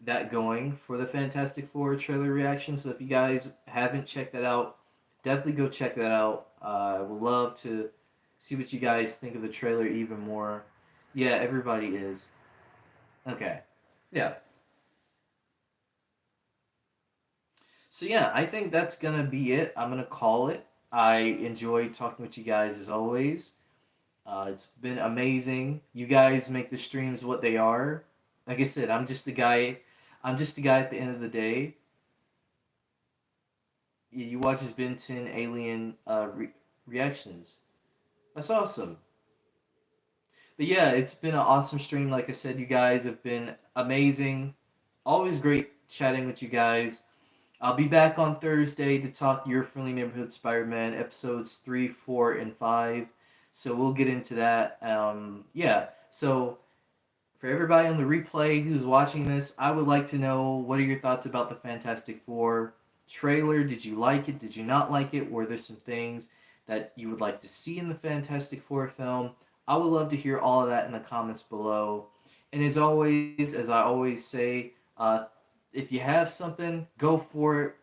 that going for the Fantastic Four trailer reaction. So if you guys haven't checked that out, definitely go check that out. I would love to see what you guys think of the trailer even more. Yeah, everybody is. Okay. Yeah. So yeah, I think that's gonna be it. I'm gonna call it. I enjoyed talking with you guys as always. It's been amazing. You guys make the streams what they are. Like I said, I'm just the guy. I'm just the guy at the end of the day. You watch his Ben 10 Alien reactions. That's awesome. But yeah, it's been an awesome stream. Like I said, you guys have been amazing. Always great chatting with you guys. I'll be back on Thursday to talk Your Friendly Neighborhood Spider-Man episodes 3, 4, and 5. So we'll get into that. Yeah. So for everybody on the replay who's watching this, I would like to know what are your thoughts about the Fantastic Four trailer? Did you like it? Did you not like it? Were there some things that you would like to see in the Fantastic Four film? I would love to hear all of that in the comments below. And as always, as I always say, if you have something, go for it.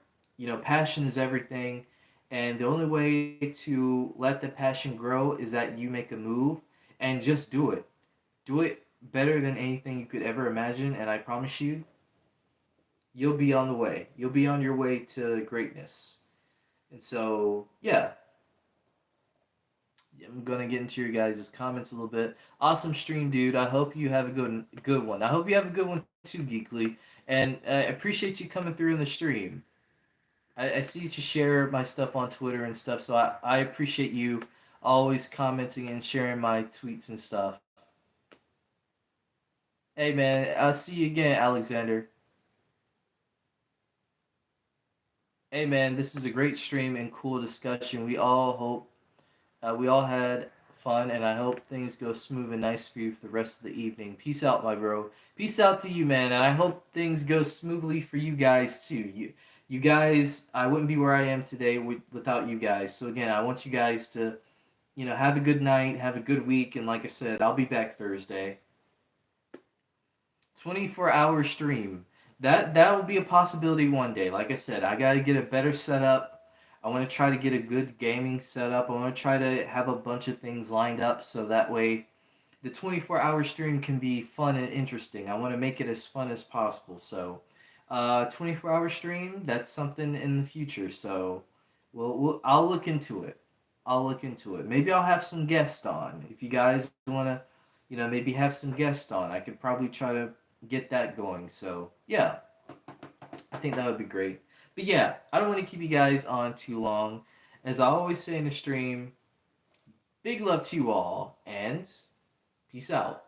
Passion is everything. And the only way to let the passion grow is that you make a move and just do it. Do it better than anything you could ever imagine, and I promise you, you'll be on the way. You'll be on your way to greatness. And so, yeah, I'm gonna get into your guys' comments a little bit. Awesome stream, dude. I hope you have a good one. I hope you have a good one too, Geekly. And I appreciate you coming through in the stream. I see that you share my stuff on Twitter and stuff, so I appreciate you always commenting and sharing my tweets and stuff. Hey man, I'll see you again, Alexander. Hey man, this is a great stream and cool discussion. We all had fun, and I hope things go smooth and nice for you for the rest of the evening. Peace out, my bro. Peace out to you, man, and I hope things go smoothly for you guys too. You guys, I wouldn't be where I am today without you guys. So again, I want you guys to, have a good night, have a good week, and like I said, I'll be back Thursday. 24-hour stream. That will be a possibility one day. Like I said, I gotta get a better setup. I want to try to get a good gaming setup. I want to try to have a bunch of things lined up so that way the 24-hour stream can be fun and interesting. I want to make it as fun as possible. So, 24-hour stream, that's something in the future. So, I'll look into it. I'll look into it. Maybe I'll have some guests on. If you guys want to, maybe have some guests on, I could probably try to get that going. So, yeah, I think that would be great. But yeah, I don't want to keep you guys on too long. As I always say in the stream, big love to you all, and peace out.